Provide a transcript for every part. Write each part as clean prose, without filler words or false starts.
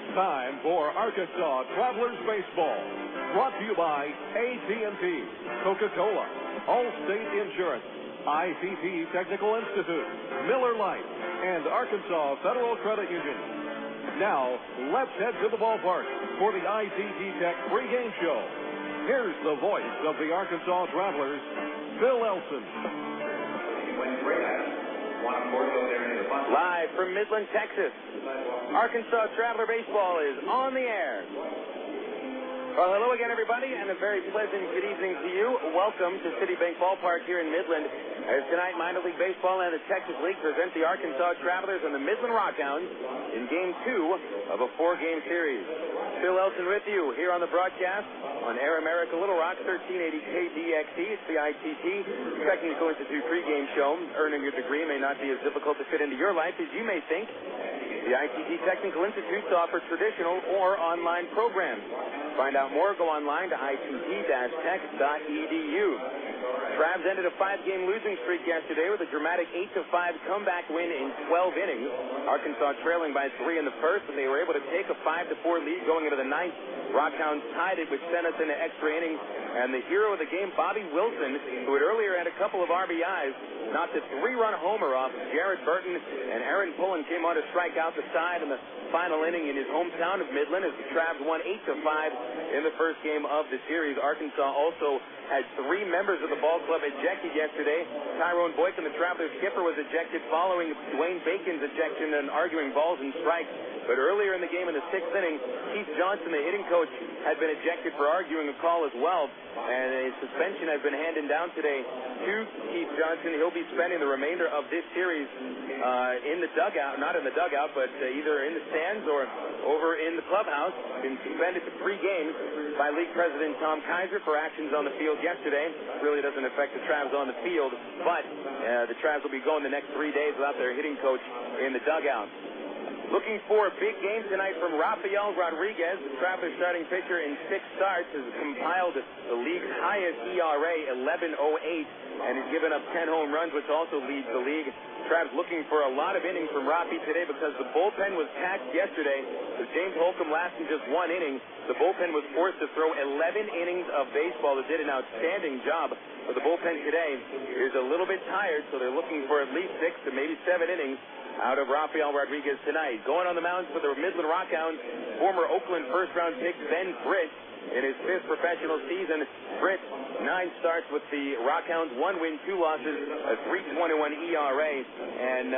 It's time for Arkansas Travelers Baseball. Brought to you by AT&T, Coca-Cola, Allstate Insurance, ITT Technical Institute, Miller Lite, and Arkansas Federal Credit Union. Now, let's head to the ballpark for the ITT Tech pregame show. Here's the voice of the Arkansas Travelers, Phil Elson. Live from Midland, Texas, Arkansas Traveler Baseball is on the air. Well, hello again, everybody, and a very pleasant good evening to you. Welcome to Citibank Ballpark here in Midland, as tonight minor league baseball and the Texas League present the Arkansas Travelers and the Midland RockHounds in Game 2 of a 4-game series. Phil Elson with you here on the broadcast on Air America Little Rock, 1380 KDXE. It's the ITT Technical Institute pregame show. Earning your degree may not be as difficult to fit into your life as you may think. The ITT Technical Institutes offer traditional or online programs. Find out more, go online to itt-tech.edu. Travs ended a 5-game losing streak yesterday with a dramatic 8-5 comeback win in 12 innings. Arkansas trailing by 3 in the first, and they were able to take a 5-4 lead going into the ninth. RockHounds tied it, which sent us into extra innings. And the hero of the game, Bobby Wilson, who had earlier had a couple of RBIs, knocked a 3-run homer off Jared Burton, and Aaron Pullen came on to strike out the side in the final inning in his hometown of Midland as the Travs won 8-5 in the first game of the series. Arkansas also had 3 members of the ball club ejected yesterday. Tyrone Boykin, the Travelers skipper, was ejected following Dwayne Bacon's ejection and arguing balls and strikes. But earlier in the game in the 6th inning, Keith Johnson, the hitting coach, had been ejected for arguing a call as well. And a suspension has been handed down today to Keith Johnson. He'll be spending the remainder of this series in the dugout, not in the dugout, but either in the stands or over in the clubhouse. Been suspended for 3 games by League President Tom Kaiser for actions on the field yesterday. Really doesn't affect the Travs on the field, but the Travs will be going the next 3 days without their hitting coach in the dugout. Looking for a big game tonight from Rafael Rodriguez. The Travelers starting pitcher in 6 starts has compiled the league's highest ERA, 11.08, and has given up 10 home runs, which also leads the league. Travs looking for a lot of innings from Rafi today because the bullpen was taxed yesterday. With James Holcomb lasting just 1 inning, the bullpen was forced to throw 11 innings of baseball. That did an outstanding job. But the bullpen today is a little bit tired, so they're looking for at least 6 to maybe 7 innings out of Rafael Rodriguez tonight. Going on the mound for the Midland RockHounds, former Oakland first-round pick Ben Britt in his 5th professional season. Britt, 9 starts with the RockHounds, 1 win, 2 losses, a 3.21 ERA, and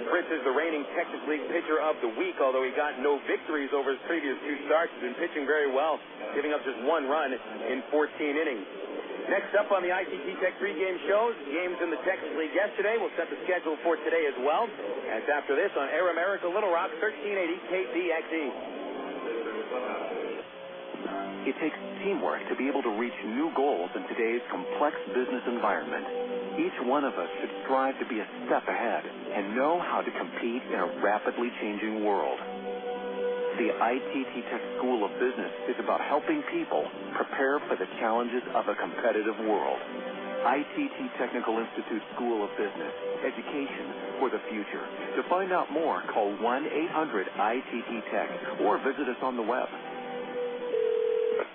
Britt is the reigning Texas League pitcher of the week, although he got no victories over his previous 2 starts. He's been pitching very well, giving up just 1 run in 14 innings. Next up on the ITT Tech pregame shows, games in the Texas League yesterday. We'll set the schedule for today as well. And after this on Air America Little Rock, 1380 KDXE. It takes teamwork to be able to reach new goals in today's complex business environment. Each one of us should strive to be a step ahead and know how to compete in a rapidly changing world. The ITT Tech School of Business is about helping people prepare for the challenges of a competitive world. ITT Technical Institute School of Business, education for the future. To find out more, call 1-800-ITT-TECH or visit us on the web.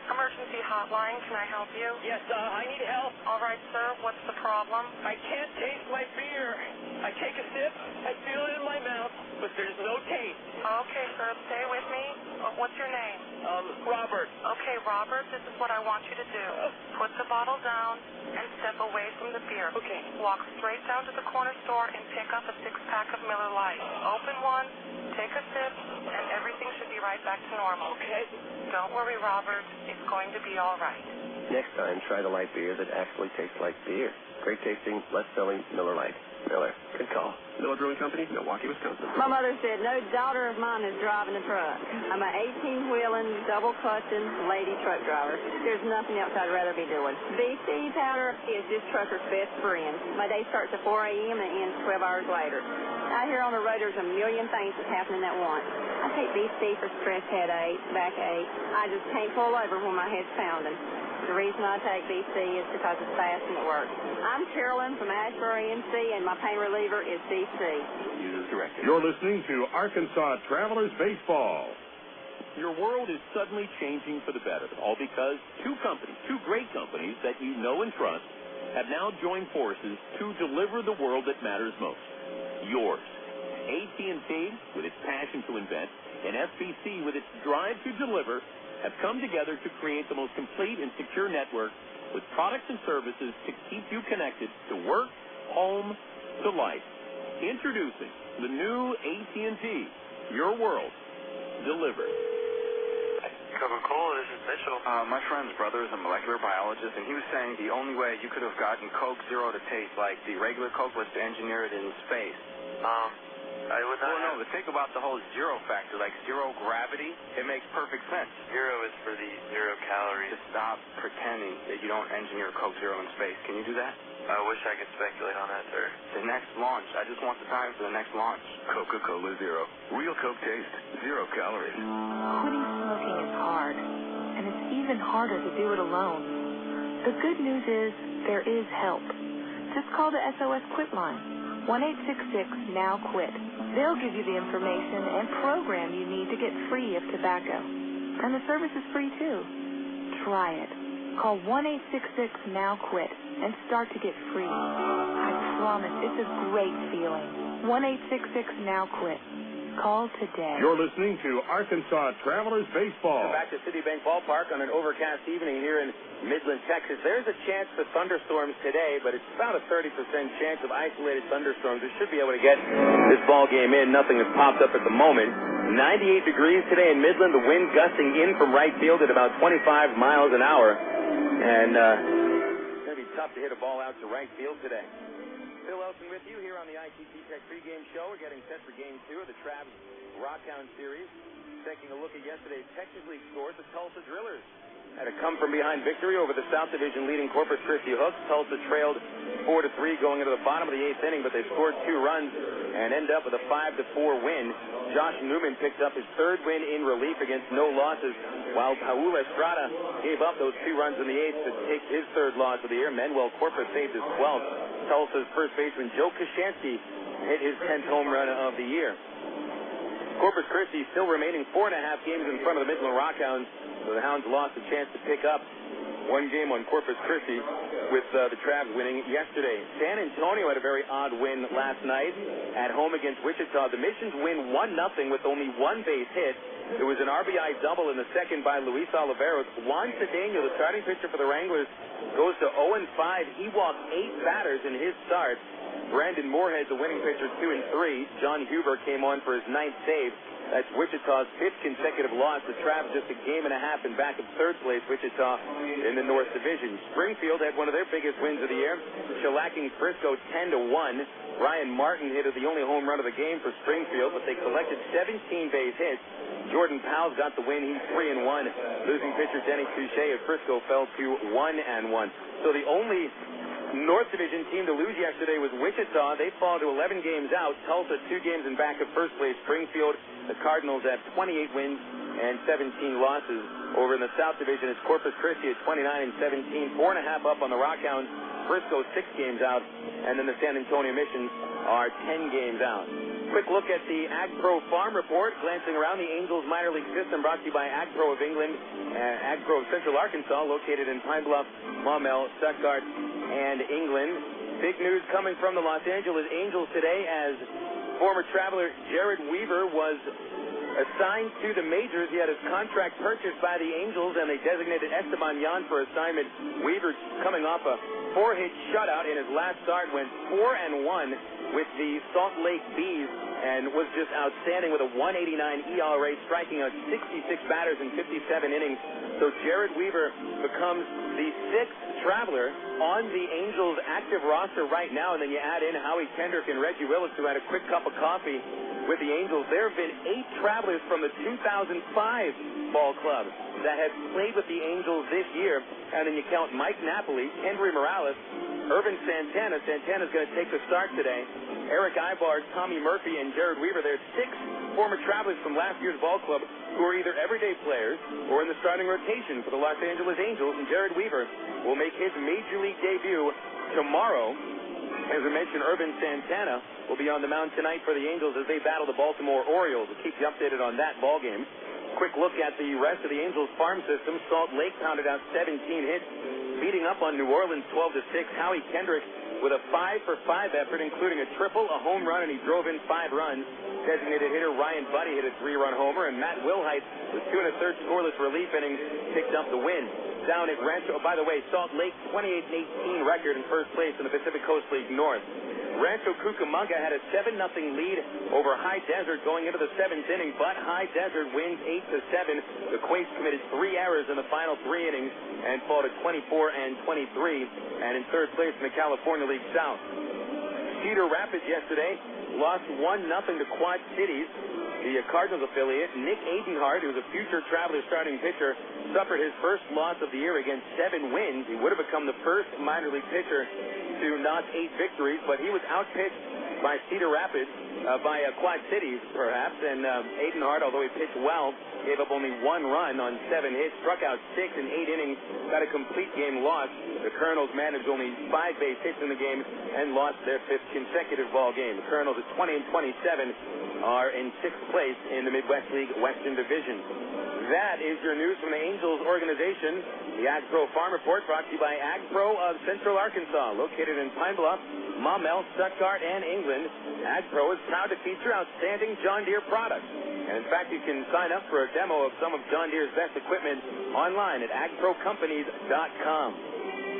Emergency hotline, can I help you? Yes, I need help. All right, sir, what's the problem? I can't taste my beer. I take a sip, I feel it in my mouth, but there's no taste. Okay, sir, stay with me. What's your name? Robert. Okay, Robert, this is what I want you to do. Put the bottle down and step away from the beer. Okay. Walk straight down to the corner store and pick up a 6-pack of Miller Lite. Open one, take a sip, and everything should be right back to normal. Okay. Don't worry, Robert. It's going to be all right. Next time, try the light beer that actually tastes like beer. Great tasting, less selling Miller Lite. Miller, good call. Miller Brewing Company, Milwaukee, Wisconsin. My mother said, no daughter of mine is driving a truck. I'm an 18-wheeling, double-clutching lady truck driver. There's nothing else I'd rather be doing. BC powder is this trucker's best friend. My day starts at 4 a.m. and ends 12 hours later. Out here on the road, there's a million things that's happening at once. I take BC for stress headaches, backache. I just can't pull over when my head's pounding. The reason I take BC is because it's fast and it works. I'm Carolyn from Ashbury, NC, and my pain reliever is BC. Users directed. You're listening to Arkansas Travelers Baseball. Your world is suddenly changing for the better, all because two great companies that you know and trust, have now joined forces to deliver the world that matters most. Yours. AT&T, with its passion to invent, and FCC, with its drive to deliver, have come together to create the most complete and secure network with products and services to keep you connected to work, home, to life. Introducing the new AT&T, your world, delivered. Coca-Cola, this is Mitchell. My friend's brother is a molecular biologist, and he was saying the only way you could have gotten Coke Zero to taste like the regular Coke was to engineer it in space. I would not. Well, no, but think about the whole zero factor, like zero gravity. It makes perfect sense. Zero is for the 0 calories. Just stop pretending that you don't engineer Coke Zero in space. Can you do that? I wish I could speculate on that, sir. The next launch. I just want the time for the next launch. Coca-Cola Zero. Real Coke taste. 0 calories. Quitting smoking is hard, and it's even harder to do it alone. The good news is there is help. Just call the SOS Quit line, 1-866-NOW-QUIT. They'll give you the information and program you need to get free of tobacco. And the service is free, too. Try it. Call 1-866-NOW-QUIT and start to get free. I promise, it's a great feeling. 1-866-NOW-QUIT. Call today. You're listening to Arkansas Travelers Baseball. Back to Citibank Ballpark on an overcast evening here in Midland, Texas. There's a chance for thunderstorms today, but it's about a 30% chance of isolated thunderstorms. We should be able to get this ball game in. Nothing has popped up at the moment. 98 degrees today in Midland. The wind gusting in from right field at about 25 miles an hour. And it's going to be tough to hit a ball out to right field today. Phil Elson with you here on the ITT Tech pregame show. We're getting set for Game 2 of the Travs RockHounds series. Taking a look at yesterday's Texas League scores, the Tulsa Drillers had a come-from-behind victory over the South Division leading Corpus Christi Hooks. Tulsa trailed 4-3 going into the bottom of the 8th inning, but they scored 2 runs and ended up with a 5-4 win. Josh Newman picked up his 3rd win in relief against no losses, while Paul Estrada gave up those 2 runs in the 8th to take his 3rd loss of the year. Manuel Corpus saved his 12th. Tulsa's first baseman Joe Kashansky hit his 10th home run of the year. Corpus Christi still remaining 4.5 games in front of the Midland RockHounds, so the Hounds lost a chance to pick up 1 game on Corpus Christi with the Travs winning yesterday. San Antonio had a very odd win last night at home against Wichita. The Missions win 1-0 with only 1 base hit. There was an RBI double in the second by Luis Oliveros. Juan Cedeno, the starting pitcher for the Wranglers, goes to 0-5. He walked 8 batters in his start. Brandon Moorhead, the winning pitcher, 2-3. John Huber came on for his 9th save. That's Wichita's 5th consecutive loss. The Travs just a game and a half in back of 3rd place, Wichita in the North Division. Springfield had one of their biggest wins of the year, shellacking Frisco 10-1. Ryan Martin hit the only home run of the game for Springfield, but they collected 17 base hits. Jordan Powell's got the win. He's 3-1. Losing pitcher Denny Touche of Frisco fell to 1-1. So the only North Division team to lose yesterday was Wichita. They fall to 11 games out. Tulsa 2 games in back of first place. Springfield, the Cardinals at 28 wins and 17 losses. Over in the South Division, it's Corpus Christi at 29-17, 4.5 up on the RockHounds. Frisco 6 games out, and then the San Antonio Missions are 10 games out. Quick look at the AgPro Farm Report, glancing around the Angels minor league system, brought to you by AgPro of England, AgPro of Central Arkansas, located in Pine Bluff, Maumelle, Stuttgart, and England. Big news coming from the Los Angeles Angels today, as former Traveler Jared Weaver was assigned to the majors. He had his contract purchased by the Angels, and they designated Esteban Yan for assignment. Weaver, coming off a 4-hit shutout in his last start, went 4-1 with the Salt Lake Bees and was just outstanding with a 189 ERA, striking out 66 batters in 57 innings. So Jared Weaver becomes the 6th Traveler on the Angels' active roster right now, and then you add in Howie Kendrick and Reggie Willis, who had a quick cup of coffee with the Angels. There have been 8 Travelers from the 2005 ball club that have played with the Angels this year, and then you count Mike Napoli, Henry Morales, Irvin Santana. Santana's going to take the start today. Eric Ibar, Tommy Murphy, and Jared Weaver. There's 6 former Travelers from last year's ball club who are either everyday players or in the starting rotation for the Los Angeles Angels, and Jared Weaver will make his Major League debut tomorrow. As I mentioned, Irvin Santana will be on the mound tonight for the Angels as they battle the Baltimore Orioles. We'll keep you updated on that ball game. Quick look at the rest of the Angels farm system. Salt Lake pounded out 17 hits, beating up on New Orleans 12-6. Howie Kendrick with a 5-for-5 effort, including a triple, a home run, and he drove in 5 runs. Designated hitter Ryan Buddy hit a 3-run homer, and Matt Wilhite with 2 1/3 scoreless relief innings picked up the win. Down at Rancho, by the way, Salt Lake 28-18 record in first place in the Pacific Coast League North. Rancho Cucamonga had a 7-0 lead over High Desert going into the 7th inning, but High Desert wins 8-7. The Quakes committed 3 errors in the final 3 innings and fall to 24-23, and in third place in the California League South. Cedar Rapids yesterday lost 1-0 to Quad Cities. The Cardinals affiliate, Nick Adenhart, who's a future Travelers starting pitcher, suffered his first loss of the year against 7 wins. He would have become the first minor league pitcher to notch 8 victories, but he was outpitched by Cedar Rapids, by Quad Cities, perhaps, and Adenhart, although he pitched well, gave up only 1 run on 7 hits, struck out 6 in 8 innings, got a complete game loss. The Colonels managed only 5 base hits in the game and lost their 5th consecutive ball game. The Colonels at 20-27 are in 6th place in the Midwest League Western Division. That is your news from the Angels organization. The AgPro Farm Report brought to you by AgPro of Central Arkansas, located in Pine Bluff, Maumelle, Stuttgart, and England. AgPro is proud to feature outstanding John Deere products. And in fact, you can sign up for a demo of some of John Deere's best equipment online at agprocompanies.com.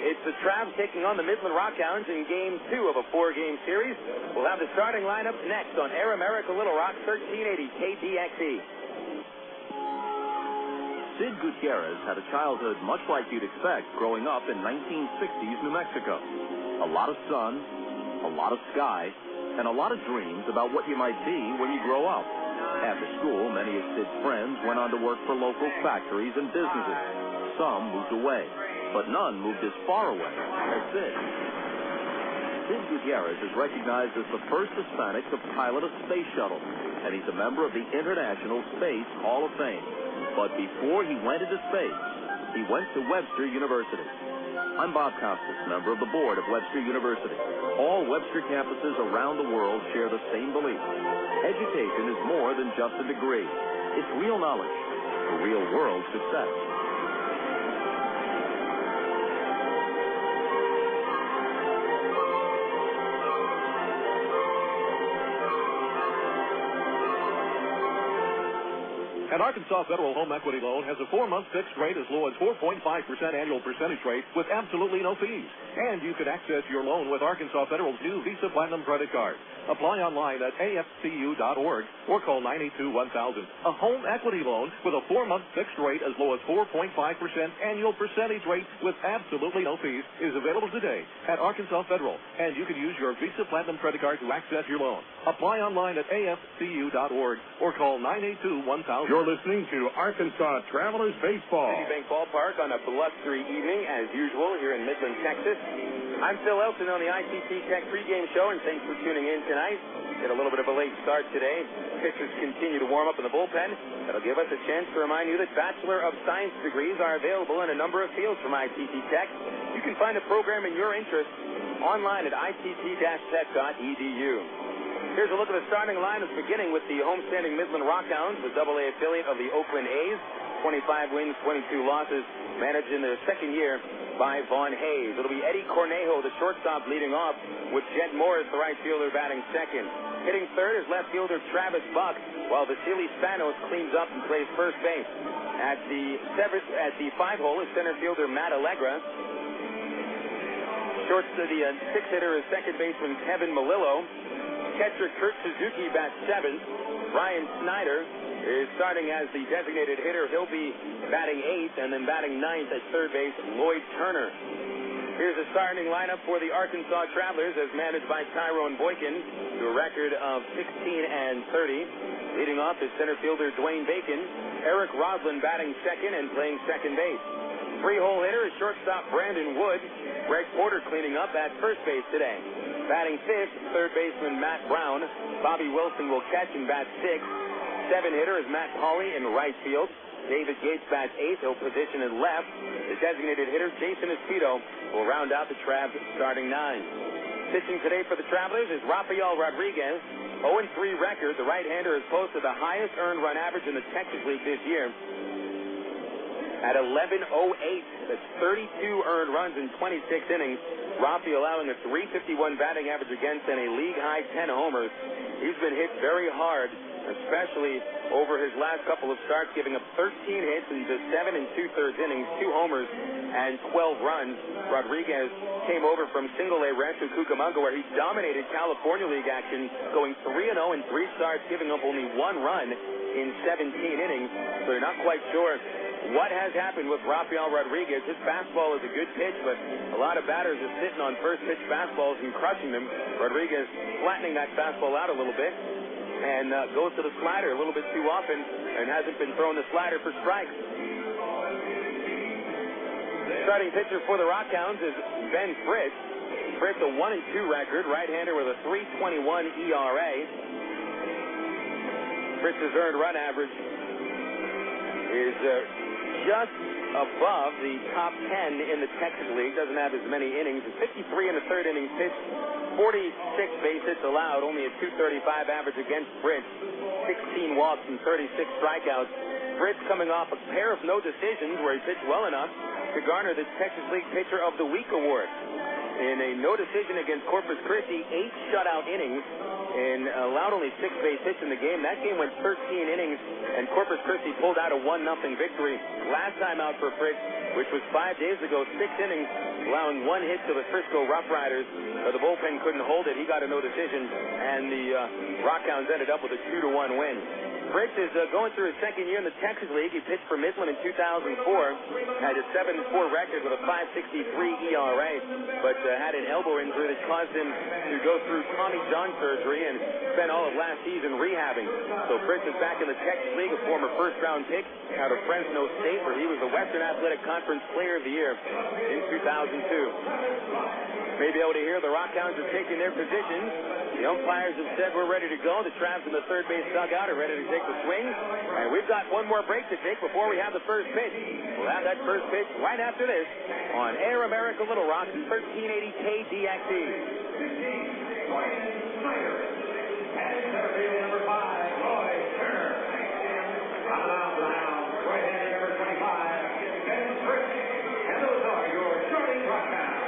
It's the Travs taking on the Midland RockHounds in Game 2 of a 4-game series. We'll have the starting lineups next on Air America Little Rock 1380 KDXE. Sid Gutierrez had a childhood much like you'd expect growing up in 1960s New Mexico. A lot of sun, a lot of sky, and a lot of dreams about what you might be when you grow up. After school, many of Sid's friends went on to work for local factories and businesses. Some moved away, but none moved as far away as Sid. Sid Gutierrez is recognized as the first Hispanic to pilot a space shuttle, and he's a member of the International Space Hall of Fame. But before he went into space, he went to Webster University. I'm Bob Costas, member of the board of Webster University. All Webster campuses around the world share the same belief. Education is more than just a degree. It's real knowledge for real-world success. An Arkansas Federal Home Equity Loan has a 4-month fixed rate as low as 4.5% annual percentage rate with absolutely no fees. And you can access your loan with Arkansas Federal's new Visa Platinum credit card. Apply online at afcu.org or call 982-1000. A home equity loan with a 4-month fixed rate as low as 4.5% annual percentage rate with absolutely no fees is available today at Arkansas Federal. And you can use your Visa Platinum credit card to access your loan. Apply online at afcu.org or call 982-1000. You're listening to Arkansas Travelers Baseball. Citibank Ballpark on a blustery evening, as usual, here in Midland, Texas. I'm Phil Elton on the ITT Tech pregame show, and thanks for tuning in tonight. Get a little bit of a late start today. Pitchers continue to warm up in the bullpen. That'll give us a chance to remind you that Bachelor of Science degrees are available in a number of fields from ITT Tech. You can find a program in your interest online at itt-tech.edu. Here's a look at the starting lineups, beginning with the homestanding Midland RockHounds, the AA affiliate of the Oakland A's. 25 wins, 22 losses, managed in their second year by Vaughn Hayes. It'll be Eddie Cornejo, the shortstop, leading off, with Jed Morris, the right fielder, batting second. Hitting third is left fielder Travis Buck, while Vasily Spanos cleans up and plays first base. At the 5-hole is center fielder Matt Allegra. The sixth hitter is second baseman Kevin Melillo. Catcher Kurt Suzuki bats seventh. Ryan Snyder is starting as the designated hitter. He'll be batting eighth, and then batting ninth at third base, Lloyd Turner. Here's the starting lineup for the Arkansas Travelers as managed by Tyrone Boykin to a record of 16-30. Leading off is center fielder Dwayne Bacon. Eric Roslin batting second and playing second base. Three-hole hitter is shortstop Brandon Wood. Greg Porter cleaning up at first base today. Batting fifth, third baseman Matt Brown. Bobby Wilson will catch and bat sixth. Seven hitter is Matt Pauley in right field. David Gates bats eighth. He'll position in left. The designated hitter, Jason Espito, will round out the Travs starting nine. Pitching today for the Travelers is Rafael Rodriguez. 0-3 record. The right-hander has posted the highest earned run average in the Texas League this year at 11.08. That's 32 earned runs in 26 innings. Rafi allowing a 351 batting average against and a league-high 10 homers. He's been hit very hard, especially over his last couple of starts, giving up 13 hits in just 7 2/3 innings, 2 homers, and 12 runs. Rodriguez came over from Single-A Rancho Cucamonga, where he dominated California League action, going 3-0 in 3 starts, giving up only 1 run in 17 innings. So you're not quite sure what has happened with Rafael Rodriguez. His fastball is a good pitch, but a lot of batters are sitting on first pitch fastballs and crushing them. Rodriguez flattening that fastball out a little bit and goes to the slider a little bit too often and hasn't been throwing the slider for strikes. Starting pitcher for the RockHounds is Ben Fritz. Fritz a 1-2 record, right-hander with a 3.21 ERA. Fritz's earned run average is just above the top 10 in the Texas League. Doesn't have as many innings. 53 1/3 innings pitched, 46 base hits allowed, only a 235 average against Fritz, 16 walks and 36 strikeouts. Fritz coming off a pair of no decisions where he pitched well enough to garner the Texas League Pitcher of the Week award. In a no decision against Corpus Christi, 8 shutout innings and allowed only 6 base hits in the game. That game went 13 innings, and Corpus Christi pulled out a 1-0 victory. Last time out for Fritz, which was 5 days ago, 6 innings, allowing 1 hit to the Frisco Rough Riders. The bullpen couldn't hold it. He got a no decision, and the RockHounds ended up with a 2-1 win. Fritz is going through his second year in the Texas League. He pitched for Midland in 2004, had a 7-4 record with a 5.63 ERA, but had an elbow injury that caused him to go through Tommy John surgery and spent all of last season rehabbing. So Fritz is back in the Texas League, a former first-round pick out of Fresno State, where he was the Western Athletic Conference Player of the Year in 2002. May be able to hear the RockHounds are taking their positions. The umpires have said we're ready to go. The Travs in the third base dugout are ready to take the swing. And we've got one more break to take before we have the first pitch. We'll have that first pitch right after this on Air America Little Rock, 1380 KDXE. Number 5, Lloyd Turner. Coming out the mound, right-hander number 25, Ben Fritz. And those are your starting RockHounds.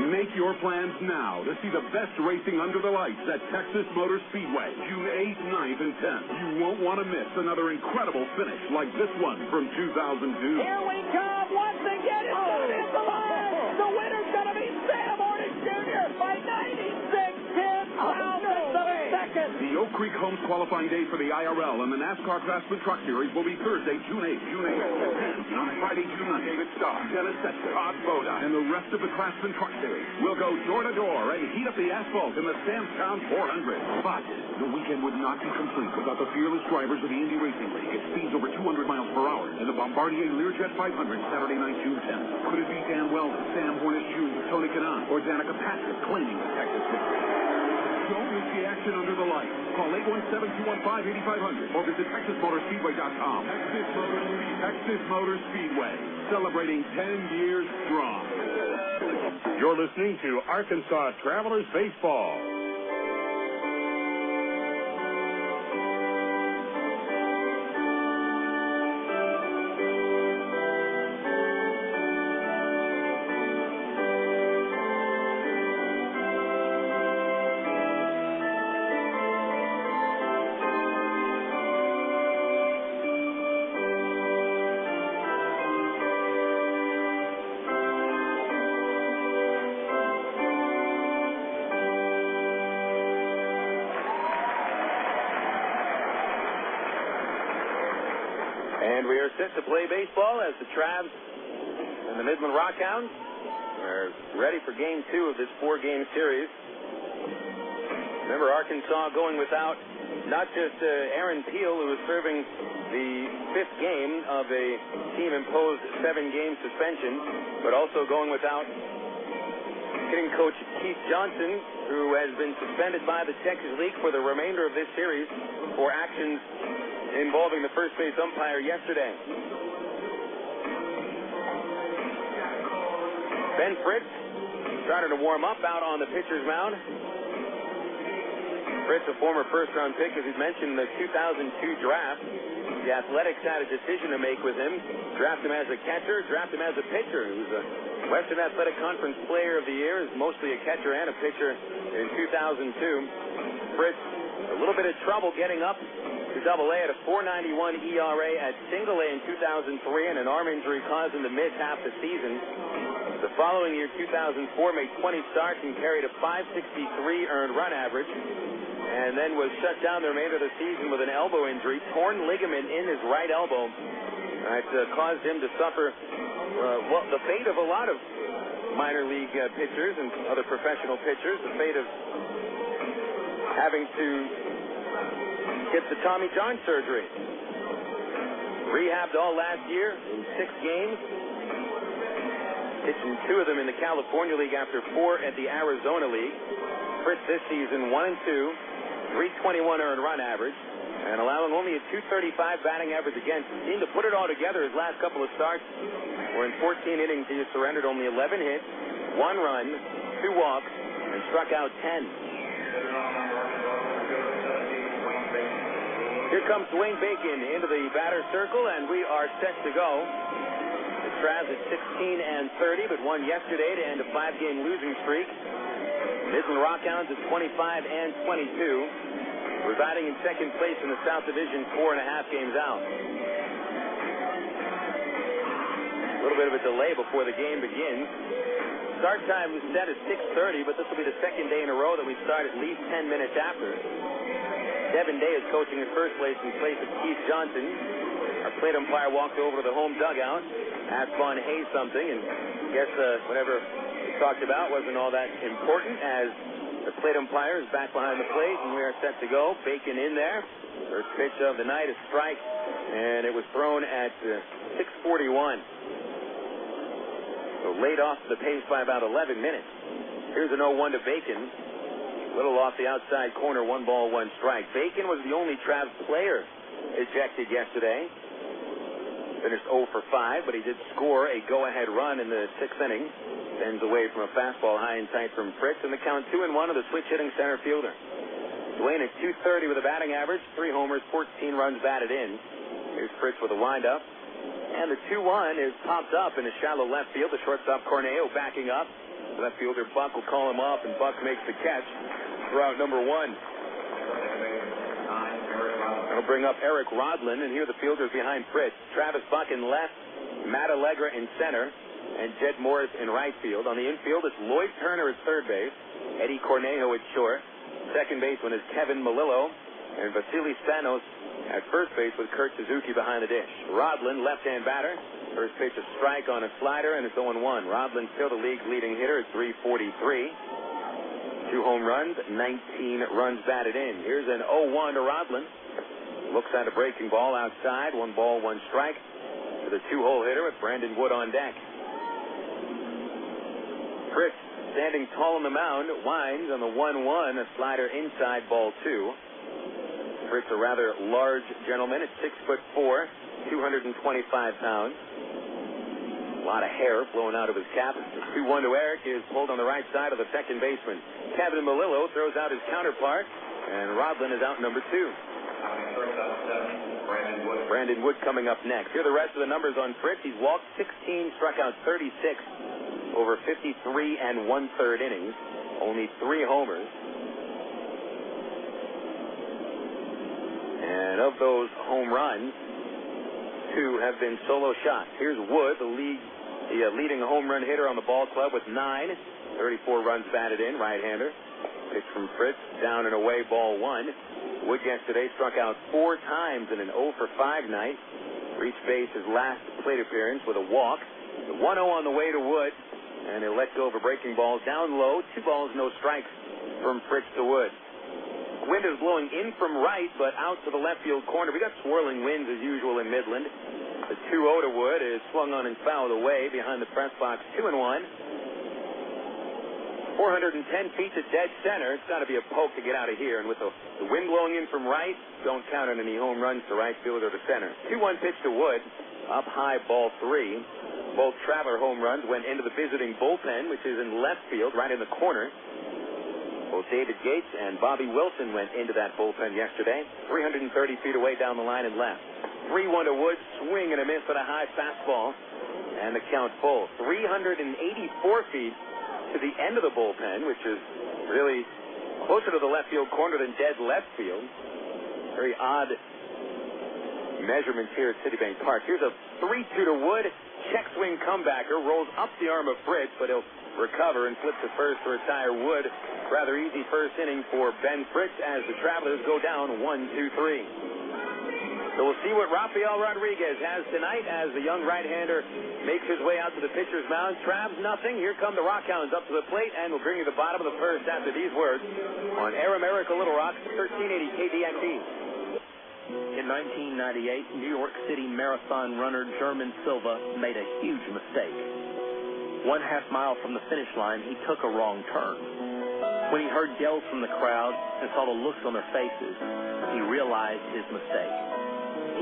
Make your plans now to see the best racing under the lights at Texas Motor Speedway, June 8th, 9th, and 10th. You won't want to miss another incredible finish like this one from 2002. Here we come once again. It's going to hit the line. The winner's going to be Sam Hornick Jr. by 96 thousandths of a second. The Oak Creek Homes qualifying day for the IRL and the NASCAR Craftsman Truck Series will be Thursday, June 8th. And on Friday, June 9th, David Starr, Dennis Setzer, Todd Boda, and the rest of the Craftsman Truck Series will go door to door and heat up the asphalt in the Samstown 400. But the weekend would not be complete without the fearless drivers of the Indy Racing League at speeds over 200 miles per hour in the Bombardier Learjet 500 Saturday night, June 10th. Could it be Dan Weldon, Sam Hornick Jr., Tony Kanaan, or Danica Patrick claiming the Texas victory? Don't miss the action under the lights. Call 817-215-8500 or visit TexasMotorspeedway.com. Texas Motor Speedway, celebrating 10 years strong. You're listening to Arkansas Travelers Baseball. And we are set to play baseball as the Travs and the Midland RockHounds are ready for Game 2 of this 4-game series. Remember, Arkansas going without not just Aaron Peel, who is serving the 5th game of a team-imposed 7-game suspension, but also going without hitting coach Keith Johnson, who has been suspended by the Texas League for the remainder of this series for actions involving the first base umpire yesterday. Ben Fritz Starting to warm up out on the pitcher's mound. Fritz, a former first-round pick, as he's mentioned, in the 2002 draft. The Athletics had a decision to make with him. Draft him as a catcher, draft him as a pitcher. He was a Western Athletic Conference Player of the Year, is mostly a catcher and a pitcher in 2002. Fritz, a little bit of trouble getting up to Double-A at a 4.91 ERA at Single-A in 2003, and an arm injury caused him to miss half the season. The following year, 2004, made 20 starts and carried a 5.63 earned run average, and then was shut down the remainder of the season with an elbow injury, torn ligament in his right elbow. That caused him to suffer the fate of a lot of minor league pitchers and other professional pitchers, the fate of having to get the Tommy John surgery. Rehabbed all last year in 6 games, pitching 2 of them in the California League after 4 at the Arizona League. Fritz this season 1-2. 321 earned run average, and allowing only a 235 batting average against. He seemed to put it all together his last couple of starts, where in 14 innings he has surrendered only 11 hits, 1 run, 2 walks, and struck out 10. Here comes Dwayne Bacon into the batter's circle, and we are set to go. The Travs at 16-30, but won yesterday to end a 5-game losing streak. Midland RockHounds at 25-22. Residing in second place in the South Division, 4.5 games out. A little bit of a delay before the game begins. Start time was set at 6:30, but this will be the second day in a row that we start at least 10 minutes after. Devin Day is coaching at first place in place of Keith Johnson. Our plate umpire walked over to the home dugout, asked Von Hayes something, and I guess whatever we talked about wasn't all that important, as the plate umpire is back behind the plate, and we are set to go. Bacon in there. First pitch of the night, a strike, and it was thrown at 6:41. So laid off the pace by about 11 minutes. Here's an 0-1 to Bacon. Little off the outside corner, 1 ball, 1 strike. Bacon was the only Travs player ejected yesterday. Finished 0 for 5, but he did score a go-ahead run in the 6th inning. Ends away from a fastball high and tight from Fritz, and the count 2-1 of the switch-hitting center fielder. Dwayne at 230 with a batting average, 3 homers, 14 runs batted in. Here's Fritz with a windup. And the 2-1 is popped up in a shallow left field. The shortstop Corneo backing up. Left fielder Buck will call him up, and Buck makes the catch. Throughout number 1. That'll bring up Eric Rodlin, and here are the fielders behind Fritz. Travis Buck in left, Matt Allegra in center, and Jed Morris in right field. On the infield, it's Lloyd Turner at third base, Eddie Cornejo at short. Second baseman is Kevin Melillo, and Vasily Stanos at first base with Kurt Suzuki behind the dish. Rodlin, left-hand batter. First pitch, a strike on a slider, and it's 0-1. Rodlin still the league's leading hitter at 343. 2 home runs, 19 runs batted in. Here's an 0-1 to Rodlin. Looks at a breaking ball outside. 1 ball, 1 strike. To the 2-hole hitter with Brandon Wood on deck. Fritz standing tall on the mound, winds on the 1-1, a slider inside, ball 2. Fritz, a rather large gentleman at 6'4", 225 pounds. A lot of hair blowing out of his cap. The 2-1 to Eric is pulled on the right side of the second baseman. Kevin Melillo throws out his counterpart, and Rodlin is out number 2. Brandon Wood coming up next. Here are the rest of the numbers on Fritz. He's walked 16, struck out 36 over 53 1/3 innings. Only 3 homers. And of those home runs, 2 have been solo shots. Here's Wood, the leading home run hitter on the ball club with 9. 34 runs batted in, right-hander. Pitch from Fritz, down and away, ball 1. Wood yesterday struck out 4 times in an 0 for 5 night. Reached base his last plate appearance with a walk. The 1-0 on the way to Wood, and he'll let go of a breaking ball down low. 2 balls, no strikes from Fritz to Wood. Wind is blowing in from right, but out to the left field corner. We got swirling winds as usual in Midland. The 2-0 to Wood is swung on and fouled away behind the press box. 2-1. 410 feet to dead center. It's got to be a poke to get out of here. And with the wind blowing in from right, don't count on any home runs to right field or to center. 2-1 pitch to Wood. Up high, ball 3. Both Traveler home runs went into the visiting bullpen, which is in left field, right in the corner. Both David Gates and Bobby Wilson went into that bullpen yesterday, 330 feet away down the line and left. 3-1 to Woods, swing and a miss on a high fastball, and the count full. 384 feet to the end of the bullpen, which is really closer to the left field corner than dead left field. Very odd measurements here at Citibank Park. Here's a 3-2 to Wood. Check swing comebacker, rolls up the arm of Fritz, but he'll recover and flip to first to retire Wood. Rather easy first inning for Ben Fritz as the Travelers go down 1-2-3. So we'll see what Rafael Rodriguez has tonight as the young right-hander makes his way out to the pitcher's mound. Travs nothing. Here come the RockHounds up to the plate, and we'll bring you the bottom of the first after these words on Air America Little Rock, 1380 KDXE. In 1998, New York City Marathon runner German Silva made a huge mistake. 1/2 mile from the finish line, he took a wrong turn. When he heard yells from the crowd and saw the looks on their faces, he realized his mistake.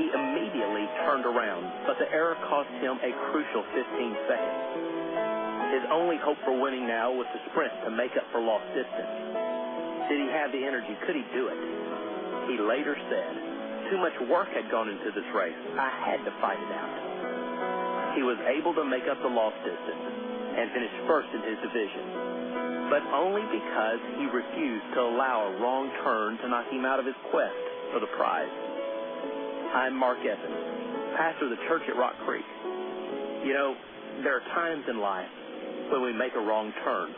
He immediately turned around, but the error cost him a crucial 15 seconds. His only hope for winning now was to sprint to make up for lost distance. Did he have the energy? Could he do it? He later said, "Too much work had gone into this race. I had to fight it out." He was able to make up the lost distance and finish first in his division, but only because he refused to allow a wrong turn to knock him out of his quest for the prize. I'm Mark Evans, pastor of the church at Rock Creek. You know, there are times in life when we make a wrong turn,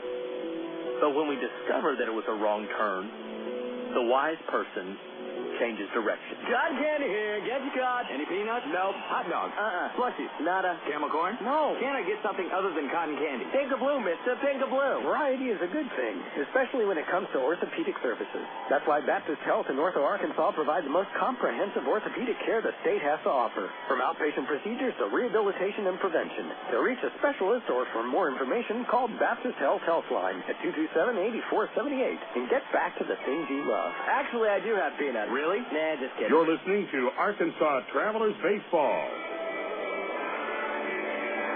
but when we discover that it was a wrong turn, the wise person changes direction. Cotton candy here. Get your cod. Any peanuts? No. Hot dog? Slushies? Nada. Camel corn? No. Can I get something other than cotton candy? Pink of blue, mister. Pink of blue. Variety is a good thing, especially when it comes to orthopedic services. That's why Baptist Health in Ortho, Arkansas provide the most comprehensive orthopedic care the state has to offer. From outpatient procedures to rehabilitation and prevention. To reach a specialist or for more information, call Baptist Health Healthline at 227-8478 and get back to the things you love. Actually, I do have peanuts. Really? Nah, just kidding. You're listening to Arkansas Travelers Baseball.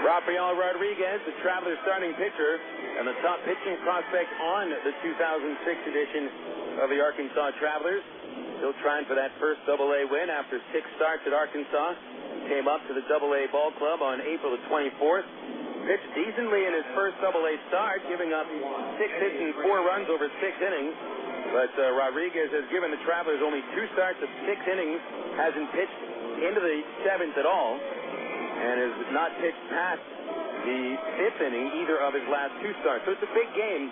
Rafael Rodriguez, the Travelers starting pitcher, and the top pitching prospect on the 2006 edition of the Arkansas Travelers. Still trying for that first AA win after 6 starts at Arkansas. Came up to the AA ball club on April the 24th. Pitched decently in his first AA start, giving up 6 hits and 4 runs over 6 innings. But Rodriguez has given the Travelers only 2 starts of 6 innings, hasn't pitched into the 7th at all, and has not pitched past the 5th inning either of his last 2 starts. So it's a big game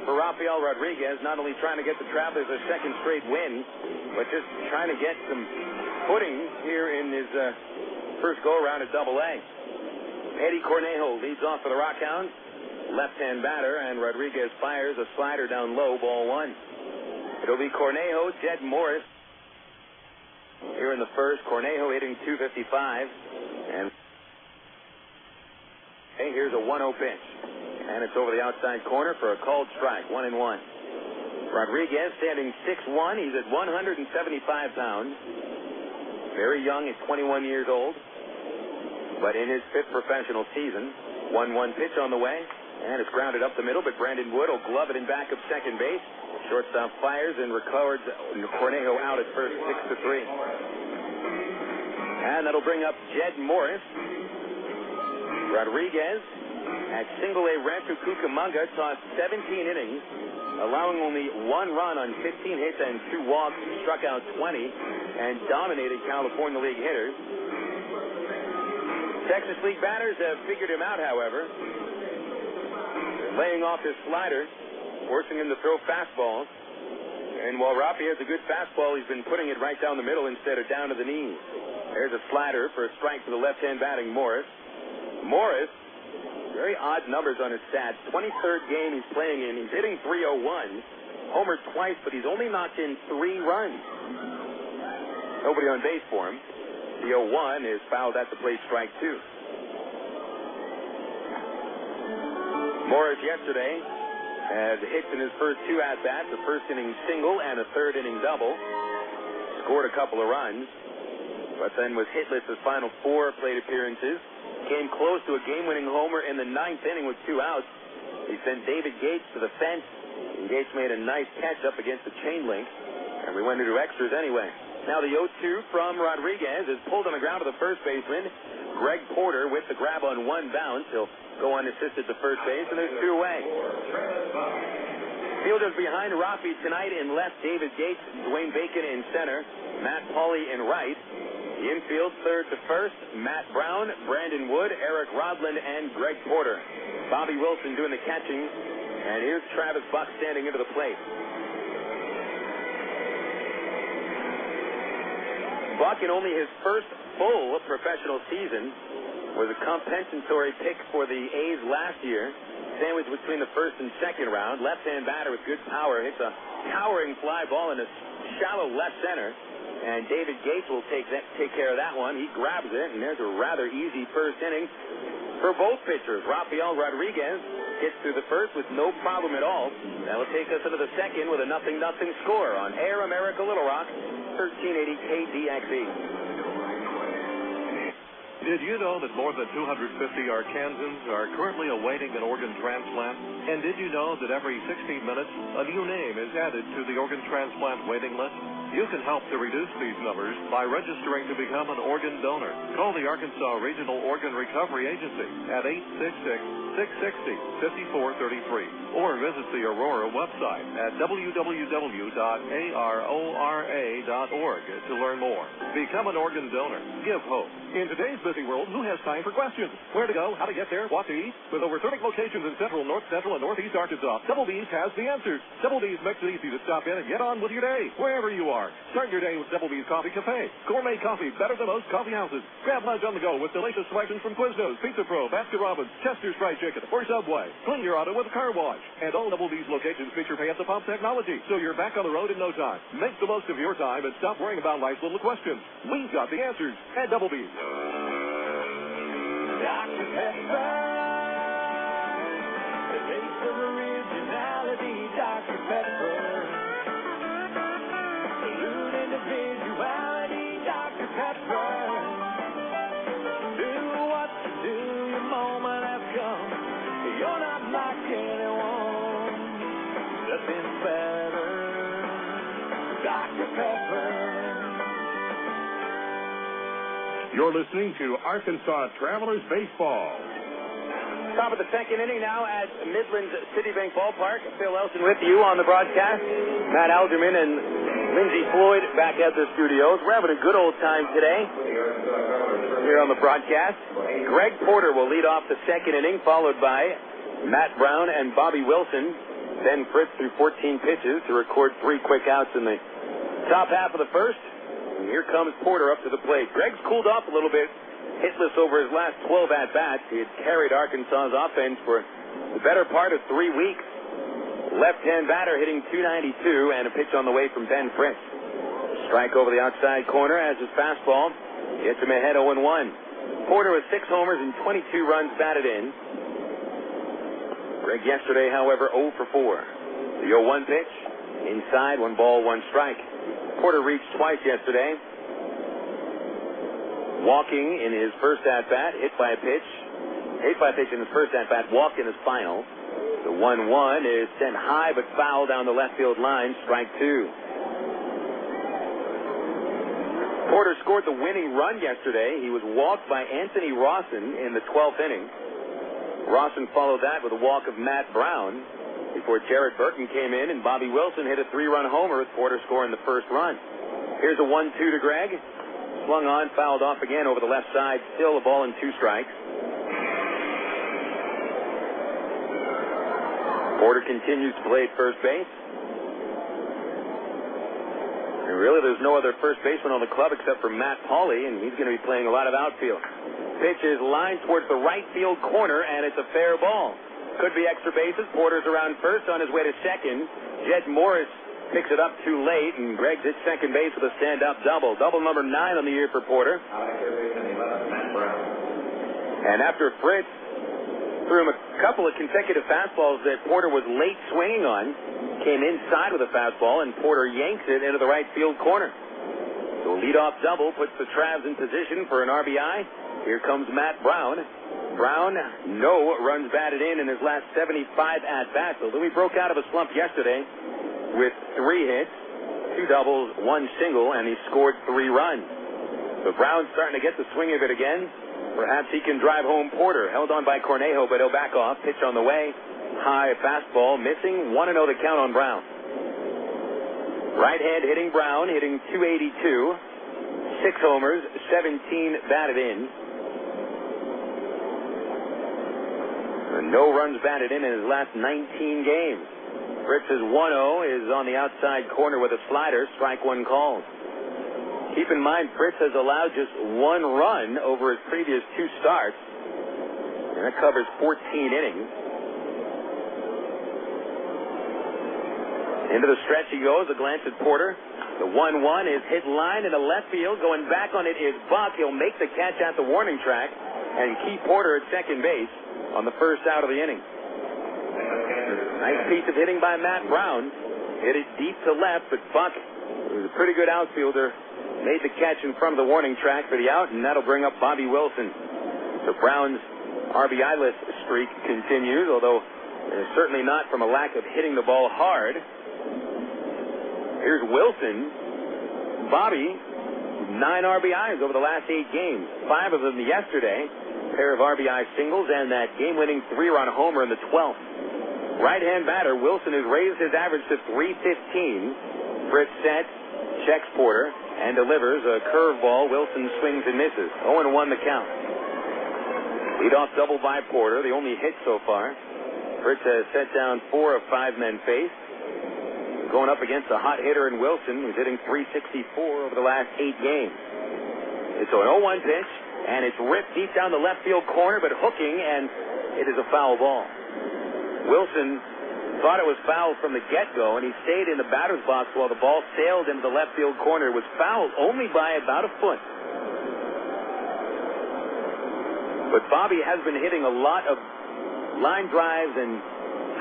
for Rafael Rodriguez, not only trying to get the Travelers a second straight win, but just trying to get some footing here in his first go-around at AA. Eddie Cornejo leads off for the RockHounds, left-hand batter, and Rodriguez fires a slider down low, ball 1. It'll be Cornejo, Jed Morris. Here in the first, Cornejo hitting .255. And hey, here's a 1-0 pitch. And it's over the outside corner for a called strike, 1-1. Rodriguez standing 6'1". He's at 175 pounds. Very young at 21 years old. But in his 5th professional season, 1-1 pitch on the way. And it's grounded up the middle, but Brandon Wood will glove it in back of second base. Shortstop fires and records Cornejo out at first, 6-3. And that'll bring up Jed Morris. Rodriguez at single-A Rancho Cucamonga tossed 17 innings, allowing only 1 run on 15 hits and 2 walks, struck out 20, and dominated California League hitters. Texas League batters have figured him out, however. They're laying off his slider, forcing him to throw fastballs. And while Rafi has a good fastball, he's been putting it right down the middle instead of down to the knees. There's a slider for a strike to the left-hand batting Morris. Morris, very odd numbers on his stats. 23rd game he's playing in. He's hitting .301. Homered twice, but he's only knocked in 3 runs. Nobody on base for him. The 0-1 is fouled at the plate, strike 2. Morris yesterday had hits in his first 2 at-bats, a first inning single and a 3rd inning double. Scored a couple of runs, but then was hitless his final 4 plate appearances. came close to a game-winning homer in the 9th inning with 2 outs. He sent David Gates to the fence. And Gates made a nice catch up against the chain link, and we went into extras anyway. Now the 0-2 from Rodriguez is pulled on the ground to the first baseman. Greg Porter with the grab on 1 bounce. He'll go unassisted to first base, and there's 2 away. Fielders behind Rafi tonight in left, David Gates, Dwayne Bacon in center, Matt Pauley in right. The infield, third to first, Matt Brown, Brandon Wood, Eric Rodland, and Greg Porter. Bobby Wilson doing the catching, and here's Travis Buck standing into the plate. Buck, in only his first full professional season, was a compensatory pick for the A's last year, sandwiched between the first and second round. Left-hand batter with good power, hits a towering fly ball in a shallow left center. And David Gates will take care of that one. He grabs it, and there's a rather easy first inning for both pitchers. Rafael Rodriguez gets through the first with no problem at all. That will take us into the second with a 0-0 score on Air America Little Rock, 1380 KDXE. Did you know that more than 250 Arkansans are currently awaiting an organ transplant? And did you know that every 16 minutes, a new name is added to the organ transplant waiting list? You can help to reduce these numbers by registering to become an organ donor. Call the Arkansas Regional Organ Recovery Agency at 866-660-5433 or visit the Aurora website at www.arora.org to learn more. Become an organ donor. Give hope. In today's busy world, who has time for questions? Where to go, how to get there, what to eat? With over 30 locations in Central, North Central, and Northeast Arkansas, Double B's has the answers. Double B's makes it easy to stop in and get on with your day, wherever you are. Start your day with Double B's Coffee Cafe. Gourmet coffee, better than most coffee houses. Grab lunch on the go with delicious selections from Quiznos, Pizza Pro, Baskin-Robbins, Chester's Fried Chicken, or Subway. Clean your auto with a car wash. And all Double B's locations feature pay-at-the-pump technology, so you're back on the road in no time. Make the most of your time and stop worrying about life's little questions. We've got the answers at Double B's. Dr. Pepper, the taste of originality, Dr. Pepper. Salute individuality, Dr. Pepper. Do what to do, your moment has come. You're not like anyone, nothing better, Dr. Pepper. You're listening to Arkansas Travelers Baseball. Top of the second inning now at Midland Citibank Ballpark. Phil Elson with you on the broadcast. Matt Algerman and Lindsey Floyd back at the studios. We're having a good old time today here on the broadcast. Greg Porter will lead off the second inning, followed by Matt Brown and Bobby Wilson. Ben Fritz threw 14 pitches to record 3 quick outs in the top half of the first. And here comes Porter up to the plate. Greg's cooled off a little bit, hitless over his last 12 at-bats. He had carried Arkansas's offense for the better part of 3 weeks. Left-hand batter hitting .292 and a pitch on the way from Ben Fritz. Strike over the outside corner as his fastball gets him ahead 0-1. Porter with 6 homers and 22 runs batted in. Greg yesterday, however, 0 for 4. The 0-1 pitch, inside, 1 ball, 1 strike. Porter reached twice yesterday. Walking in his first at-bat, hit by a pitch in his first at-bat, walked in his final. The 1-1 is sent high but foul down the left field line, strike 2. Porter scored the winning run yesterday. He was walked by Anthony Rawson in the 12th inning. Rawson followed that with a walk of Matt Brown before Jared Burton came in and Bobby Wilson hit a 3-run homer with Porter scoring the first run. Here's a 1-2 to Greg. Swung on, fouled off again over the left side. Still a ball and 2 strikes. Porter continues to play at first base. And really, there's no other first baseman on the club except for Matt Pauley, and he's going to be playing a lot of outfield. Pitch is lined towards the right field corner, and it's a fair ball. Could be extra bases. Porter's around first on his way to second. Jed Morris picks it up too late, and Greg's at second base with a stand-up double. Double number 9 on the year for Porter. And after Fritz threw him a couple of consecutive fastballs that Porter was late swinging on, came inside with a fastball, and Porter yanks it into the right field corner. So a leadoff double puts the Travs in position for an RBI Here comes Matt Brown. Brown, no runs batted in his last 75 at-bats. So Louis broke out of a slump yesterday with 3 hits, 2 doubles, 1 single, and he scored 3 runs. So Brown's starting to get the swing of it again. Perhaps he can drive home Porter. Held on by Cornejo, but he'll back off. Pitch on the way. High fastball, missing. 1-0 the count on Brown. Right hand hitting Brown, hitting .282. 6 homers, 17 batted in. No runs batted in his last 19 games. Fritz's 1-0 is on the outside corner with a slider. Strike 1 called. Keep in mind, Fritz has allowed just 1 run over his previous 2 starts. And that covers 14 innings. Into the stretch he goes. A glance at Porter. The 1-1 is hit line into left field. Going back on it is Buck. He'll make the catch at the warning track and keep Porter at second base on the first out of the inning. Nice piece of hitting by Matt Brown. Hit it deep to left, but Buck, who's a pretty good outfielder, made the catch in front of the warning track for the out, and that'll bring up Bobby Wilson. So Brown's RBI-less streak continues, although certainly not from a lack of hitting the ball hard. Here's Wilson. Bobby, 9 RBIs over the last 8 games. 5 of them yesterday. A pair of RBI singles and that game-winning 3-run homer in the 12th. Right-hand batter, Wilson has raised his average to .315. Fritz sets, checks Porter, and delivers a curveball. Wilson swings and misses. 0-1 the count. Leadoff double by Porter, the only hit so far. Fritz has set down 4 of 5 men faced. Going up against a hot hitter in Wilson, who's hitting .364 over the last 8 games. It's an 0-1 pitch, and it's ripped deep down the left field corner, but hooking, and it is a foul ball. Wilson thought it was foul from the get-go, and he stayed in the batter's box while the ball sailed into the left field corner. It was fouled only by about a foot. But Bobby has been hitting a lot of line drives and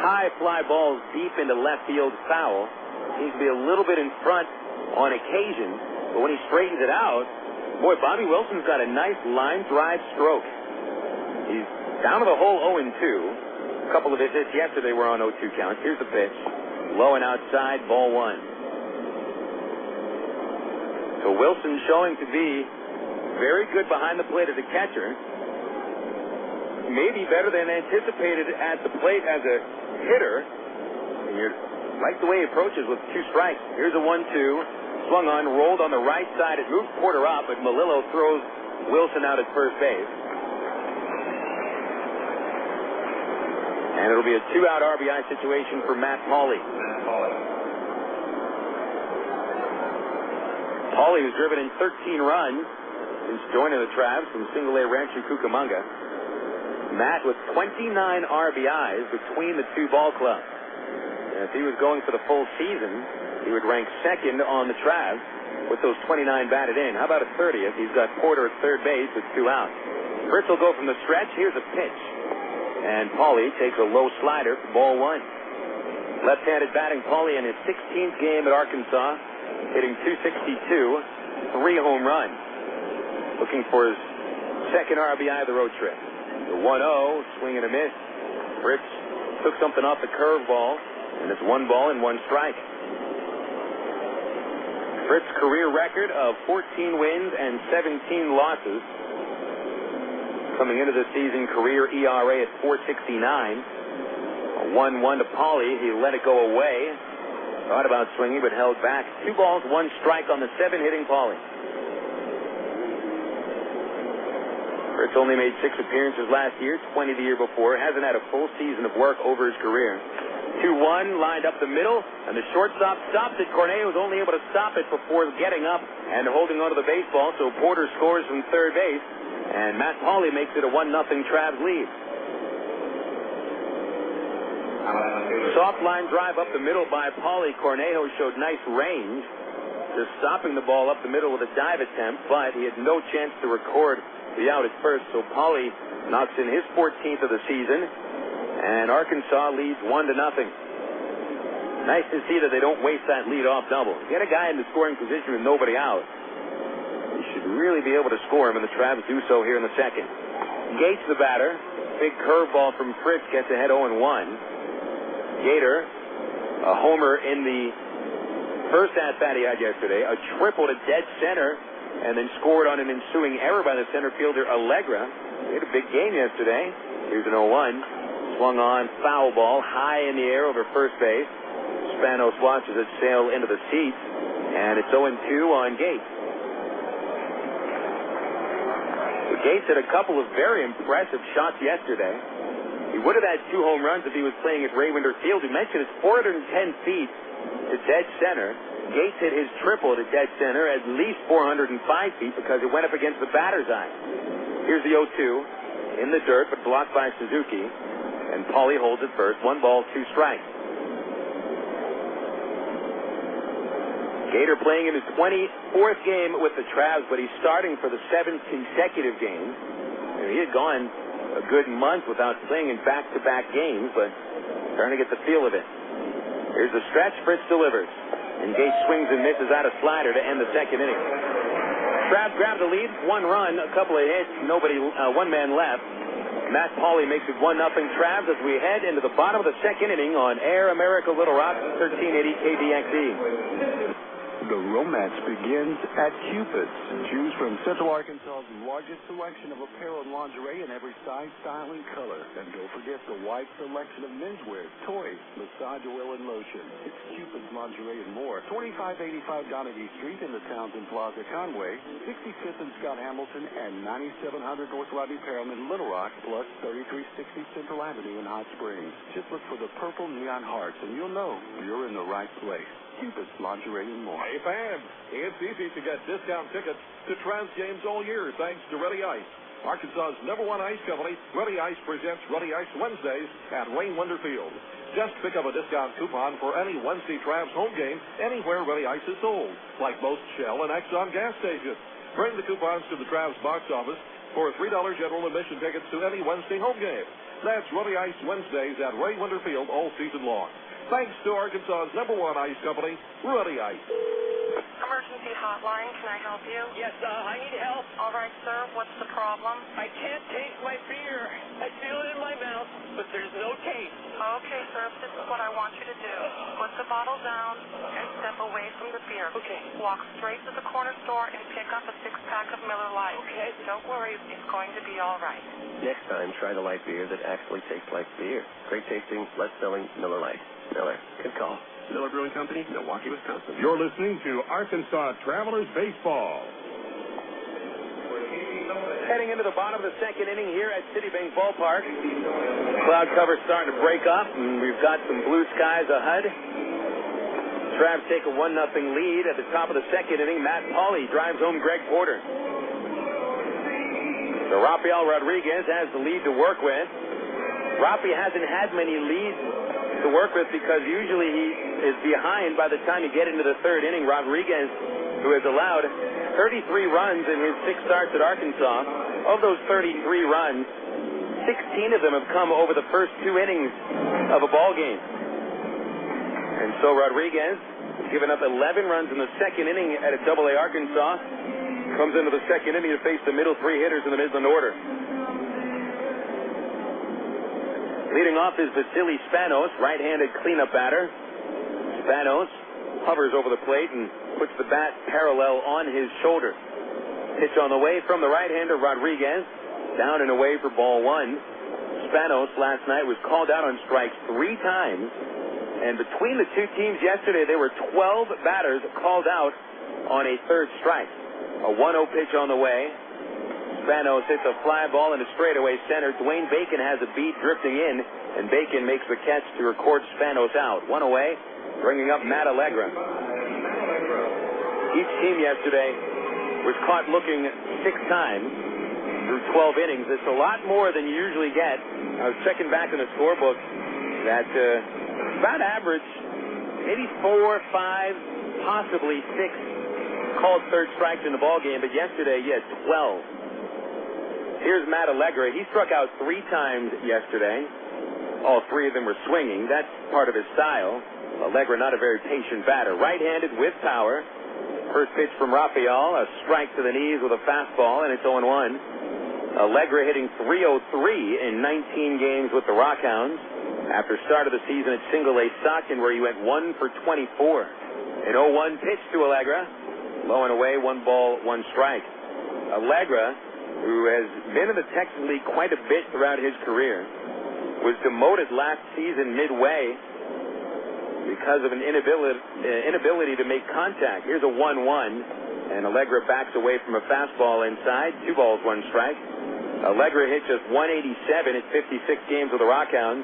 high fly balls deep into left field foul. Seems to be a little bit in front on occasion, but when he straightens it out, boy, Bobby Wilson's got a nice line drive stroke. He's down to the hole 0-2. A couple of his hits yesterday were on 0-2 counts. Here's the pitch. Low and outside, ball 1. So Wilson showing to be very good behind the plate as a catcher. Maybe better than anticipated at the plate as a hitter. You like the way he approaches with 2 strikes. Here's a 1-2. Swung on, rolled on the right side. It moved Porter up, but Melillo throws Wilson out at first base. And it'll be a 2-out RBI situation for Matt Pauley. Pauley was driven in 13 runs since joining the Travs from Single A Rancho Cucamonga. Matt with 29 RBIs between the 2 ball clubs. And if he was going for the full season, he would rank second on the Travs with those 29 batted in. How about a 30th? He's got Porter at third base with 2 outs. Fritz will go from the stretch. Here's a pitch. And Pauley takes a low slider for ball 1. Left-handed batting Pauley in his 16th game at Arkansas, hitting .262, 3 home runs. Looking for his second RBI of the road trip. The 1-0, swing and a miss. Fritz took something off the curveball, and it's 1 ball and 1 strike. Fritz's career record of 14 wins and 17 losses. Coming into the season, career ERA at .469. A 1-1 to Pauley. He let it go away. Thought about swinging, but held back. 2 balls, 1 strike on the 7-hitting Pauley. Fritz only made 6 appearances last year, 20 the year before. Hasn't had a full season of work over his career. 2-1, lined up the middle, and the shortstop stopped it. Cornejo was only able to stop it before getting up and holding onto the baseball, so Porter scores from third base, and Matt Pauley makes it a 1-0 Travs lead. Soft line drive up the middle by Pauley. Cornejo showed nice range, just stopping the ball up the middle with a dive attempt, but he had no chance to record the out at first, so Pauley knocks in his 14th of the season, and Arkansas leads 1-0. Nice to see that they don't waste that lead-off double. Get a guy in the scoring position with nobody out. You should really be able to score him, and the Travs do so here in the second. Gates, the batter. Big curveball from Fritz gets ahead 0-1. Gator, a homer in the first at-bat he had yesterday, a triple to dead center, and then scored on an ensuing error by the center fielder Allegra. He had a big game yesterday. Here's an 0-1. Swung on, foul ball, high in the air over first base. Spanos watches it sail into the seats, and it's 0-2 on Gates. Gates had a couple of very impressive shots yesterday. He would have had 2 home runs if he was playing at Ray-Winder Field. We mentioned it's 410 feet to dead center. Gates hit his triple to dead center at least 405 feet because it went up against the batter's eye. Here's the 0-2 in the dirt, but blocked by Suzuki. And Paulie holds it first. 1 ball, 2 strikes. Gator playing in his 24th game with the Travs, but he's starting for the 7th consecutive game. He had gone a good month without playing in back-to-back games, but starting to get the feel of it. Here's the stretch. Fritz delivers. And Gates swings and misses out a slider to end the second inning. Travs grab the lead. 1 run, a couple of hits, one man left. Matt Paulie makes it 1-0 Travs as we head into the bottom of the second inning on Air America Little Rock, 1380 KBXE. The romance begins at Cupid's. Choose from Central Arkansas's largest selection of apparel and lingerie in every size, style, and color. And don't forget the wide selection of menswear, toys, massage oil, and lotion. It's Cupid's Lingerie and more. 2585 Donaghy Street in the Townsend Plaza, Conway, 65th and Scott Hamilton, and 9700 North Rodney Perelman in Little Rock, plus 3360 Central Avenue in Hot Springs. Just look for the purple neon hearts, and you'll know you're in the right place. Cupid's Lingerie and more. Hey, fans, it's easy to get discount tickets to Travs games all year thanks to Ready Ice. Arkansas's #1 ice company, Ready Ice presents Ready Ice Wednesdays at Ray-Winder Field. Just pick up a discount coupon for any Wednesday Travs home game anywhere Ready Ice is sold, like most Shell and Exxon gas stations. Bring the coupons to the Travs box office for $3 general admission tickets to any Wednesday home game. That's Ready Ice Wednesdays at Ray-Winder Field all season long. Thanks to Arkansas's #1 ice company, Ready Ice. Emergency hotline, can I help you? Yes, I need help. All right, sir, what's the problem? I can't taste my beer. I feel it in my mouth, but there's no taste. Okay, sir, this is what I want you to do. Put the bottle down and step away from the beer. Okay. Walk straight to the corner store and pick up a 6-pack of Miller Lite. Okay. Don't worry, it's going to be all right. Next time, try the light beer that actually tastes like beer. Great tasting, less selling Miller Lite. Miller, good call. Miller Brewing Company, Milwaukee, Wisconsin. You're listening to Arkansas Travelers Baseball. Heading into the bottom of the second inning here at Citibank Ballpark. Cloud cover starting to break up, and we've got some blue skies ahead. Travs take a 1-0 lead at the top of the second inning. Matt Paulie drives home Greg Porter. So Rafael Rodriguez has the lead to work with. Rafi hasn't had many leads to work with because usually he is behind by the time you get into the third inning. Rodriguez, who has allowed 33 runs in his 6 starts at Arkansas. Of those 33 runs, 16 of them have come over the first 2 innings of a ball game. And so Rodriguez has given up 11 runs in the second inning at a AA Arkansas. Comes into the second inning to face the middle 3 hitters in the Midland order. Leading off is Vasily Spanos, right-handed cleanup batter. Spanos hovers over the plate and puts the bat parallel on his shoulder. Pitch on the way from the right-hander Rodriguez. Down and away for ball 1. Spanos last night was called out on strikes 3 times. And between the 2 teams yesterday, there were 12 batters called out on a 3rd strike. A 1-0 pitch on the way. Spanos hits a fly ball into straightaway center. Dwayne Bacon has a beat drifting in, and Bacon makes the catch to record Spanos out. 1 away, bringing up Matt Allegra. Each team yesterday was caught looking 6 times through 12 innings. It's a lot more than you usually get. I was checking back in the scorebook that about average, maybe 4, 5, possibly 6 called 3rd strikes in the ball game, but yesterday he had 12. Here's Matt Allegra. He struck out 3 times yesterday. All 3 of them were swinging. That's part of his style. Allegra, not a very patient batter. Right-handed with power. First pitch from Rafael, a strike to the knees with a fastball, and it's 0-1. Allegra hitting .303 in 19 games with the RockHounds after start of the season at Single A Stockton, where he went 1 for 24. An 0-1 pitch to Allegra, low and away, 1 ball, 1 strike. Allegra, who has been in the Texas League quite a bit throughout his career, was demoted last season midway because of an inability to make contact. Here's a 1-1, and Allegra backs away from a fastball inside. 2 balls, 1 strike. Allegra hit just .187 at 56 games with the RockHounds,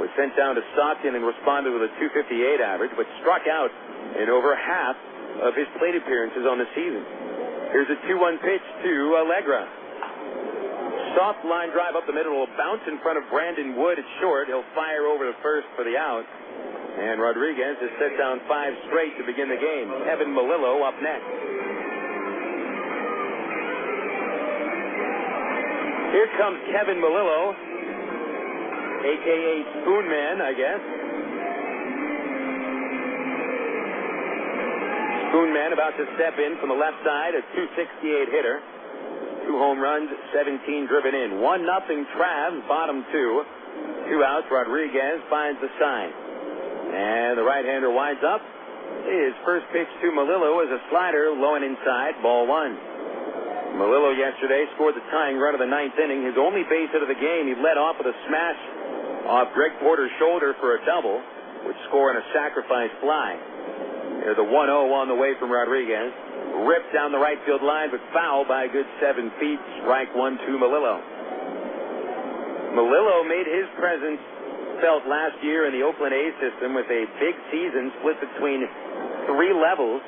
was sent down to Stockton and responded with a .258 average, but struck out in over half of his plate appearances on the season. Here's a 2-1 pitch to Allegra. Soft line drive up the middle will bounce in front of Brandon Wood at short. He'll fire over to first for the out. And Rodriguez has set down 5 straight to begin the game. Kevin Melillo up next. Here comes Kevin Melillo, a.k.a. Spoon Man, I guess. Spoon Man about to step in from the left side, a .268 hitter. 2 home runs, 17 driven in. 1-0 Travs, bottom 2. 2 outs, Rodriguez finds the sign. And the right-hander winds up. His first pitch to Melillo is a slider, low and inside, ball 1. Melillo yesterday scored the tying run of the 9th inning. His only base hit of the game, he led off with a smash off Greg Porter's shoulder for a double, which scored on a sacrifice fly. There's a 1-0 on the way from Rodriguez. Ripped down the right field line, but fouled by a good 7 feet. Strike 1 to Melillo. Melillo made his presence felt last year in the Oakland A's system with a big season split between 3 levels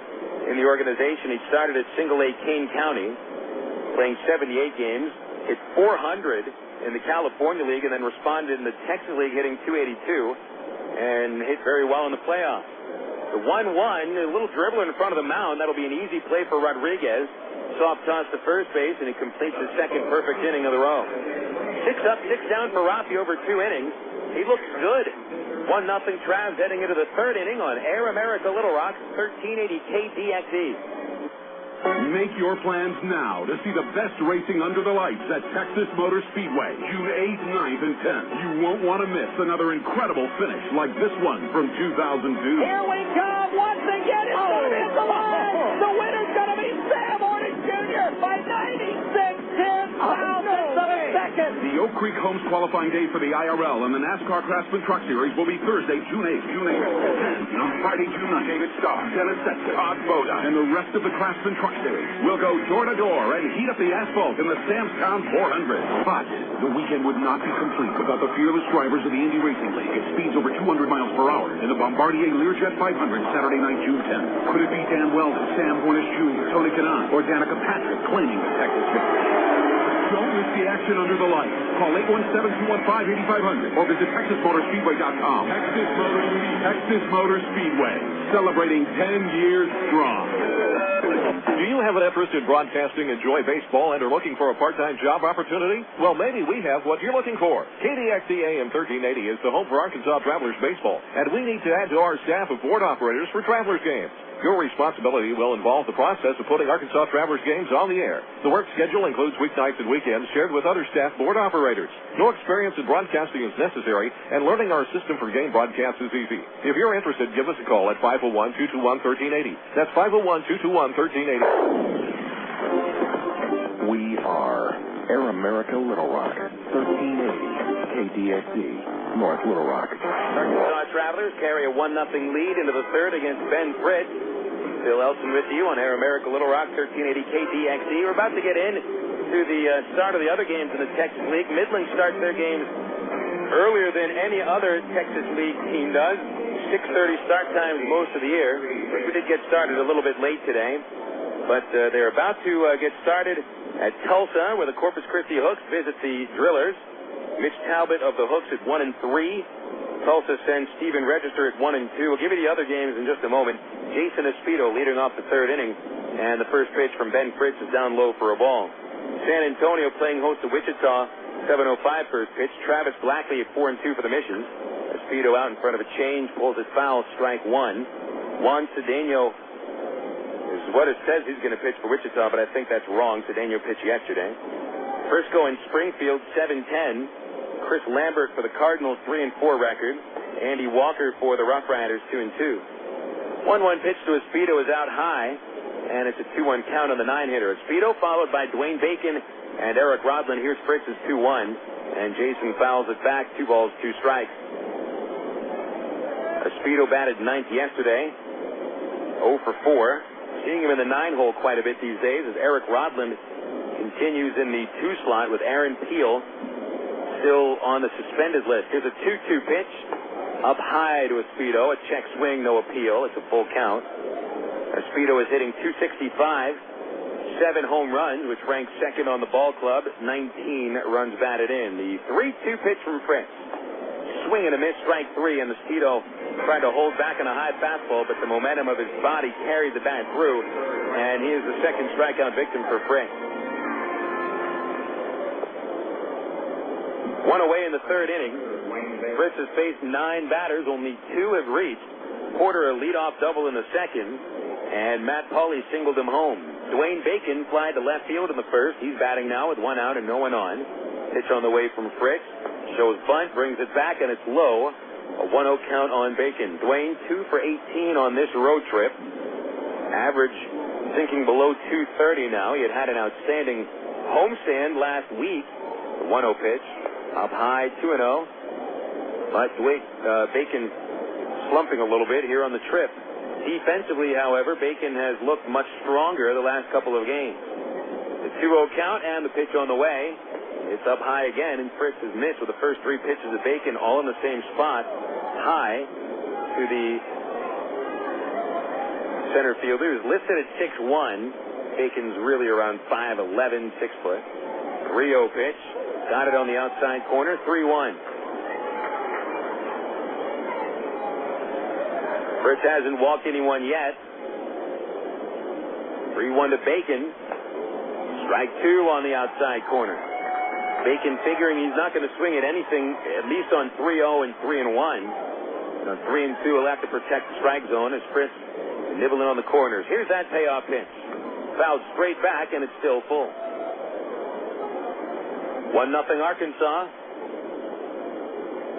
in the organization. He started at Single A Kane County, playing 78 games, hit .400 in the California League, and then responded in the Texas League, hitting .282, and hit very well in the playoffs. The 1-1, a little dribbler in front of the mound. That'll be an easy play for Rodriguez. Soft toss to first base, and he completes his second perfect inning of the row. 6 up, 6 down for Rafi over 2 innings. He looks good. 1-0 Travs heading into the 3rd inning on Air America Little Rock, 1380 KDXE. Make your plans now to see the best racing under the lights at Texas Motor Speedway, June 8th, 9th, and 10th. You won't want to miss another incredible finish like this one from 2002. Here we come once again. It's going to be at the line. The winner's going to be Sam Hornick Jr. by 96 thousandths of a second. The Oak Creek Homes qualifying day for the IRL and the NASCAR Craftsman Truck Series will be Thursday, June 8th. And on Friday, June 9th, David Starr, Dennis Setzer, Todd Boda, and the rest of the Craftsman Truck Series will go door to door and heat up the asphalt in the Samstown 400. But the weekend would not be complete without the fearless drivers of the Indy Racing League at speeds over 200 miles per hour in the Bombardier Learjet 500 Saturday night, June 10th. Could it be Dan Weldon, Sam Hornish Jr., Tony Kanaan, or Danica Patrick claiming the Texas victory? Don't miss the action under the lights. Call 817-215-8500 or visit TexasMotorspeedway.com. Texas Motor Speedway, celebrating 10 years strong. Do you have an interest in broadcasting, enjoy baseball, and are looking for a part-time job opportunity? Well, maybe we have what you're looking for. KDXE AM 1380 is the home for Arkansas Travelers Baseball, and we need to add to our staff of board operators for Travelers games. Your responsibility will involve the process of putting Arkansas Travelers games on the air. The work schedule includes weeknights and weekends shared with other staff board operators. No experience in broadcasting is necessary, and learning our system for game broadcasts is easy. If you're interested, give us a call at 501-221-1380. That's 501-221-1380. We are Air America Little Rock, 1380 KDXE, North Little Rock. Arkansas Travelers carry a 1-0 lead into the 3rd against Ben Fritz. Bill Elson with you on Air America Little Rock, 1380 KDXE. We're about to get in to the start of the other games in the Texas League. Midland starts their games earlier than any other Texas League team does. 6:30 start times most of the year. We did get started a little bit late today, but they're about to get started at Tulsa, where the Corpus Christi Hooks visit the Drillers. Mitch Talbot of the Hooks at 1-3. Tulsa sends Stephen Register at 1-2. We'll give you the other games in just a moment. Jason Espedo leading off the 3rd inning, and the first pitch from Ben Fritz is down low for a ball. San Antonio playing host to Wichita, 7:05 first pitch. Travis Blackley at 4-2 for the Missions. Espedo out in front of a change, pulls it foul, strike 1. Juan Cedeno is what it says he's going to pitch for Wichita, but I think that's wrong. Cedeno pitched yesterday. Frisco and Springfield, 7-10. Chris Lambert for the Cardinals, 3-4 record. Andy Walker for the Rough Riders, 2-2. 1-1 pitch to Espedo is out high, and it's a 2-1 count on the 9-hitter. Espedo followed by Dwayne Bacon and Eric Rodland. Here's Fritz's 2-1, and Jason fouls it back. 2 balls, 2 strikes. Espedo batted ninth yesterday, 0 for 4. Seeing him in the 9-hole quite a bit these days as Eric Rodland continues in the 2 slot with Aaron Peel still on the suspended list. Here's a 2-2 pitch up high to Espedo. A check swing, no appeal. It's a full count. Espedo is hitting .265, 7 home runs, which ranks second on the ball club. 19 runs batted in. The 3-2 pitch from Fritz. Swing and a miss, strike 3, and Espedo tried to hold back on a high fastball, but the momentum of his body carried the bat through, and he is the second strikeout victim for Fritz. 1 away in the 3rd inning. Fritz has faced 9 batters. Only 2 have reached. Porter a leadoff double in the 2nd, and Matt Pauley singled him home. Dwayne Bacon flied to left field in the 1st. He's batting now with 1 out and no one on. Pitch on the way from Fritz. Shows bunt, brings it back, and it's low. A 1-0 count on Bacon. Dwayne 2 for 18 on this road trip. Average sinking below 230 now. He had an outstanding homestand last week. The 1-0 pitch. Up high, 2-0. But Bacon slumping a little bit here on the trip. Defensively, however, Bacon has looked much stronger the last couple of games. The 2-0 count and the pitch on the way. It's up high again, and Fritz has missed with the first 3 pitches of Bacon all in the same spot. High to the center fielder, who's listed at 6'1". Bacon's really around 5'11", 6 foot. 3-0 pitch. Got it on the outside corner, 3-1. Fritz hasn't walked anyone yet. 3-1 to Bacon. Strike 2 on the outside corner. Bacon figuring he's not going to swing at anything, at least on 3-0 and 3-1. On 3-2, he'll have to protect the strike zone as Fritz nibbling on the corners. Here's that payoff pitch. Fouled straight back, and it's still full. 1-0 Arkansas.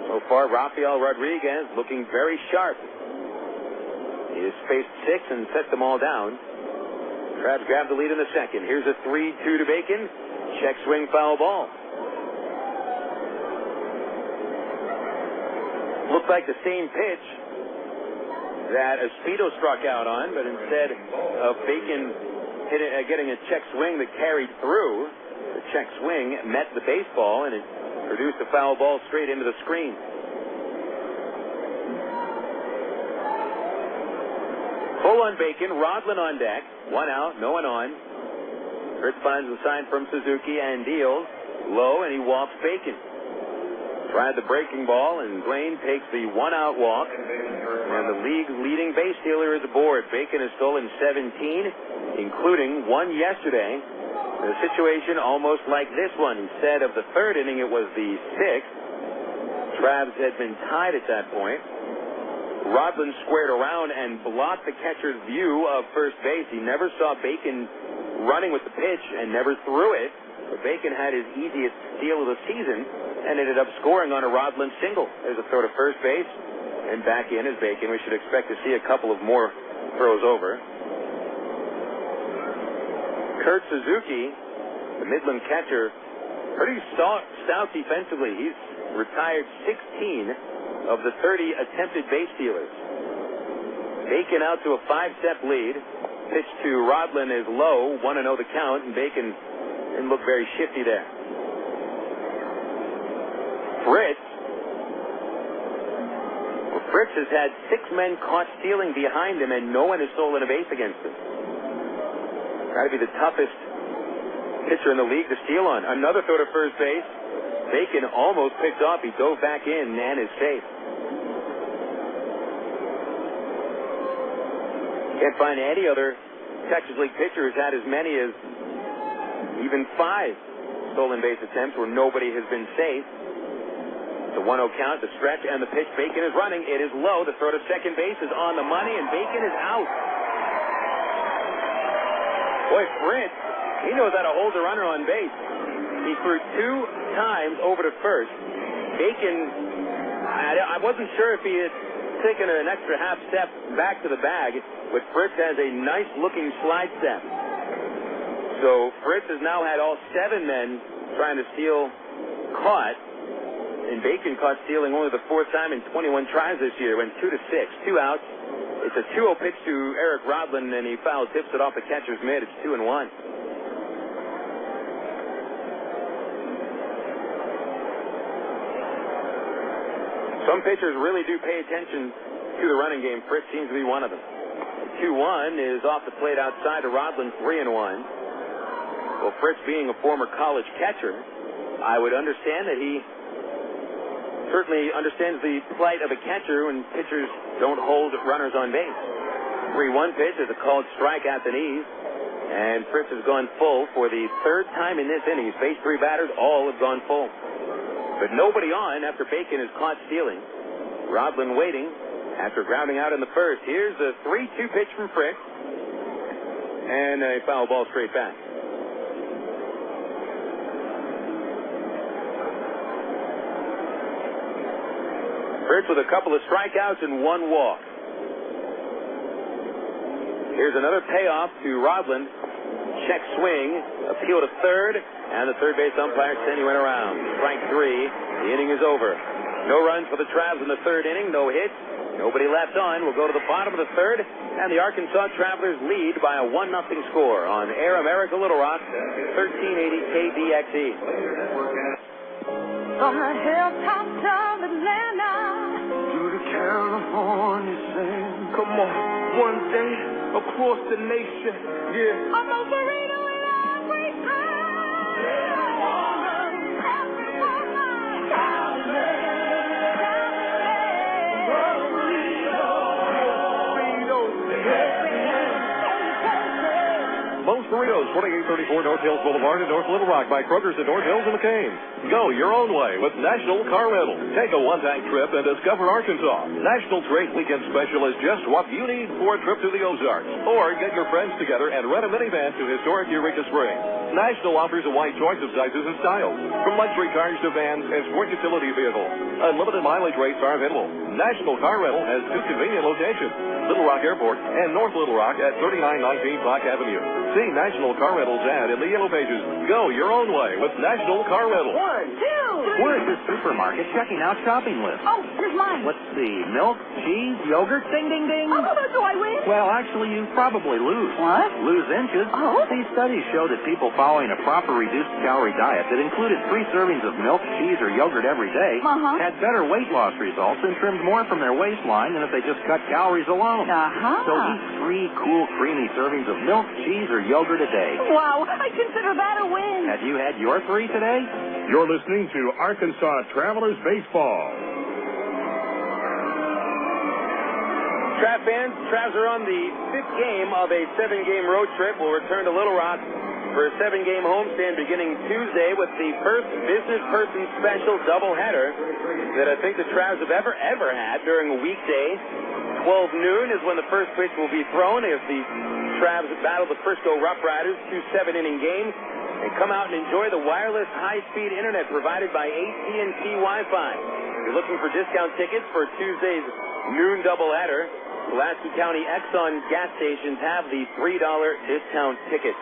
So far, Rafael Rodriguez looking very sharp. He has faced 6 and set them all down. Crabs grab the lead in the 2nd. Here's a 3-2 to Bacon. Check swing, foul ball. Looked like the same pitch that Espedo struck out on, but instead of Bacon getting a check swing that carried through, the check swing met the baseball, and it produced a foul ball straight into the screen. Full on Bacon, Rodland on deck. 1 out, no one on. Fritz finds the sign from Suzuki and deals low, and he walks Bacon. Tried the breaking ball, and Blaine takes the 1-out walk, and the league's leading base stealer is aboard. Bacon has stolen 17, including 1 yesterday. The situation almost like this one. Instead of the 3rd inning, it was the 6th. Trabs had been tied at that point. Rodland squared around and blocked the catcher's view of first base. He never saw Bacon running with the pitch and never threw it. But Bacon had his easiest steal of the season and ended up scoring on a Rodland single. There's a throw to first base, and back in is Bacon. We should expect to see a couple of more throws over. Kurt Suzuki, the Midland catcher, pretty stout defensively. He's retired 16 of the 30 attempted base stealers. Bacon out to a 5-step lead. Pitch to Rodland is low, 1-0 the count, and Bacon didn't look very shifty there. Fritz has had 6 men caught stealing behind him, and no one has stolen a base against him. Got to be the toughest pitcher in the league to steal on. Another throw to first base. Bacon almost picked off. He dove back in and is safe. Can't find any other Texas League pitcher who's had as many as even 5 stolen base attempts where nobody has been safe. The 1-0 count, the stretch, and the pitch. Bacon is running. It is low. The throw to second base is on the money, and Bacon is out. Boy, Fritz, he knows how to hold the runner on base. He threw 2 times over to first. Bacon, I wasn't sure if he had taken an extra half step back to the bag, but Fritz has a nice-looking slide step. So Fritz has now had all 7 men trying to steal caught, and Bacon caught stealing only the 4th time in 21 tries this year. Went 2-6, 2 outs. It's a 2-0 pitch to Eric Rodland, and he foul tips it off the catcher's mitt. It's 2-1. Some pitchers really do pay attention to the running game. Fritz seems to be one of them. 2-1 is off the plate outside to Rodland, 3-1. Well, Fritz being a former college catcher, I would understand that he certainly understands the plight of a catcher when pitchers don't hold runners on base. 3-1 pitch is a called strike at the knees, and Fritz has gone full for the 3rd time in this inning. He's faced 3 batters, all have gone full. But nobody on after Bacon is caught stealing. Rodland waiting after grounding out in the 1st. Here's the 3-2 pitch from Fritz, and a foul ball straight back. Fritz with a couple of strikeouts and 1 walk. Here's another payoff to Rodland. Check swing, appeal to third, and the third base umpire said he went around. Strike 3. The inning is over. No runs for the Travs in the 3rd inning. No hits. Nobody left on. We'll go to the bottom of the 3rd, and the Arkansas Travelers lead by a 1-0 score on Air America Little Rock, 1380 KDXE. From the hilltops of Atlanta to the California sand. Come on, one day across the nation, yeah. I'm a burrito in every Moe's Burritos, 2834 North Hills Boulevard in North Little Rock by Kroger's at North Hills and McCain. Go your own way with National Car Rental. Take a one-tank trip and discover Arkansas. National's great weekend special is just what you need for a trip to the Ozarks. Or get your friends together and rent a minivan to historic Eureka Springs. National offers a wide choice of sizes and styles, from luxury cars to vans and sport utility vehicles. Unlimited mileage rates are available. National Car Rental has 2 convenient locations, Little Rock Airport and North Little Rock at 3919 Black Avenue. See National Car Rental's ad in the yellow pages. Go your own way with National Car Rental. 1, 2, 3. We're at the supermarket checking out shopping lists. Oh, here's mine. Let's see. Milk, cheese, yogurt, ding, ding, ding. Oh, do I win? Well, actually, you probably lose. What? Lose inches. Oh? These studies show that people following a proper reduced calorie diet that included 3 servings of milk, cheese, or yogurt every day had better weight loss results and trimmed more from their waistline than if they just cut calories alone. So eat 3 cool, creamy servings of milk, cheese, or yogurt a day. Wow, I consider that a win. Have you had your 3 today? You're listening to Arkansas Travelers Baseball. Travs are on the 5th game of a 7-game road trip. We'll return to Little Rock for a 7-game homestand beginning Tuesday with the first business person special doubleheader that I think the Travs have ever had during a weekday. 12 noon is when the first pitch will be thrown if the Travs battle the Frisco Rough Riders, 2 7-inning games, and come out and enjoy the wireless high-speed internet provided by AT&T Wi-Fi. If you're looking for discount tickets for Tuesday's noon doubleheader, Pulaski County Exxon gas stations have the $3 discount tickets.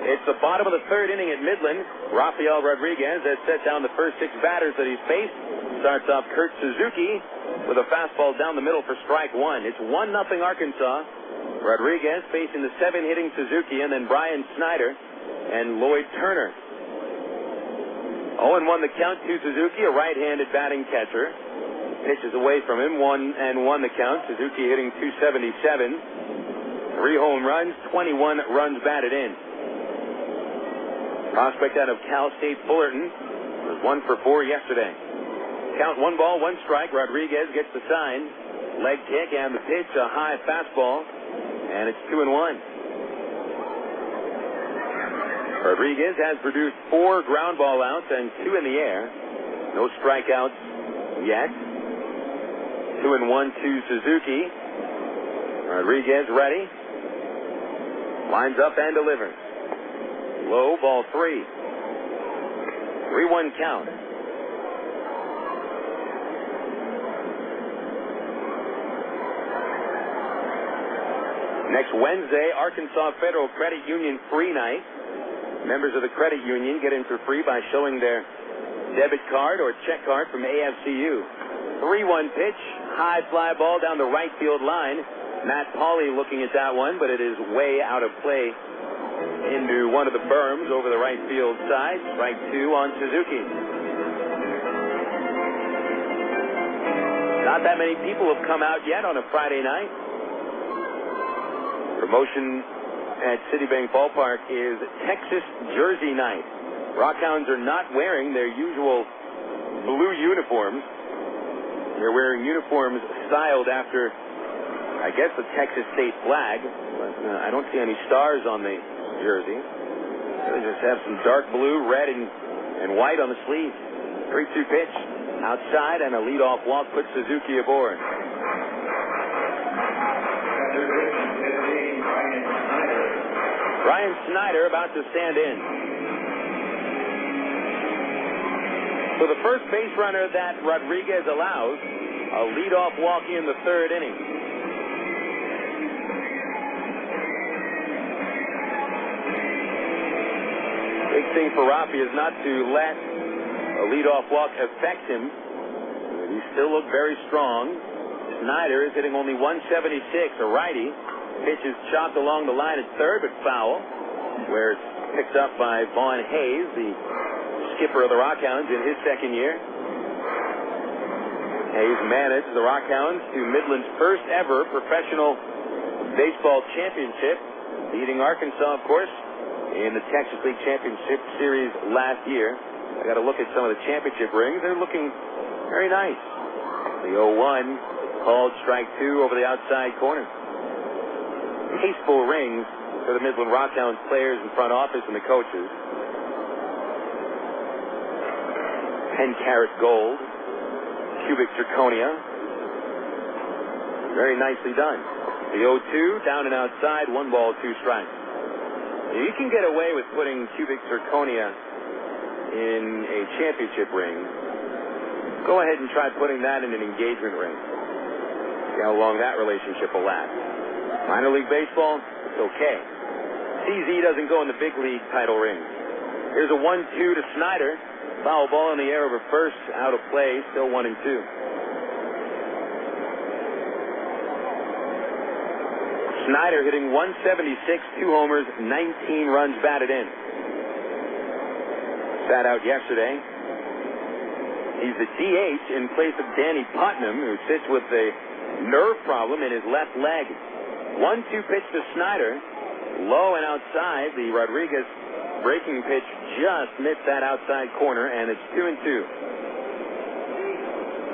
It's the bottom of the 3rd inning at Midland. Rafael Rodriguez has set down the first 6 batters that he's faced. Starts off Kurt Suzuki with a fastball down the middle for strike 1. It's 1-0 Arkansas. Rodriguez facing the 7-hitting Suzuki, and then Brian Snyder and Lloyd Turner. 0-1 the count to Suzuki, a right-handed batting catcher. Pitches away from him, 1-1 the count. Suzuki hitting .277. 3 home runs, 21 runs batted in. Prospect out of Cal State Fullerton was 1 for 4 yesterday. Count 1 ball, 1 strike. Rodriguez gets the sign. Leg kick and the pitch, a high fastball, and it's 2-1. Rodriguez has produced 4 ground ball outs and 2 in the air. No strikeouts yet. 2-1 to Suzuki. Rodriguez ready. Lines up and delivers. Low, ball 3. 3-1 count. Next Wednesday, Arkansas Federal Credit Union free night. Members of the credit union get in for free by showing their debit card or check card from AFCU. 3-1 pitch, high fly ball down the right field line. Matt Pauley looking at that one, but it is way out of play into one of the berms over the right field side. Strike 2 on Suzuki. Not that many people have come out yet on a Friday night. Promotion at Citibank Ballpark is Texas Jersey Night. RockHounds are not wearing their usual blue uniforms. They're wearing uniforms styled after, I guess, the Texas state flag. But I don't see any stars on the jersey. They just have some dark blue, red, and white on the sleeves. 3-2 pitch. Outside, and a leadoff walk puts Suzuki aboard. Brian Snyder about to stand in. So the first base runner that Rodriguez allows, a leadoff walk in the third inning. Big thing for Rafi is not to let a leadoff walk affect him. He still looked very strong. Snyder is hitting only 176, a righty. Pitch is chopped along the line at third, but foul, where it's picked up by Vaughn Hayes, the skipper of the RockHounds in his second year. Hayes managed the RockHounds to Midland's first ever professional baseball championship, beating Arkansas, of course, in the Texas League Championship Series last year. I got to look at some of the championship rings. They're looking very nice. The 0-1 called strike 2 over the outside corner. Tasteful rings for the Midland RockHounds players and front office and the coaches. 10-karat gold, cubic zirconia. Very nicely done. The 0-2, down and outside, 1 ball, 2 strikes. You can get away with putting cubic zirconia in a championship ring. Go ahead and try putting that in an engagement ring. See how long that relationship will last. Minor league baseball, it's okay. CZ doesn't go in the big league title ring. Here's a 1-2 to Snyder. Foul ball in the air over first, out of play, still 1-2. Snyder hitting 176, 2 homers, 19 runs batted in. Sat out yesterday. He's the DH in place of Danny Putnam, who sits with a nerve problem in his left leg. 1-2 pitch to Snyder. Low and outside. The Rodriguez breaking pitch just missed that outside corner, and it's 2-2.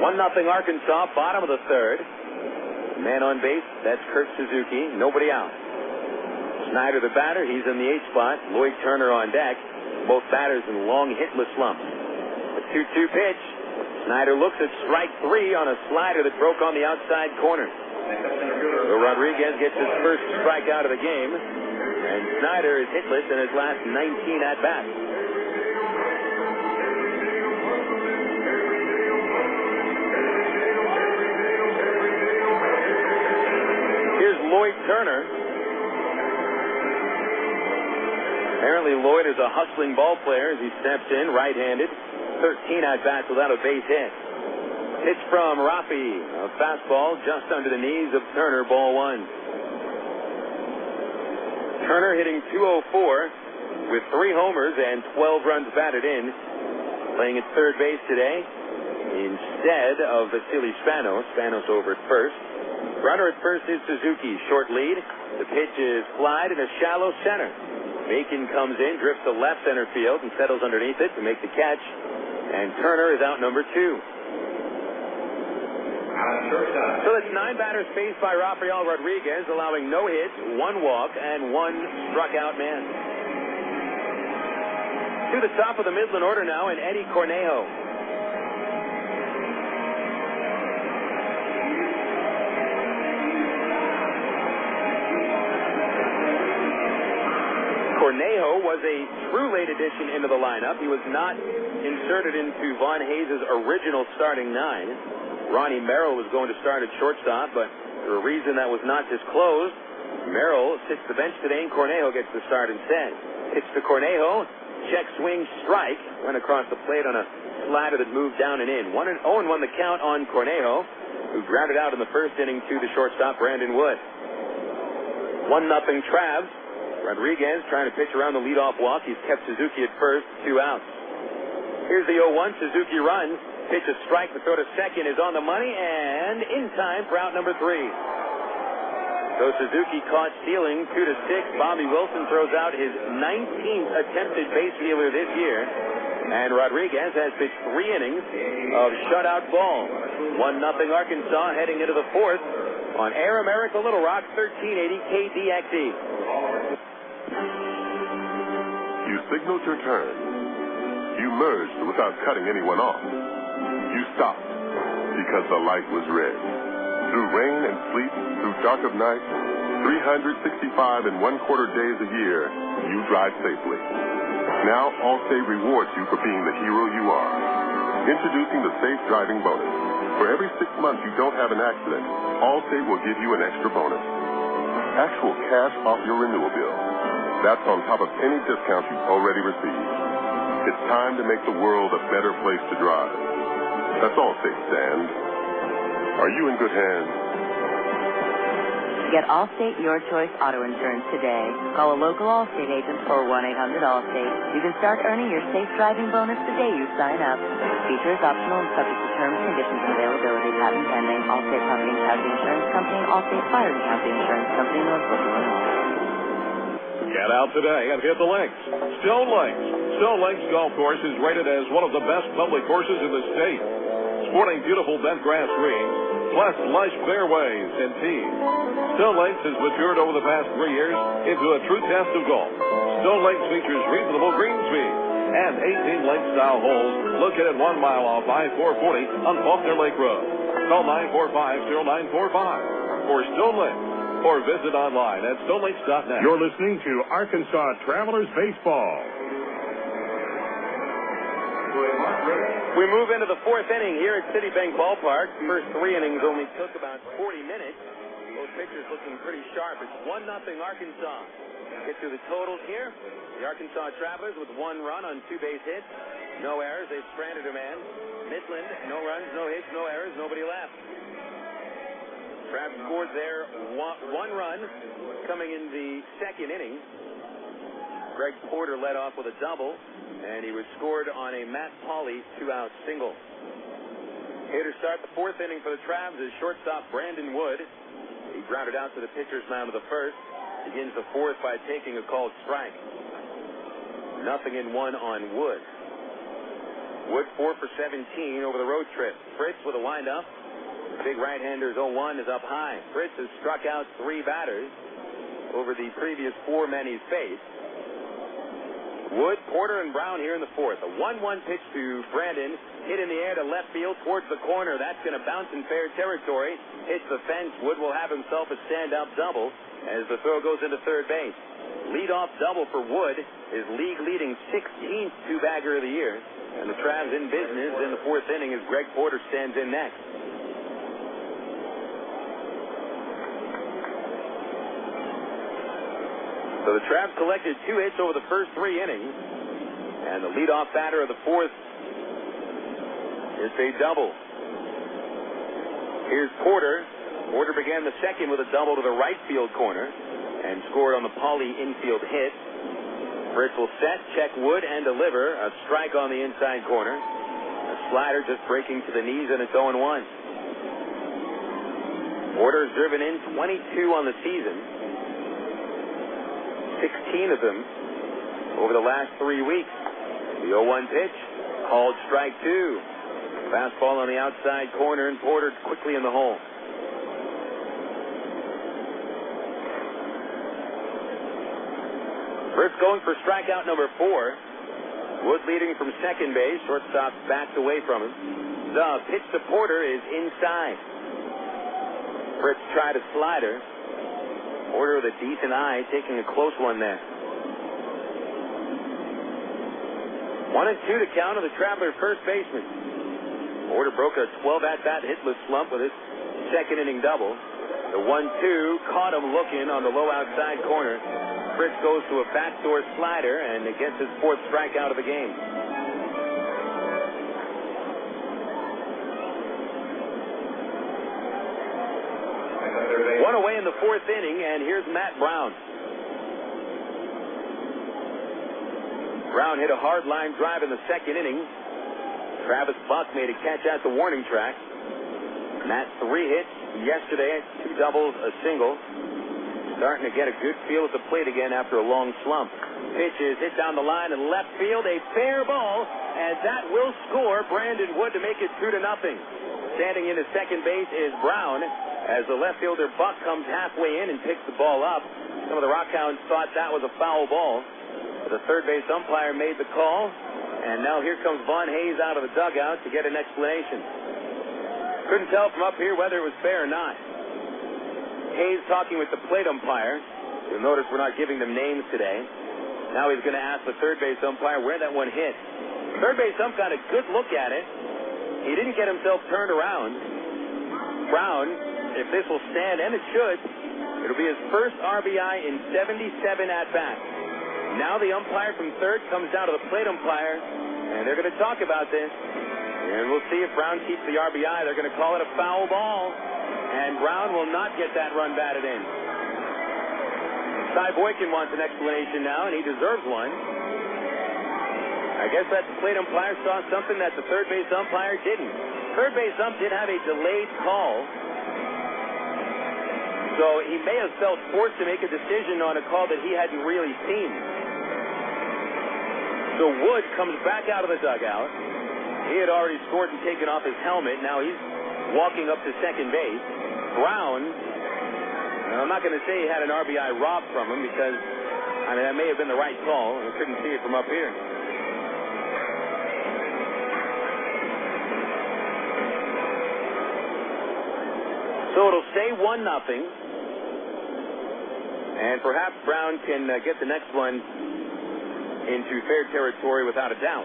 1-0 Arkansas, bottom of the third. Man on base, that's Kurt Suzuki. Nobody out. Snyder the batter. He's in the 8th spot. Lloyd Turner on deck. Both batters in long hitless slumps. A 2-2 pitch. Snyder looks at strike 3 on a slider that broke on the outside corner. So Rodriguez gets his first strikeout of the game, and Snyder is hitless in his last 19 at-bats. Here's Lloyd Turner. Apparently Lloyd is a hustling ball player as he steps in, right-handed. 13 at-bats without a base hit. Pitch from Rafi, a fastball just under the knees of Turner, ball 1. Turner hitting .204 with 3 homers and 12 runs batted in, playing at third base today instead of Vasily Spanos. Spanos over at first. Runner at first is Suzuki, short lead. The pitch is flied in a shallow center. Bacon comes in, drifts to left center field, and settles underneath it to make the catch. And Turner is out number 2. So that's 9 batters faced by Rafael Rodriguez, allowing no hits, 1 walk, and 1 struck out man. To the top of the Midland order now, and Eddie Cornejo. Cornejo was a true late addition into the lineup. He was not inserted into Von Hayes' original starting 9. Ronnie Merrill was going to start at shortstop, but for a reason that was not disclosed, Merrill sits the bench today, and Cornejo gets the start instead. It's to Cornejo. Check swing strike. Went across the plate on a slider that moved down and in. 1-0 the count on Cornejo, who grounded out in the first inning to the shortstop, Brandon Wood. 1-0 Travs. Rodriguez trying to pitch around the leadoff walk. He's kept Suzuki at first, 2 outs. Here's the 0-1. Suzuki runs. Pitch a strike. The throw to second is on the money and in time for out number 3. So Suzuki caught stealing 2-6. Bobby Wilson throws out his 19th attempted base stealer this year. And Rodriguez has pitched 3 innings of shutout ball. 1-0 Arkansas heading into the 4th on Air America Little Rock, 1380 KDXE. You signaled your turn. You merged without cutting anyone off. You stopped because the light was red. Through rain and sleet, through dark of night, 365 and 1/4 days a year, you drive safely. Now Allstate rewards you for being the hero you are. Introducing the Safe Driving Bonus. For every 6 months you don't have an accident, Allstate will give you an extra bonus. Actual cash off your renewal bill. That's on top of any discount you've already received. It's time to make the world a better place to drive. That's Allstate, Stan. Are you in good hands? Get Allstate Your Choice Auto Insurance today. Call a local Allstate agent or 1-800-ALLSTATE. You can start earning your safe driving bonus the day you sign up. Features optional and subject to terms, conditions, and availability. Patent pending. Allstate Property and Casualty Insurance Company. Allstate Fire and Casualty Insurance Company, Northbrook, Illinois. Get out today and hit the links. Stone Lakes. Stone Lakes Golf Course is rated as one of the best public courses in the state. Sporting beautiful bent grass greens, plus lush fairways and tees. Stone Lakes has matured over the past 3 years into a true test of golf. Stone Lakes features reasonable green speed and 18 lake-style holes located 1 mile off I-440 on Faulkner Lake Road. Call 945-0945 for Stone Lakes or visit online at stonelakes.net. You're listening to Arkansas Travelers Baseball. We move into the 4th inning here at Citibank Ballpark. First 3 innings only took about 40 minutes. Both pitchers looking pretty sharp. It's 1-0 Arkansas. Get to the totals here. The Arkansas Travelers with 1 run on 2 base hits. No errors. They've stranded a man. Midland, no runs, no hits, no errors, nobody left. Trav scored there 1 run coming in the 2nd inning. Greg Porter led off with a double, and he was scored on a Matt Pauley 2-out single. Here to start the 4th inning for the Travs is shortstop Brandon Wood. He grounded out to the pitcher's mound of the 1st. Begins the 4th by taking a called strike. 0-1 on Wood. Wood 4 for 17 over the road trip. Fritz with a windup. The big right-hander's 0-1 is up high. Fritz has struck out 3 batters over the previous 4 men he's faced. Wood, Porter, and Brown here in the 4th. A 1-1 pitch to Brandon. Hit in the air to left field towards the corner. That's going to bounce in fair territory. Hits the fence. Wood will have himself a stand-up double as the throw goes into third base. Lead-off double for Wood is league-leading 16th two-bagger of the year. And the Travs in business in the 4th inning as Greg Porter stands in next. So the Travs collected 2 hits over the first 3 innings. And the leadoff batter of the 4th is a double. Here's Porter. Porter began the 2nd with a double to the right field corner and scored on the Pauley infield hit. Fritz will set, check Wood, and deliver. A strike on the inside corner. A slider just breaking to the knees, and it's 0-1. Porter has driven in 22 on the season. 16 of them over the last 3 weeks. The 0-1 pitch, called strike 2. Fastball on the outside corner, and Porter quickly in the hole. Fritz going for strikeout number 4. Wood leading from second base. Shortstop backed away from him. The pitch to Porter is inside. Fritz tried a slider. Porter with a decent eye, taking a close one there. 1-2 to count on the Traveler first baseman. Order broke a 12 at-bat hitless slump with his second inning double. The 1-2 caught him looking on the low outside corner. Fritz goes to a backdoor slider and gets his fourth strikeout of the game. One away in the fourth inning, and here's Matt Brown. Brown hit a hard line drive in the second inning. Travis Buck made a catch at the warning track. Matt 3 hits yesterday, 2 doubles, a single. Starting to get a good feel at the plate again after a long slump. Pitch is hit down the line in left field, a fair ball, and that will score Brandon Wood to make it 2-0. Standing into second base is Brown as the left fielder Buck comes halfway in and picks the ball up. Some of the RockHounds thought that was a foul ball. The third base umpire made the call, and now here comes Vaughn Hayes out of the dugout to get an explanation. Couldn't tell from up here whether it was fair or not. Hayes talking with the plate umpire. You'll notice we're not giving them names today. Now he's going to ask the third base umpire where that one hit. Third base ump got a good look at it. He didn't get himself turned around. Brown, if this will stand, and it should, it'll be his first RBI in 77 at-bats. Now the umpire from third comes down to the plate umpire, and they're going to talk about this. And we'll see if Brown keeps the RBI. They're going to call it a foul ball, and Brown will not get that run batted in. Ty Boykin wants an explanation now, and he deserves one. I guess that the plate umpire saw something that the third base umpire didn't. Third base ump did have a delayed call, so he may have felt forced to make a decision on a call that he hadn't really seen. So Wood comes back out of the dugout. He had already scored and taken off his helmet. Now he's walking up to second base. Brown, I'm not going to say he had an RBI robbed from him because, that may have been the right call. I couldn't see it from up here. So it'll stay 1-0. And perhaps Brown can get the next one into fair territory without a doubt.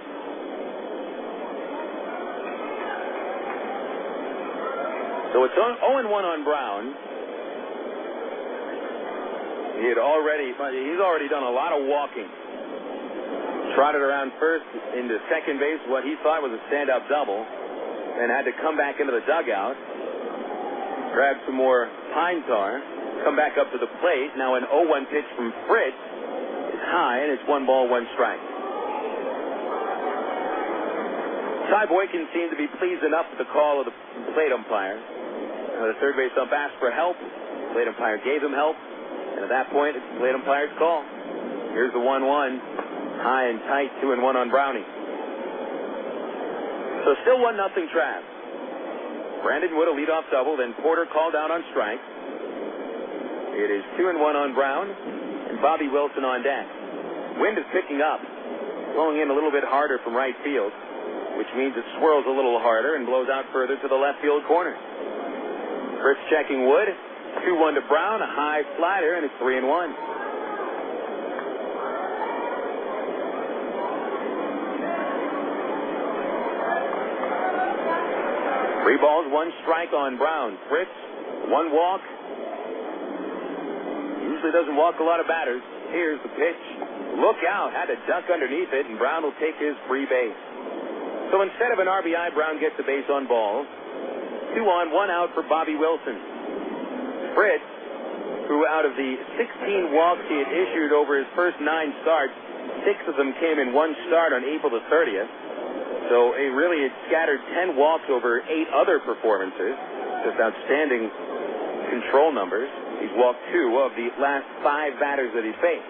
So it's 0-1 on Brown. He's already done a lot of walking. Trotted around first into second base, what he thought was a stand-up double, and had to come back into the dugout, grab some more pine tar, come back up to the plate. Now an 0-1 pitch from Fritz is high, and it's 1 ball, 1 strike. Ty Boykin seemed to be pleased enough with the call of the plate umpire. The third base ump asked for help. The plate umpire gave him help. And at that point, it's the plate umpire's call. Here's the 1-1. High and tight, 2-1 on Brownie. So still 1-0 Trav. Brandon Wood a leadoff double, then Porter called out on strike. It is 2-1 on Brown, and Bobby Wilson on deck. Wind is picking up, blowing in a little bit harder from right field, which means it swirls a little harder and blows out further to the left field corner. Fritz checking Wood. 2-1 to Brown, a high slider, and it's 3-1. 3 balls, 1 strike on Brown. Fritz, 1 walk. Usually doesn't walk a lot of batters. Here's the pitch. Look out. Had to duck underneath it, and Brown will take his free base. So instead of an RBI, Brown gets the base on balls. 2 on, 1 out for Bobby Wilson. Fritz, who out of the 16 walks he had issued over his first 9 starts, 6 of them came in 1 start on April the 30th. So he really had scattered 10 walks over 8 other performances. Just outstanding control numbers. He's walked 2 of the last 5 batters that he's faced.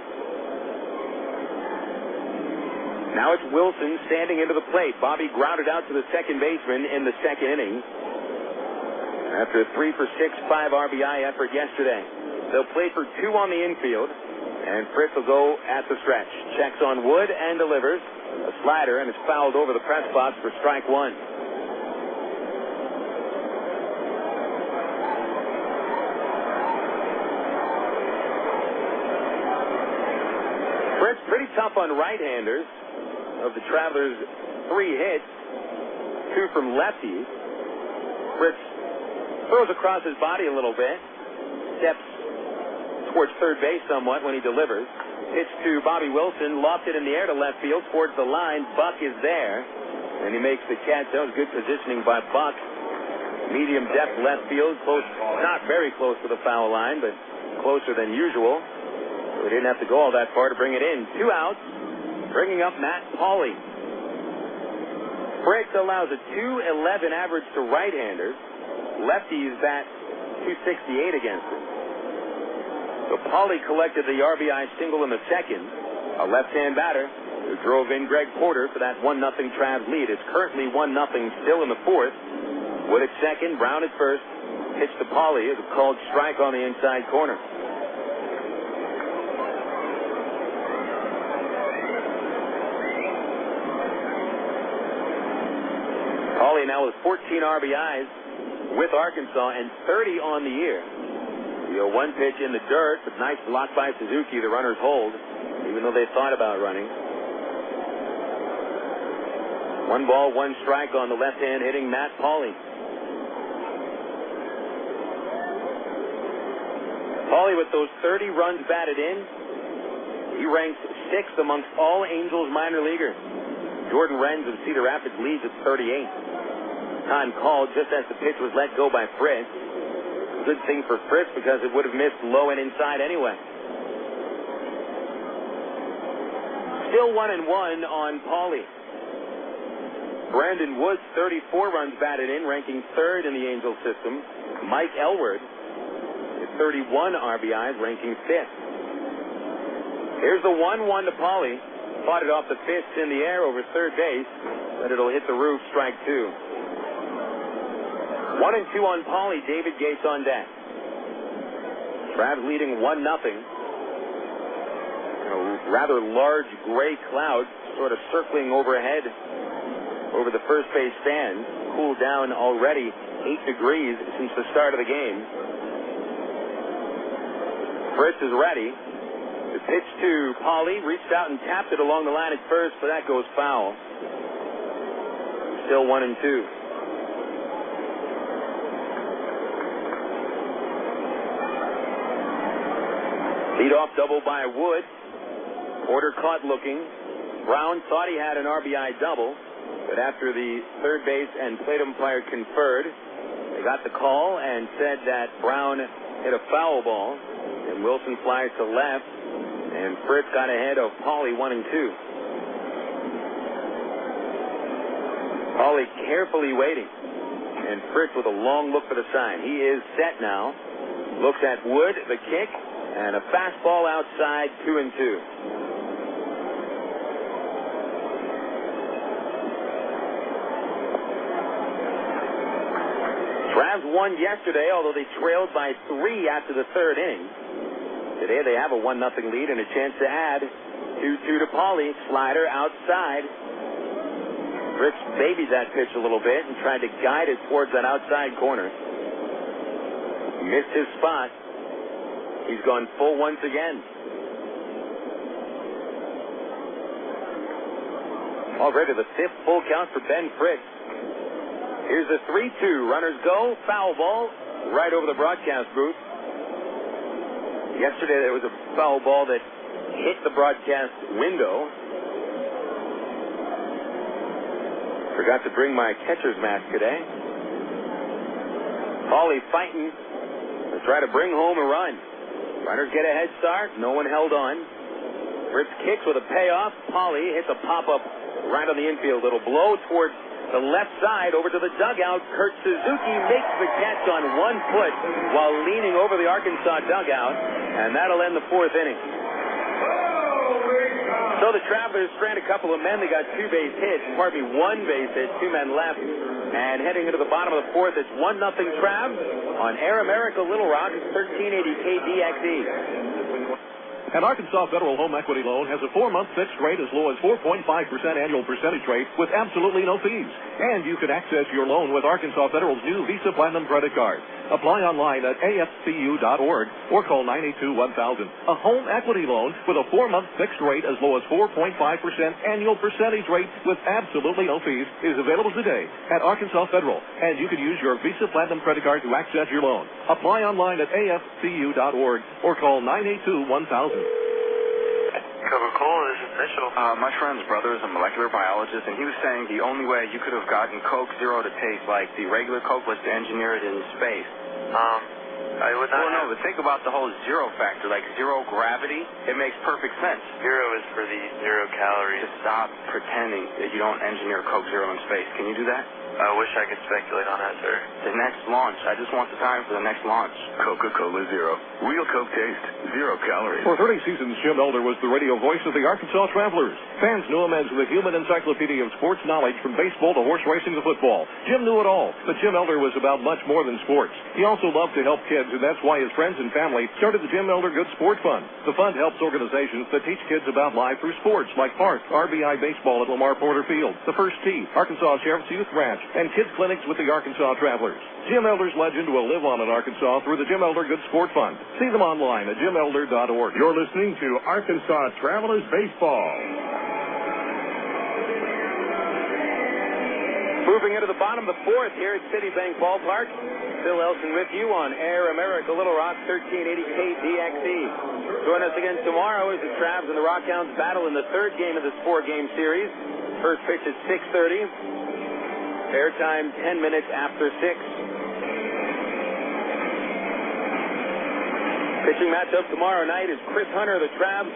Now it's Wilson standing into the plate. Bobby grounded out to the second baseman in the second inning after a 3-for-6, 5 RBI effort yesterday. They'll play for 2 on the infield, and Fritz will go at the stretch. Checks on Wood and delivers a slider, and it's fouled over the press box for strike 1. Fritz pretty tough on right-handers. of the Travelers' 3 hits, 2 from lefties. Fritz throws across his body a little bit, steps towards third base somewhat when he delivers. Pitch to Bobby Wilson, lofts it in the air to left field towards the line. Buck is there, and he makes the catch. That was good positioning by Buck. Medium depth left field, close, not very close to the foul line, but closer than usual. So we didn't have to go all that far to bring it in. 2 outs, bringing up Matt Pauley. Fritz allows a .211 average to right-handers. Lefties bat .268 against him. So Pauley collected the RBI single in the second. A left-hand batter who drove in Greg Porter for that 1-0 Travs lead. It's currently 1-0 still in the fourth. Wood at second, Brown at first. Pitch to Pauley is a called strike on the inside corner. Pauley now with 14 RBIs with Arkansas and 30 on the year. The 0-1 pitch in the dirt, but nice block by Suzuki. The runners hold, even though they thought about running. 1 ball, 1 strike on the left-hand hitting Matt Pauley. Pauley with those 30 runs batted in, he ranks 6th amongst all Angels minor leaguers. Jordan Renz of Cedar Rapids leads at 38. Time called just as the pitch was let go by Fritz. Good thing for Fritz because it would have missed low and inside anyway. Still 1-1 on Pauley. Brandon Woods, 34 runs batted in, ranking 3rd in the Angel system. Mike Elward, 31 RBIs, ranking 5th. Here's the 1-1 to Pauley. Fought it off the fists in the air over third base, but it'll hit the roof, strike 2. 1-2 on Pauley. David Gates on deck. Travs leading 1-0. A rather large gray cloud sort of circling overhead over the first base stand. Cooled down already 8 degrees since the start of the game. Fritz is ready. The pitch to Pauley, reached out and tapped it along the line at first, but that goes foul. Still 1-2. Leadoff double by Wood. Porter caught looking. Brown thought he had an RBI double, but after the third base and plate umpire conferred, they got the call and said that Brown hit a foul ball, and Wilson flies to left, and Fritz got ahead of Pauley 1-2. Pauley carefully waiting, and Fritz with a long look for the sign. He is set now. Looks at Wood, the kick, and a fastball outside, 2-2. Travs won yesterday, although they trailed by 3 after the third inning. Today they have a 1-0 lead and a chance to add. 2-2 to Pauley. Slider outside. Fritz babied that pitch a little bit and tried to guide it towards that outside corner. Missed his spot. He's gone full once again. Already the 5th full count for Ben Fritz. Here's the 3-2. Runners go. Foul ball right over the broadcast booth. Yesterday there was a foul ball that hit the broadcast window. Forgot to bring my catcher's mask today. Pauley fighting to try to bring home a run. Runners get a head start. No one held on. Fritz kicks with a payoff. Pauley hits a pop-up right on the infield. It'll blow towards the left side over to the dugout. Kurt Suzuki makes the catch on 1 foot while leaning over the Arkansas dugout, and that'll end the 4th inning. So the Travelers strand a couple of men. They got 2 base hits. 1 base hit, 2 men left. And heading into the bottom of the 4th, it's 1-0 Travs on Air America Little Rock, 1380 KDXE. An Arkansas Federal home equity loan has a 4-month fixed rate as low as 4.5% annual percentage rate with absolutely no fees. And you can access your loan with Arkansas Federal's new Visa Platinum credit card. Apply online at afcu.org or call 982-1000. A home equity loan with a 4-month fixed rate as low as 4.5% annual percentage rate with absolutely no fees is available today at Arkansas Federal. And you can use your Visa Platinum credit card to access your loan. Apply online at afcu.org or call 982-1000. Coca-Cola, this is Mitchell. My friend's brother is a molecular biologist, and he was saying the only way you could have gotten Coke Zero to taste like the regular Coke was to engineer it in space. I would not. Well, no, but think about the whole zero factor, like zero gravity. It makes perfect sense. Zero is for the 0 calories. Just stop pretending that you don't engineer Coke Zero in space. Can you do that? I wish I could speculate on that, sir. The next launch. I just want the time for the next launch. Coca-Cola Zero. Real Coke taste. 0 calories. For 30 seasons, Jim Elder was the radio voice of the Arkansas Travelers. Fans knew him as the human encyclopedia of sports knowledge from baseball to horse racing to football. Jim knew it all, but Jim Elder was about much more than sports. He also loved to help kids, and that's why his friends and family started the Jim Elder Good Sport Fund. The fund helps organizations that teach kids about life through sports, like Park, RBI Baseball at Lamar Porter Field, the First Tee, Arkansas Sheriff's Youth Ranch, and kids clinics with the Arkansas Travelers. Jim Elder's legend will live on in Arkansas through the Jim Elder Good Sport Fund. See them online at jimelder.org. You're listening to Arkansas Travelers Baseball. Moving into the bottom of the fourth here at Citibank Ballpark. Phil Elson with you on Air America Little Rock 1380 KDXE. Join us again tomorrow as the Travs and the RockHounds battle in the third game of this 4-game series. First pitch at 6:30. Airtime 10 minutes after 6. Pitching matchup tomorrow night is Chris Hunter of the Travs,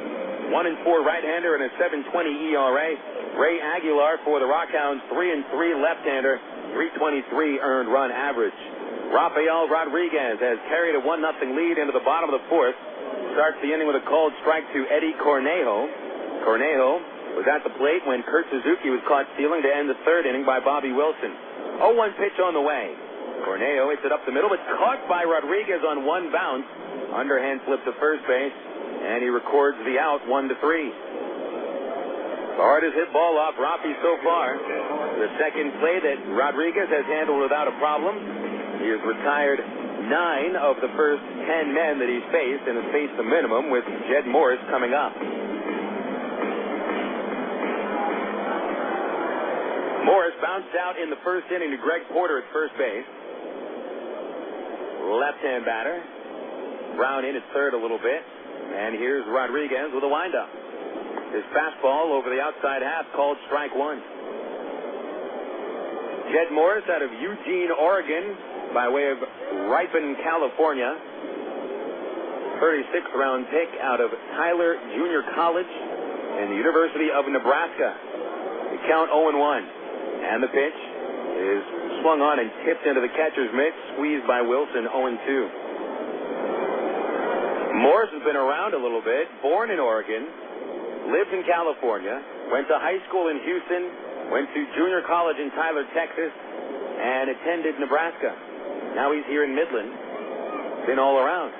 1-4 right-hander and a 7.20 ERA. Ray Aguilar for the RockHounds, 3-3 left-hander, 3.23 earned run average. Rafael Rodriguez has carried a 1-0 lead into the bottom of the fourth. Starts the inning with a called strike to Eddie Cornejo. Cornejo was at the plate when Kurt Suzuki was caught stealing to end the third inning by Bobby Wilson. 0-1 pitch on the way. Cornejo hits it up the middle, but caught by Rodriguez on one bounce. Underhand flip to first base, and he records the out, 1-3. The hardest hit ball off Rafi so far. The second play that Rodriguez has handled without a problem. He has retired 9 of the first 10 men that he's faced, and has faced the minimum with Jed Morris coming up. Morris bounced out in the first inning to Greg Porter at first base. Left-hand batter. Brown in at third a little bit. And here's Rodriguez with a windup. His fastball over the outside half called strike one. Jed Morris out of Eugene, Oregon, by way of Ripon, California. 36th round pick out of Tyler Junior College and the University of Nebraska. The count 0-1. And the pitch is swung on and tipped into the catcher's mitt, squeezed by Wilson, 0-2. Morris has been around a little bit, born in Oregon, lived in California, went to high school in Houston, went to junior college in Tyler, Texas, and attended Nebraska. Now he's here in Midland, been all around.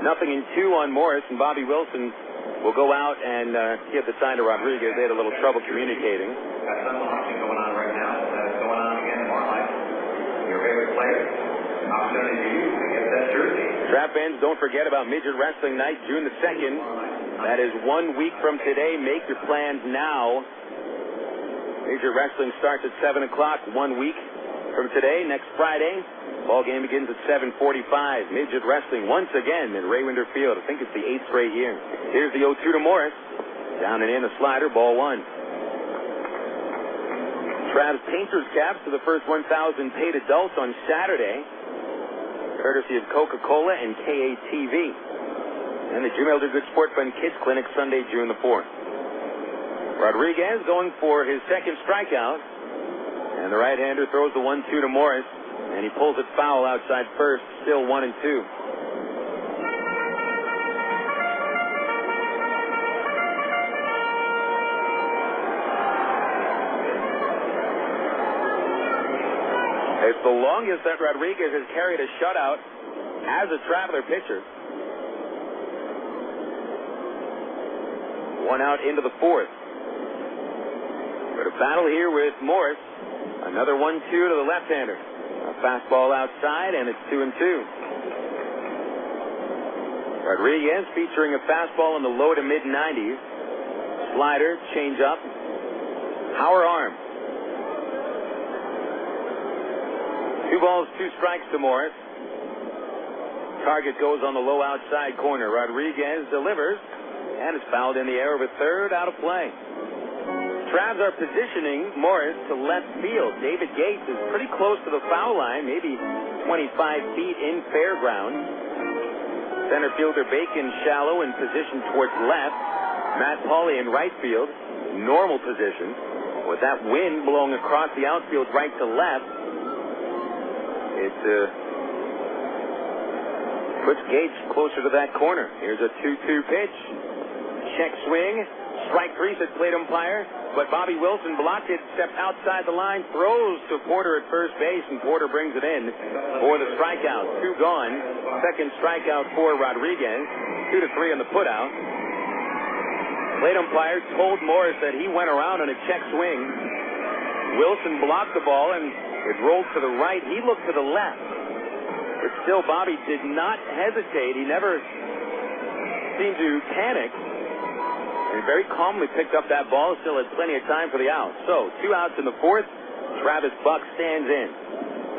0-2 on Morris, and Bobby Wilson will go out and give the sign to Rodriguez. They had a little trouble communicating. Got something going on right now. That's going on again tomorrow night. Your favorite player. Opportunity for you to get that jersey. Trav fans, don't forget about Midget Wrestling Night, June the 2nd. That is 1 week from today. Make your plans now. Midget Wrestling starts at 7 o'clock 1 week from today, next Friday. Ball game begins at 7:45. Midget Wrestling once again in Raywinder Field. I think it's the 8th straight year. Here's the 0-2 to Morris. Down and in a slider, ball one. Trav's painter's caps to the first 1,000 paid adults on Saturday, courtesy of Coca-Cola and KATV. And the Jim Elder Good Sport Fund Kids Clinic Sunday, June the 4th. Rodriguez going for his second strikeout. And the right-hander throws the 1-2 to Morris. And he pulls it foul outside first, still 1-2. It's the longest that Rodriguez has carried a shutout as a Traveler pitcher. One out into the fourth. We're to battle here with Morris. Another 1-2 to the left-hander. A fastball outside, and it's 2-2. Rodriguez featuring a fastball in the low to mid-90s. Slider, changeup, power arm. 2 balls, 2 strikes to Morris. Target goes on the low outside corner. Rodriguez delivers, and it's fouled in the air over third, out of play. Travs are positioning Morris to left field. David Gates is pretty close to the foul line, maybe 25 feet in fairground. Center fielder Bacon shallow and positioned towards left. Matt Pauley in right field, normal position. With that wind blowing across the outfield right to left, it puts Gates closer to that corner. Here's a 2-2 pitch. Check swing. Strike 3, said plate umpire. But Bobby Wilson blocked it, stepped outside the line, throws to Porter at first base, and Porter brings it in for the strikeout. 2 gone. Second strikeout for Rodriguez. 2-3 on the putout. Plate umpire told Morris that he went around on a check swing. Wilson blocked the ball, and it rolled to the right. He looked to the left. But still, Bobby did not hesitate. He never seemed to panic. He very calmly picked up that ball. Still had plenty of time for the out. So, 2 outs in the fourth. Travis Buck stands in.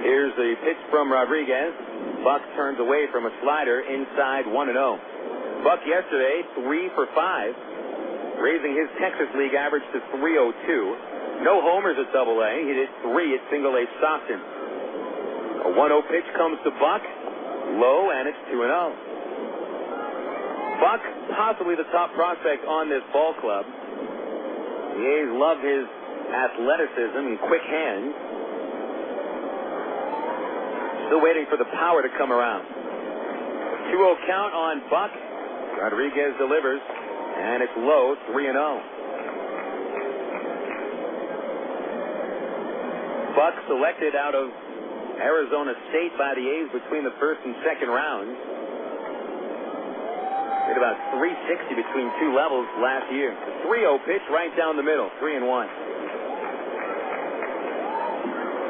Here's the pitch from Rodriguez. Buck turns away from a slider inside 1-0. Buck yesterday, 3 for 5, raising his Texas League average to 302. No homers at Double-A. He did 3 at Single-A Stockton. A 1-0 pitch comes to Buck. Low, and it's 2-0. Buck, possibly the top prospect on this ball club. The A's love his athleticism and quick hands. Still waiting for the power to come around. 2-0 count on Buck. Rodriguez delivers, and it's low, 3-0. Buck selected out of Arizona State by the A's between the first and second rounds. Hit about 360 between 2 levels last year. The 3-0 pitch right down the middle, 3-1.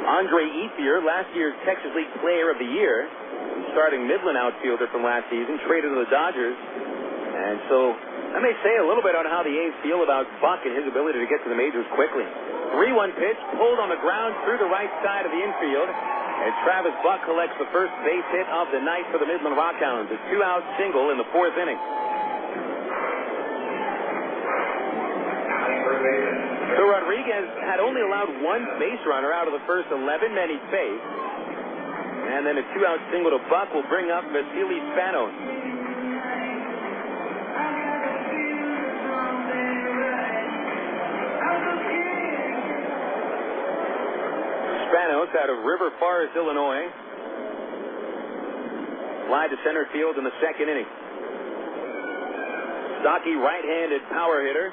Andre Ethier, last year's Texas League Player of the Year, starting Midland outfielder from last season, traded to the Dodgers. And so that may say a little bit on how the A's feel about Buck and his ability to get to the majors quickly. 3-1 pitch, pulled on the ground through the right side of the infield. And Travis Buck collects the first base hit of the night for the Midland RockHounds. A 2-out single in the fourth inning. So Rodriguez had only allowed 1 base runner out of the first 11 men he faced. And then a 2-out single to Buck will bring up Vasily Spanos. Spanos out of River Forest, Illinois. Fly to center field in the second inning. Stocky right-handed power hitter.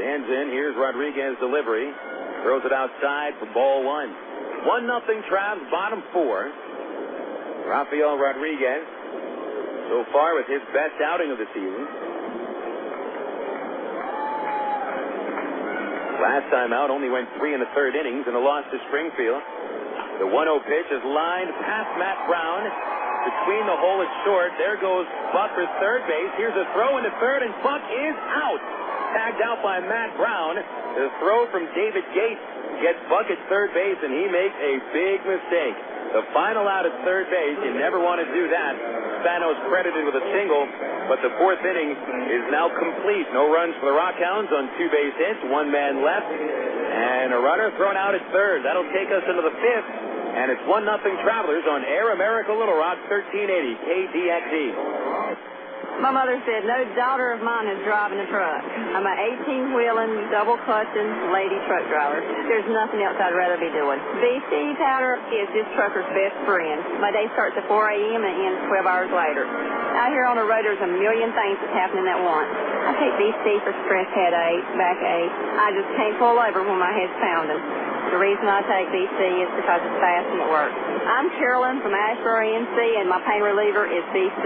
Stands in. Here's Rodriguez's delivery. Throws it outside for ball 1. 1-0 Travs, bottom 4. Rafael Rodriguez so far with his best outing of the season. Last time out, only went 3 in the third innings in a loss to Springfield. The 1-0 pitch is lined past Matt Brown. Between the hole at short. There goes Buck for third base. Here's a throw into third, and Buck is out. Tagged out by Matt Brown. The throw from David Gates gets Buck at third base, and he makes a big mistake. The final out at third base, you never want to do that. Spanos credited with a single, but the fourth inning is now complete. No runs for the RockHounds on 2 base hits, 1 man left, and a runner thrown out at third. That'll take us into the fifth, and it's 1-0 Travelers on Air America Little Rock, 1380 KDXE. My mother said, no daughter of mine is driving a truck. I'm an 18-wheeling, double-clutching lady truck driver. There's nothing else I'd rather be doing. BC powder is this trucker's best friend. My day starts at 4 a.m. and ends 12 hours later. Out here on the road, there's a million things that's happening at once. I take BC for stress headache, backache. I just can't pull over when my head's pounding. The reason I take BC is because it's fast and it works. I'm Carolyn from Asheboro, NC, and my pain reliever is BC.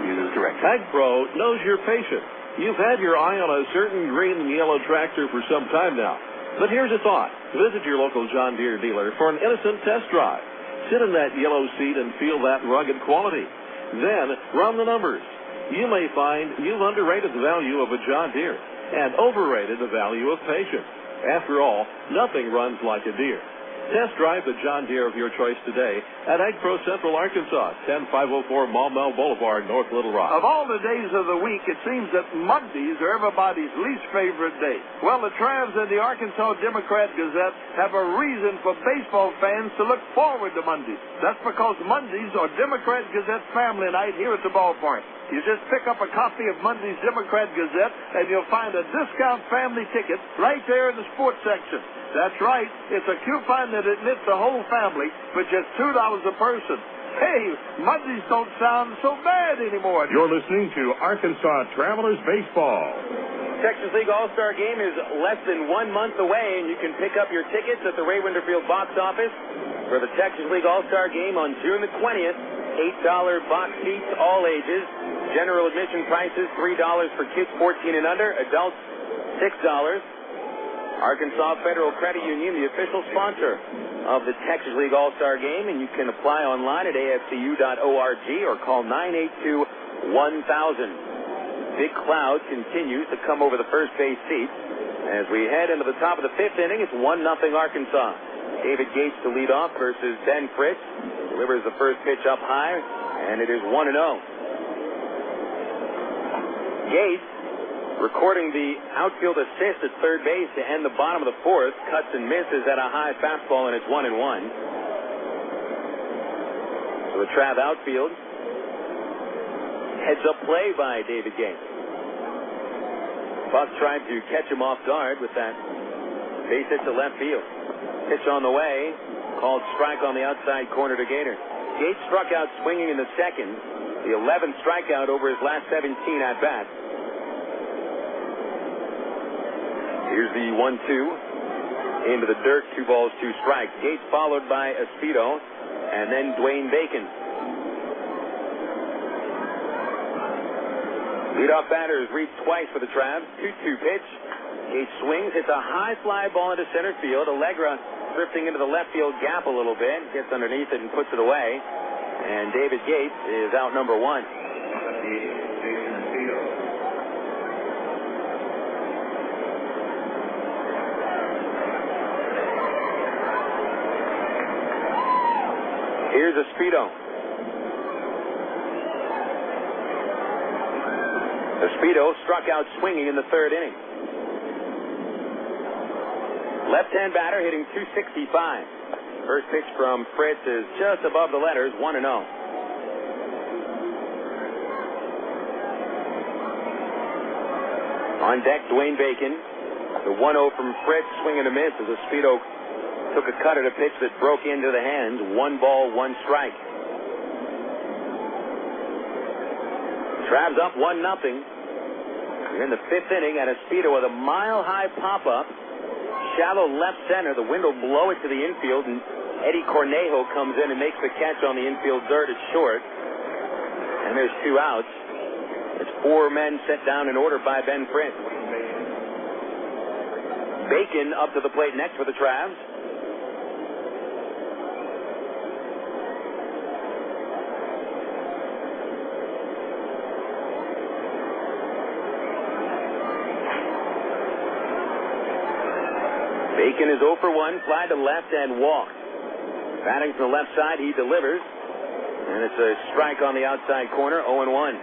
Use direct. AgPro knows you're patient. You've had your eye on a certain green and yellow tractor for some time now. But here's a thought. Visit your local John Deere dealer for an innocent test drive. Sit in that yellow seat and feel that rugged quality. Then run the numbers. You may find you've underrated the value of a John Deere and overrated the value of patience. After all, nothing runs like a Deere. Test drive the John Deere of your choice today at AgPro Central Arkansas, 10504 Maumelle Boulevard, North Little Rock. Of all the days of the week, it seems that Mondays are everybody's least favorite day. Well, the Travs and the Arkansas Democrat-Gazette have a reason for baseball fans to look forward to Mondays. That's because Mondays are Democrat-Gazette family night here at the ballpark. You just pick up a copy of Monday's Democrat-Gazette, and you'll find a discount family ticket right there in the sports section. That's right. It's a coupon that admits the whole family for just $2 a person. Hey, Mondays don't sound so bad anymore. You're listening to Arkansas Travelers Baseball. Texas League All-Star Game is less than 1 month away, and you can pick up your tickets at the Ray Winterfield box office for the Texas League All-Star Game on June the 20th. $8 box seats, all ages. General admission prices, $3 for kids 14 and under. Adults, $6. Arkansas Federal Credit Union, the official sponsor of the Texas League All-Star Game, and you can apply online at afcu.org or call 982-1000. Big cloud continues to come over the first base seats. As we head into the top of the fifth inning, it's 1-0 Arkansas. David Gates to lead off versus Ben Fritz. Delivers the first pitch up high, and it is 1-0. Gates recording the outfield assist at third base to end the bottom of the fourth. Cuts and misses at a high fastball, and it's 1-1. So the Trav outfield. Heads up play by David Gates. Buck tried to catch him off guard with that base hit to left field. Pitch on the way. Called strike on the outside corner to Gator. Gates struck out swinging in the second. The 11th strikeout over his last 17 at bat. Here's the 1-2. Into the dirt, 2 balls, 2 strikes. Gates followed by Espedo, and then Dwayne Bacon. Leadoff batter is reached twice for the Travs. 2-2 pitch. Gates swings, hits a high fly ball into center field. Allegra drifting into the left field gap a little bit, gets underneath it and puts it away. And David Gates is out number 1. Here's Espedo. Espedo struck out swinging in the third inning. Left-hand batter hitting .265. First pitch from Fritz is just above the letters, 1-0. On deck, Dwayne Bacon. The 1-0 from Fritz, swing and a miss as Espedo took a cut at a pitch that broke into the hands. 1 ball, 1 strike. Travs up 1-0. You're in the fifth inning, and Espedo with a mile-high pop-up. Shallow left center. The wind will blow it to the infield, and Eddie Cornejo comes in and makes the catch on the infield dirt at short. And there's 2 outs. It's 4 men set down in order by Ben Fritz. Bacon up to the plate next for the Travs. Bacon is 0 for 1, fly to left and walk. Batting from the left side, he delivers. And it's a strike on the outside corner, 0-1.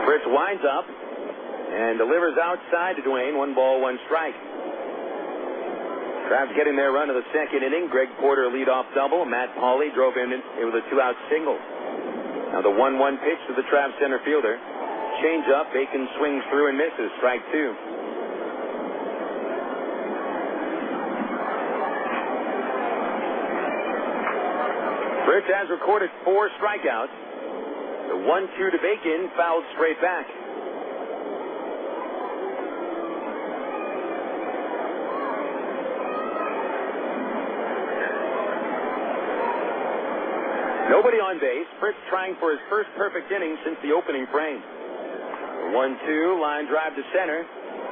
Fritz winds up and delivers outside to Dwayne. 1 ball, 1 strike. Travs getting their run to the second inning. Greg Porter leadoff double. Matt Pauley drove in it with a 2-out single. Now the 1-1 pitch to the Travs center fielder. Change up. Bacon swings through and misses. Strike 2. Fritz has recorded 4 strikeouts. The 1-2 to Bacon fouled straight back. Nobody on base. Fritz trying for his first perfect inning since the opening frame. 1-2, line drive to center.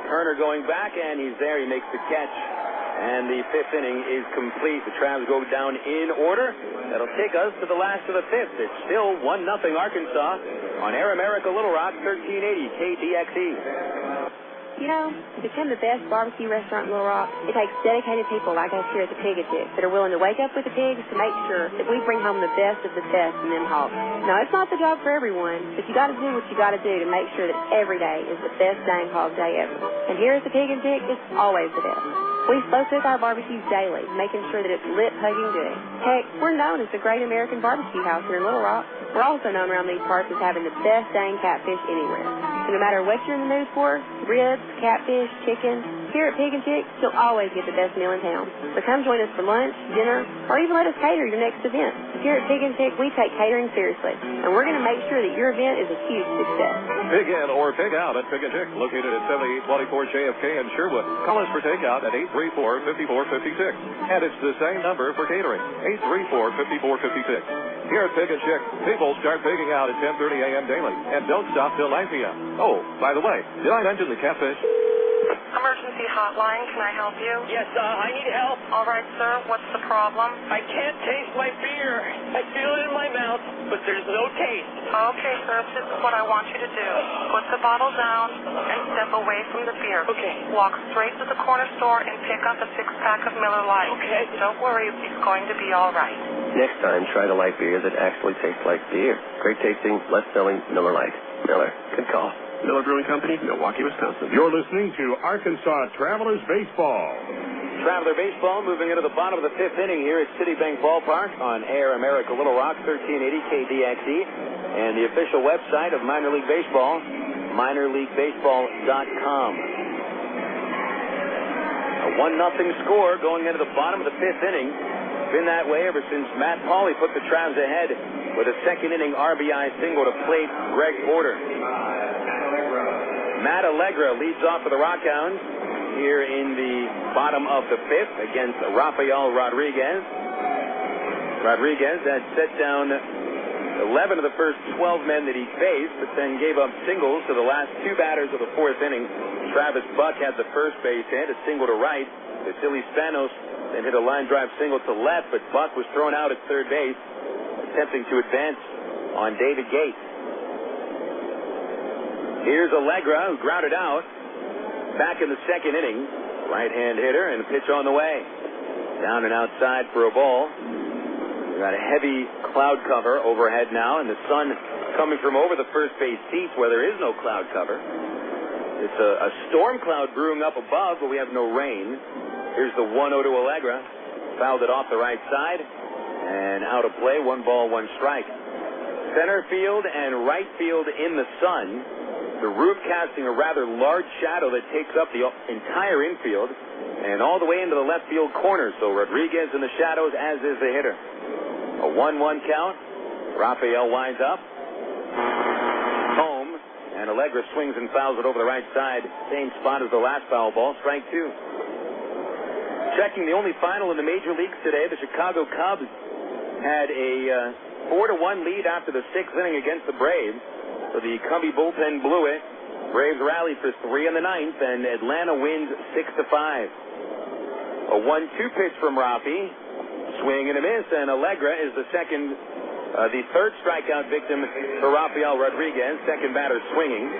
Turner going back, and he's there. He makes the catch. And the fifth inning is complete. The Travs go down in order. That'll take us to the last of the fifth. It's still 1-0 Arkansas on Air America Little Rock, 1380 KDXE. You know, to become the best barbecue restaurant in Little Rock, it takes dedicated people like us here at the Pig and Chick that are willing to wake up with the pigs to make sure that we bring home the best of the best in them hogs. Now, it's not the job for everyone, but you got to do what you got to do to make sure that every day is the best dang hog day ever. And here at the Pig and Chick, it's always the best. We slow cook our barbecues daily, making sure that it's lit, hugging good. Heck, we're known as the Great American Barbecue House here in Little Rock. We're also known around these parts as having the best dang catfish anywhere. So no matter what you're in the mood for, ribs, catfish, chicken, here at Pig and Chick, you'll always get the best meal in town. So come join us for lunch, dinner, or even let us cater your next event. Here at Pig and Chick, we take catering seriously, and we're going to make sure that your event is a huge success. Pig in or pig out at Pig and Chick, located at 7824 JFK in Sherwood. Call us for takeout at 834-5456. And it's the same number for catering, 834-5456. Here at Pig and Chick, people start pigging out at 10:30 a.m. daily and don't stop till 9 p.m. Oh, by the way, did I mention the catfish? Emergency hotline, can I help you? Yes, I need help. All right, sir, what's the problem? I can't taste my beer. I feel it in my mouth, but there's no taste. Okay, sir, this is what I want you to do. Put the bottle down and step away from the beer. Okay. Walk straight to the corner store and pick up a 6-pack of Miller Lite. Okay. Don't worry, it's going to be all right. Next time, try the light beer that actually tastes like beer. Great tasting, less selling Miller Lite. Miller, good call. Miller Brewing Company, Milwaukee, Wisconsin. You're listening to Arkansas Travelers Baseball. Traveler Baseball moving into the bottom of the fifth inning here at Citibank Ballpark on Air America Little Rock, 1380 KDXE, and the official website of Minor League Baseball, minorleaguebaseball.com. A 1-0 score going into the bottom of the fifth inning. Been that way ever since Matt Pauley put the Travs ahead with a second inning RBI single to plate Greg Porter. Matt Allegra leads off for the RockHounds here in the bottom of the fifth against Rafael Rodriguez. Rodriguez had set down 11 of the first 12 men that he faced, but then gave up singles to the last two batters of the fourth inning. Travis Buck had the first base hit, a single to right. Vasily Spanos then hit a line drive single to left, but Buck was thrown out at third base, attempting to advance on David Gates. Here's Allegra, who grounded out. Back in the second inning, right-hand hitter, and a pitch on the way. Down and outside for a ball. We've got a heavy cloud cover overhead now, and the sun coming from over the first base seats where there is no cloud cover. It's a storm cloud brewing up above, but we have no rain. Here's the 1-0 to Allegra. Fouled it off the right side, and out of play, 1 ball, 1 strike. Center field and right field in the sun. The roof casting a rather large shadow that takes up the entire infield and all the way into the left field corner. So Rodriguez in the shadows, as is the hitter. A 1-1 count. Rafael winds up. Home. And Allegra swings and fouls it over the right side. Same spot as the last foul ball. Strike 2. Checking the only final in the major leagues today, the Chicago Cubs had a 4-1 lead after the sixth inning against the Braves. So the Cubby bullpen blew it. Braves rallied for 3 in the ninth, and Atlanta wins 6-5. A 1-2 pitch from Rafi. Swing and a miss, and Allegra is the third strikeout victim for Rafael Rodriguez. Second batter swinging.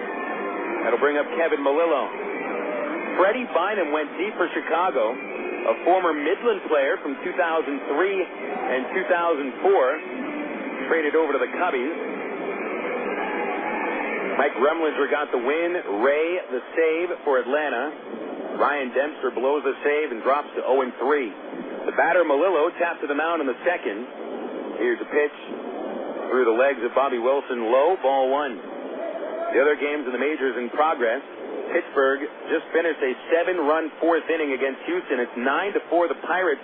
That'll bring up Kevin Melillo. Freddie Bynum went deep for Chicago, a former Midland player from 2003 and 2004. Traded over to the Cubbies. Mike Remlinger got the win. Ray the save for Atlanta. Ryan Dempster blows the save and drops to 0-3. The batter Melillo tapped to the mound in the second. Here's a pitch through the legs of Bobby Wilson. Low, ball 1. The other games in the majors in progress. Pittsburgh just finished a 7-run fourth inning against Houston. It's 9-4 the Pirates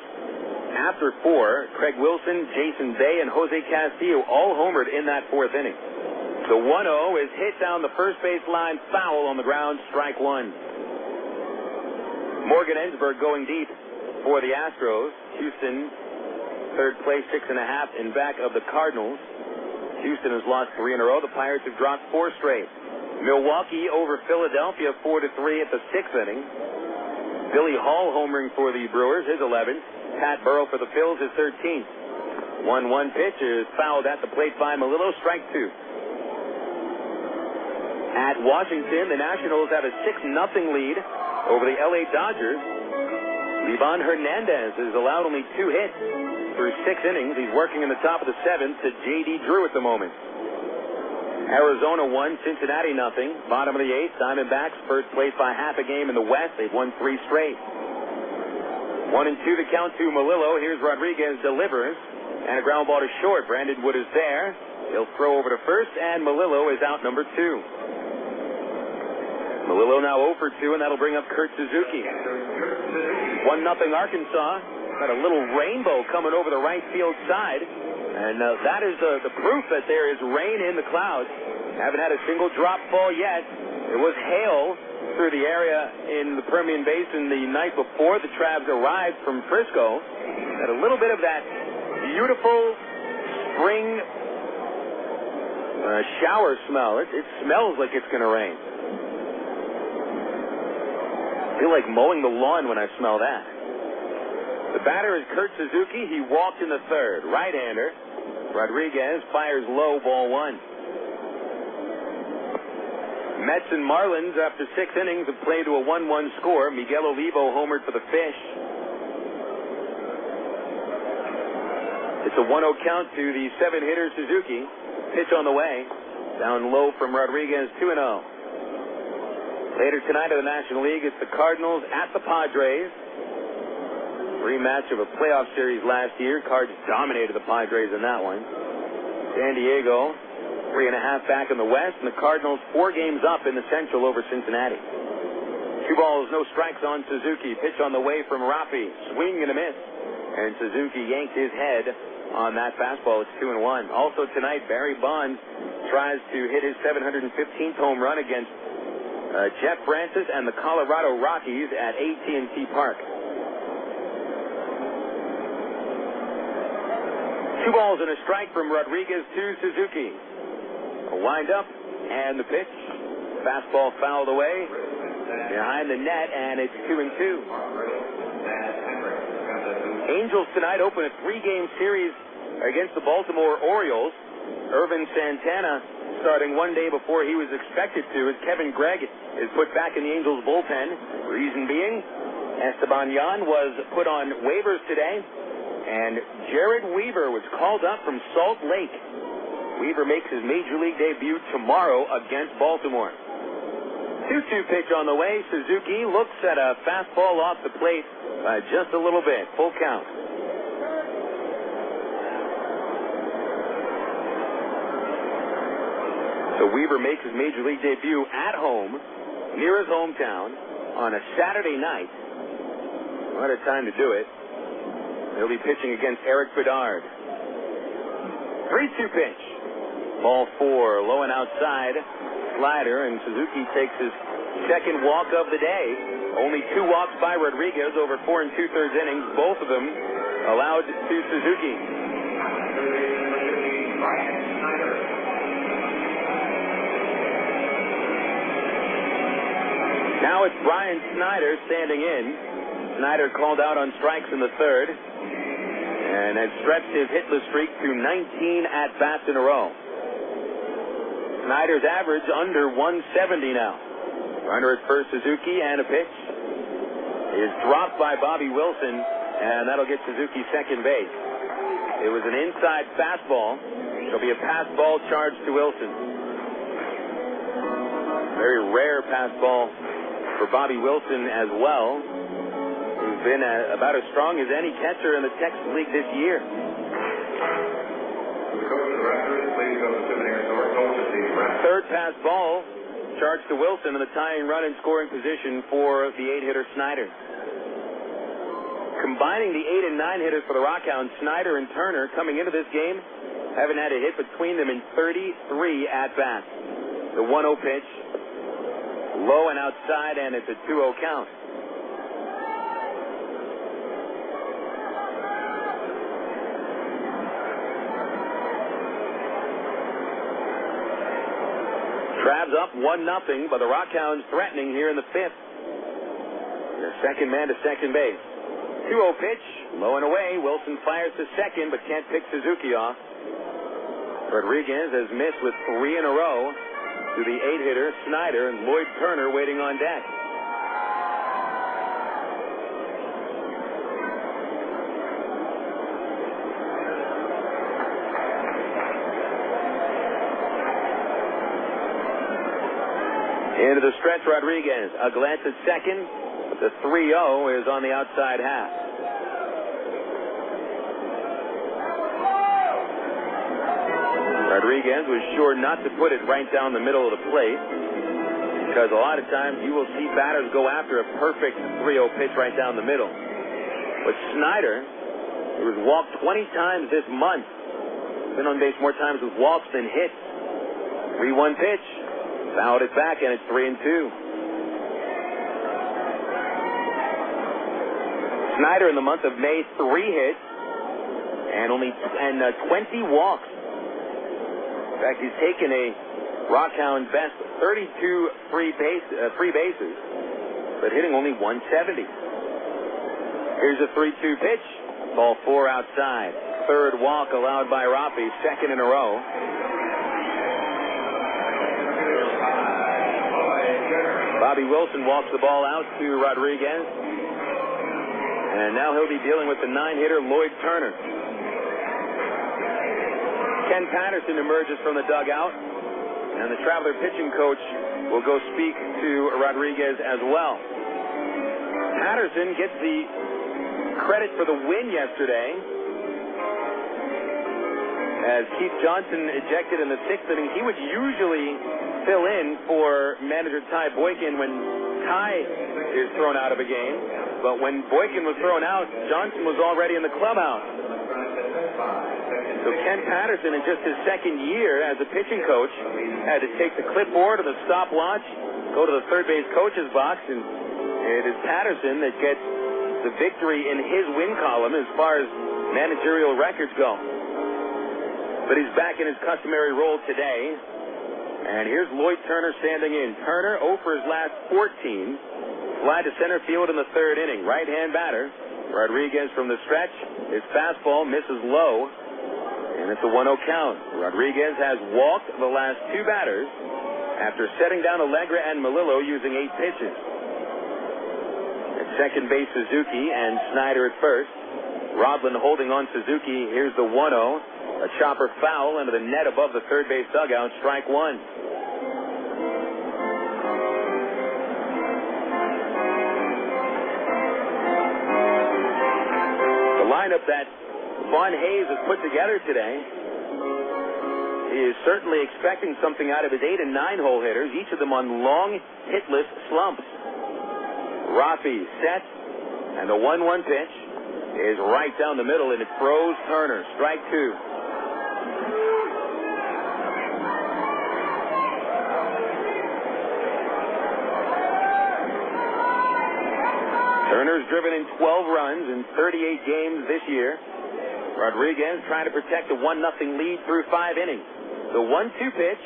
after 4. Craig Wilson, Jason Bay, and Jose Castillo all homered in that fourth inning. The 1-0 is hit down the first base line, foul on the ground, strike 1. Morgan Ensberg going deep for the Astros. Houston third place, 6.5 in back of the Cardinals. Houston has lost 3 in a row. The Pirates have dropped 4 straight. Milwaukee over Philadelphia 4-3 at the 6th inning. Billy Hall homering for the Brewers, his 11th. Pat Burrell for the Phils, his 13th. 1-1 pitch is fouled at the plate by Melillo, strike 2. At Washington, the Nationals have a 6-0 lead over the LA Dodgers. Livan Hernandez has allowed only 2 hits through 6 innings. He's working in the top of the 7th to J.D. Drew at the moment. Arizona 1, Cincinnati 0. Bottom of the 8th, Diamondbacks first place by half a game in the West. They've won 3 straight. 1-2 the count to Melillo. Here's Rodriguez, delivers, and a ground ball to short. Brandon Wood is there. He'll throw over to first, and Melillo is out number 2. Melillo now 0 for 2, and that'll bring up Kurt Suzuki. 1-0 Arkansas. Got a little rainbow coming over the right field side, and that is the proof that there is rain in the clouds. Haven't had a single drop fall yet. It was hail through the area in the Permian Basin the night before the Travs arrived from Frisco. Had a little bit of that beautiful spring shower smell. It smells like it's going to rain. I feel like mowing the lawn when I smell that. The batter is Kurt Suzuki. He walked in the third. Right-hander. Rodriguez fires low, ball 1. Mets and Marlins, after 6 innings, have played to a 1-1 score. Miguel Olivo homered for the Fish. It's a 1-0 count to the 7-hitter Suzuki. Pitch on the way. Down low from Rodriguez, 2-0. Later tonight in the National League, it's the Cardinals at the Padres. Rematch of a playoff series last year. Cards dominated the Padres in that one. San Diego, 3.5 back in the West, and the Cardinals 4 games up in the Central over Cincinnati. 2 balls, no strikes on Suzuki. Pitch on the way from Rafi. Swing and a miss. And Suzuki yanked his head on that fastball. It's 2-1. Also tonight, Barry Bonds tries to hit his 715th home run against Jeff Francis and the Colorado Rockies at AT&T Park. 2 balls and a strike from Rodriguez to Suzuki. A wind-up and the pitch. Fastball fouled away behind the net, and it's 2-2. Angels tonight open a 3-game series against the Baltimore Orioles. Irvin Santana starting 1 day before he was expected to, as Kevin Gregg is put back in the Angels bullpen. Reason being, Esteban Yan was put on waivers today, and Jared Weaver was called up from Salt Lake. Weaver makes his Major League debut tomorrow against Baltimore. 2-2 pitch on the way. Suzuki looks at a fastball off the plate by just a little bit. Full count. So Weaver makes his Major League debut at home, near his hometown, on a Saturday night. What a time to do it. He'll be pitching against Eric Bedard. 3-2 pitch. Ball 4, low and outside. Slider, and Suzuki takes his second walk of the day. Only 2 walks by Rodriguez over 4 2/3 innings, both of them allowed to Suzuki. Now it's Brian Snyder standing in. Snyder called out on strikes in the third and has stretched his hitless streak to 19 at-bats in a row. Snyder's average under 170 now. Runner at first, Suzuki, and a pitch is dropped by Bobby Wilson, and that'll get Suzuki second base. It was an inside fastball. There'll be a pass ball charge to Wilson. Very rare pass ball for Bobby Wilson as well, who's been about as strong as any catcher in the Texas League this year. Third pass ball charged to Wilson, and the tying run in scoring position for the 8-hitter Snyder. Combining the 8 and 9 hitters for the RockHounds, Snyder and Turner coming into this game haven't had a hit between them in 33 at-bats. The 1-0 pitch, low and outside, and it's a 2-0 count. Travs up 1-0, but the RockHounds threatening here in the fifth. Their second man to second base. 2-0 pitch, low and away. Wilson fires to second, but can't pick Suzuki off. Rodriguez has missed with 3 in a row to the 8-hitter, Snyder, and Lloyd Turner waiting on deck. Into the stretch, Rodriguez. A glance at second. The 3-0 is on the outside half. Rodriguez was sure not to put it right down the middle of the plate, because a lot of times you will see batters go after a perfect 3-0 pitch right down the middle. But Snyder, who was walked 20 times this month, been on base more times with walks than hits. 3-1 pitch. Fouled it back, and it's 3-2. Snyder in the month of May, 3 hits and 20 walks. In fact, he's taken a RockHound best 32 free bases, but hitting only 170. Here's a 3-2 pitch. Ball 4 outside. Third walk allowed by Rafi, second in a row. Bobby Wilson walks the ball out to Rodriguez. And now he'll be dealing with the 9-hitter, Lloyd Turner. Ken Patterson emerges from the dugout. And the Traveler pitching coach will go speak to Rodriguez as well. Patterson gets the credit for the win yesterday, as Keith Johnson ejected in the 6th inning. He would usually fill in for manager Ty Boykin when Ty is thrown out of a game. But when Boykin was thrown out, Johnson was already in the clubhouse. So Ken Patterson, in just his second year as a pitching coach, had to take the clipboard or the stopwatch, go to the third base coach's box, and it is Patterson that gets the victory in his win column as far as managerial records go. But he's back in his customary role today. And here's Lloyd Turner standing in. Turner 0 for his last 14. Fly to center field in the 3rd inning. Right-hand batter. Rodriguez from the stretch. His fastball misses low. And it's a 1-0 count. Rodriguez has walked the last 2 batters after setting down Allegra and Melillo using 8 pitches. At second base, Suzuki and Snyder at first. Rodland holding on Suzuki. Here's the 1-0. A chopper foul into the net above the third base dugout. Strike 1. The lineup that Vaughn Hayes has put together today is certainly expecting something out of his 8 and 9 hole hitters, each of them on long hitless slumps. Rafi set, and the 1-1 pitch is right down the middle, and it throws Turner. Strike 2. Turner's driven in 12 runs in 38 games this year. Rodriguez trying to protect a 1-0 lead through 5 innings. The 1-2 pitch,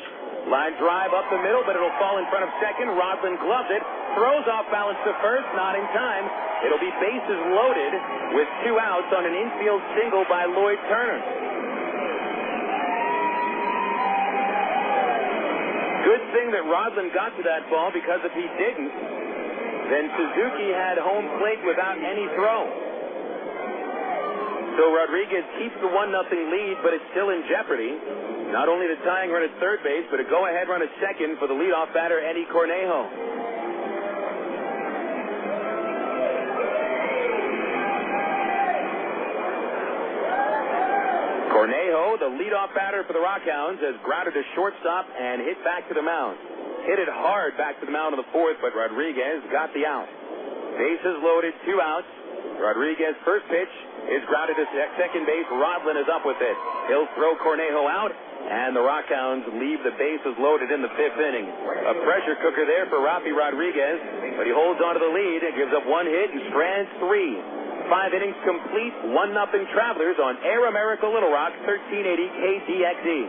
line drive up the middle, but it'll fall in front of second. Rodland gloves it, throws off balance to first, not in time. It'll be bases loaded with 2 outs on an infield single by Lloyd Turner. Good thing that Rodland got to that ball, because if he didn't, then Suzuki had home plate without any throw. So Rodriguez keeps the 1-0 lead, but it's still in jeopardy. Not only the tying run at third base, but a go-ahead run at second for the leadoff batter, Eddie Cornejo. Cornejo, the leadoff batter for the RockHounds, has grounded to shortstop and hit back to the mound. Hit it hard back to the mound in the 4th, but Rodriguez got the out. Bases loaded, 2 outs. Rodriguez first pitch is grounded to second base. Rodland is up with it. He'll throw Cornejo out, and the RockHounds leave the bases loaded in the 5th inning. A pressure cooker there for Rafi Rodriguez, but he holds on to the lead and gives up 1 hit and strands 3. 5 innings complete, 1-0 Travelers on Air America Little Rock, 1380 KDXE.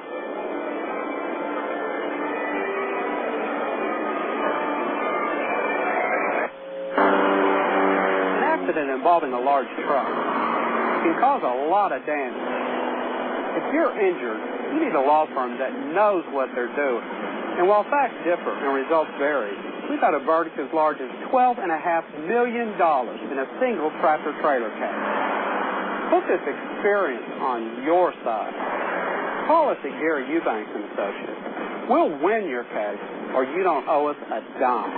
incident involving a large truck. It can cause a lot of damage. If you're injured, you need a law firm that knows what they're doing. And while facts differ and results vary, we've had a verdict as large as $12.5 million in a single tractor-trailer case. Put this experience on your side. Call us at Gary Eubanks & Associates. We'll win your case, or you don't owe us a dime.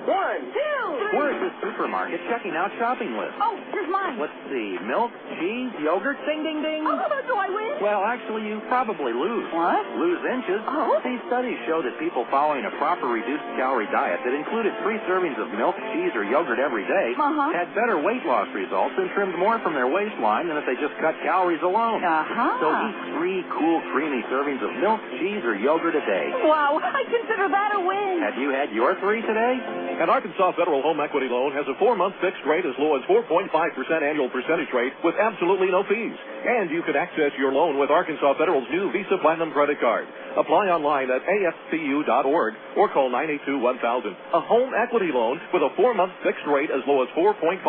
1, 2, 3. We're at the supermarket checking out shopping lists. Oh, here's mine. Let's see. Milk, cheese, yogurt, ding, ding, ding. Oh, do I win? Well, actually, you probably lose. What? Lose inches. Oh. These studies show that people following a proper reduced-calorie diet that included 3 servings of milk, cheese, or yogurt every day had better weight loss results and trimmed more from their waistline than if they just cut calories alone. So eat 3 cool, creamy servings of milk, cheese, or yogurt a day. Wow, I consider that a win. Have you had your 3 today? An Arkansas Federal Home Equity Loan has a 4-month fixed rate as low as 4.5% annual percentage rate with absolutely no fees. And you can access your loan with Arkansas Federal's new Visa Platinum credit card. Apply online at afcu.org or call 982-1000. A home equity loan with a 4-month fixed rate as low as 4.5%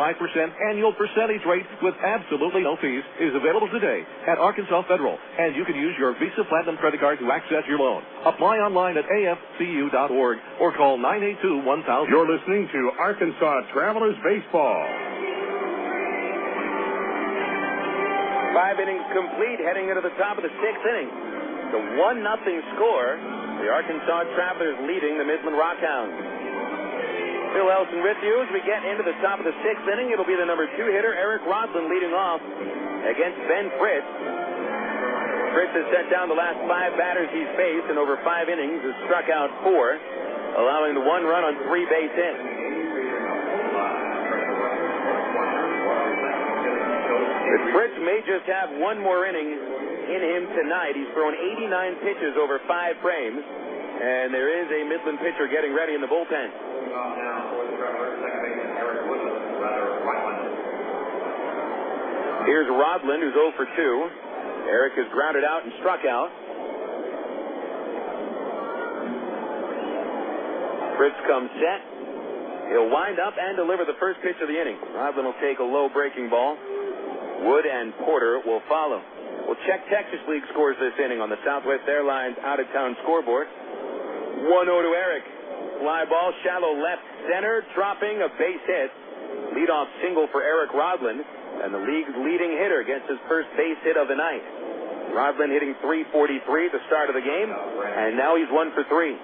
annual percentage rate with absolutely no fees is available today at Arkansas Federal. And you can use your Visa Platinum credit card to access your loan. Apply online at afcu.org or call 982-1000. You're listening to Arkansas Travelers Baseball. 5 innings complete, heading into the top of the 6th inning. The 1-0 score. The Arkansas Travelers leading the Midland RockHounds. Phil Elson with you as we get into the top of the 6th inning. It'll be the number 2 hitter, Eric Rodland, leading off against Ben Fritz. Fritz has set down the last 5 batters he's faced, and over 5 innings has struck out 4, allowing the 1 run on 3 base hits. But Fritz may just have 1 more inning in him tonight. He's thrown 89 pitches over 5 frames, and there is a Midland pitcher getting ready in the bullpen. Here's Rodland, who's 0 for 2. Eric is grounded out and struck out. Fritz comes set. He'll wind up and deliver the first pitch of the inning. Rodland will take a low breaking ball. Wood and Porter will follow. We'll check Texas League scores this inning on the Southwest Airlines out-of-town scoreboard. 1-0 to Eric. Fly ball, shallow left center, dropping a base hit. Leadoff single for Eric Rodland, and the league's leading hitter gets his first base hit of the night. Rodland hitting .343 at the start of the game, and now he's 1 for 3.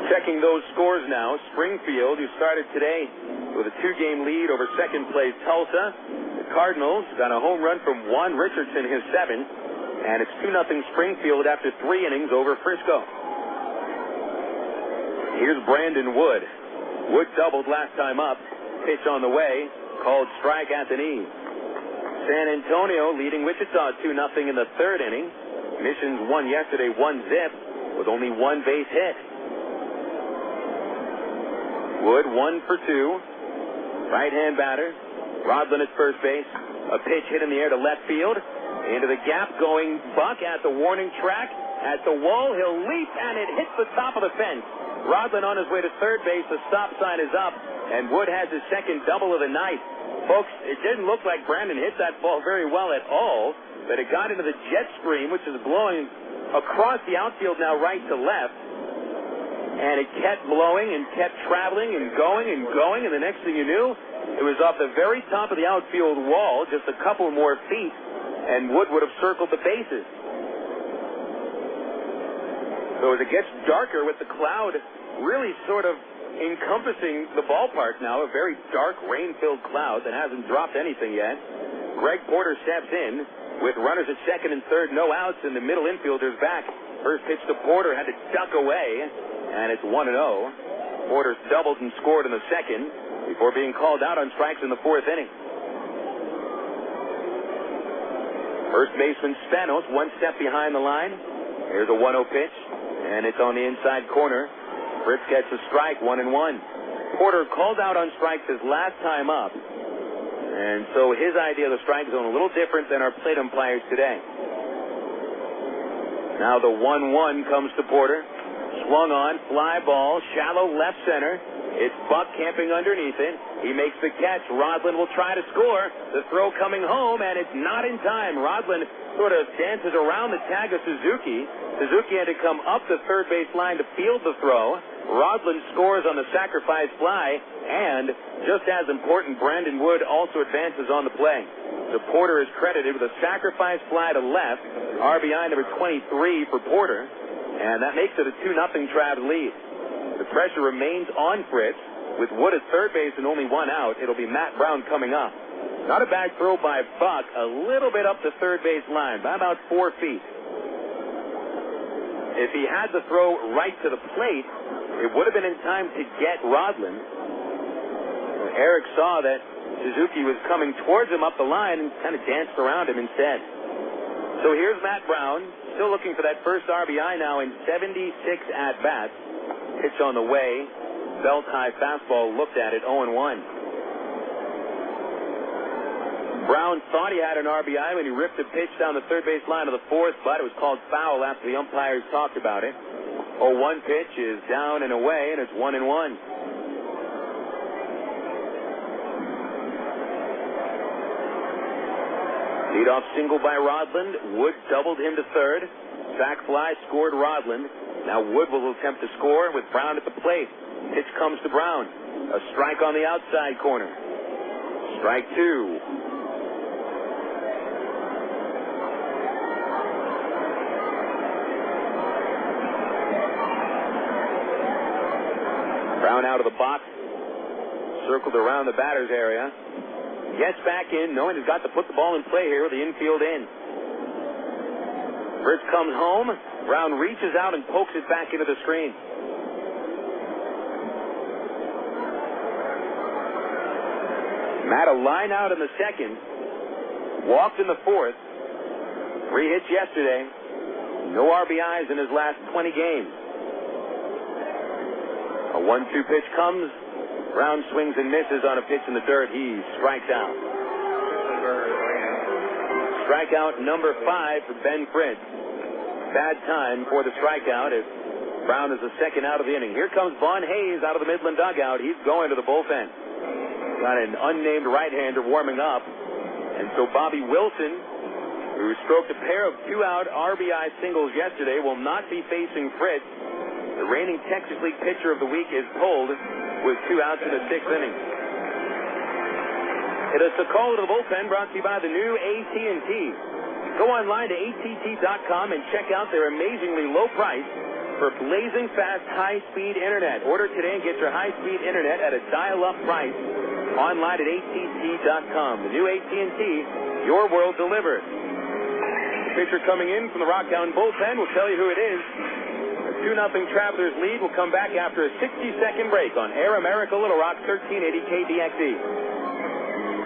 Checking those scores now. Springfield, who started today with a 2-game lead over second place Tulsa. The Cardinals got a home run from Juan Richardson, his 7th, and it's 2-0 Springfield after 3 innings over Frisco. Here's Brandon Wood. Wood doubled last time up. Pitch on the way, called strike at the knee. San Antonio leading Wichita 2-0 in the 3rd inning. Missions won yesterday 1-0 with only 1 base hit. Wood 1 for 2. Right-hand batter. Rodland at first base. A pitch hit in the air to left field. Into the gap going Buck at the warning track. At the wall, he'll leap, and it hits the top of the fence. Rodland on his way to third base. The stop sign is up, and Wood has his second double of the night. Folks, it didn't look like Brandon hit that ball very well at all, but it got into the jet stream, which is blowing across the outfield now right to left. And it kept blowing and kept traveling and going, and the next thing you knew, it was off the very top of the outfield wall, just a couple more feet, and Wood would have circled the bases. So as it gets darker with the cloud really sort of encompassing the ballpark now, a very dark rain-filled cloud that hasn't dropped anything yet, Greg Porter steps in with runners at second and third, no outs, and the middle infielders back. First pitch to Porter, had to duck away, and it's 1-0. Porter's doubled and scored in the second before being called out on strikes in the 4th inning. First baseman Spanos 1 step behind the line. Here's a 1-0 pitch, and it's on the inside corner. Fritz gets a strike, 1-1. Porter called out on strikes his last time up, and so his idea of the strike zone a little different than our plate umpires today. Now the 1-1 comes to Porter. Swung on, fly ball, shallow left center. It's Buck camping underneath it. He makes the catch. Rodland will try to score. The throw coming home, and it's not in time. Rodland sort of dances around the tag of Suzuki. Suzuki had to come up the third base line to field the throw. Rodland scores on the sacrifice fly, and just as important, Brandon Wood also advances on the play. So Porter is credited with a sacrifice fly to left, RBI number 23 for Porter, and that makes it a 2-0 Travs lead. The pressure remains on Fritz. With Wood at third base and only one out, it'll be Matt Brown coming up. Not a bad throw by Buck, a little bit up the third base line, by about 4 feet. If he had the throw right to the plate, it would have been in time to get Rodland. Eric saw that Suzuki was coming towards him up the line and kind of danced around him instead. So here's Matt Brown, still looking for that first RBI now in 76 at-bats. Pitch on the way. Belt-high fastball looked at it, 0-1. Brown thought he had an RBI when he ripped a pitch down the third base line of the fourth, but it was called foul after the umpires talked about it. 0-1 pitch is down and away, and it's 1-1. Leadoff single by Rodland. Wood doubled him to third. Sac fly scored Rodland. Now Wood will attempt to score with Brown at the plate. Pitch comes to Brown. A strike on the outside corner. Strike two. Brown out of the box. Circled around the batter's area. Gets back in, knowing he's got to put the ball in play here with the infield in. Fritz comes home. Brown reaches out and pokes it back into the screen. Matt, a line out in the second. Walked in the fourth. 3 hits yesterday. No RBIs in his last 20 games. A 1-2 pitch comes. Brown swings and misses on a pitch in the dirt. He strikes out. Strikeout number 5 for Ben Fritz. Bad time for the strikeout as Brown is the second out of the inning. Here comes Vaughn Hayes out of the Midland dugout. He's going to the bullpen. Got an unnamed right-hander warming up. And so Bobby Wilson, who stroked a pair of 2-out RBI singles yesterday, will not be facing Fritz. The reigning Texas League pitcher of the week is pulled with 2 outs in the 6th inning. It is the call to the bullpen brought to you by the new AT&T. Go online to att.com and check out their amazingly low price for blazing fast high-speed internet. Order today and get your high-speed internet at a dial-up price online at att.com. The new AT&T, your world delivered. The pitcher coming in from the RockHounds bullpen will tell you who it is. A 2-0 Travelers lead will come back after a 60-second break on Air America Little Rock 1380 KDXE.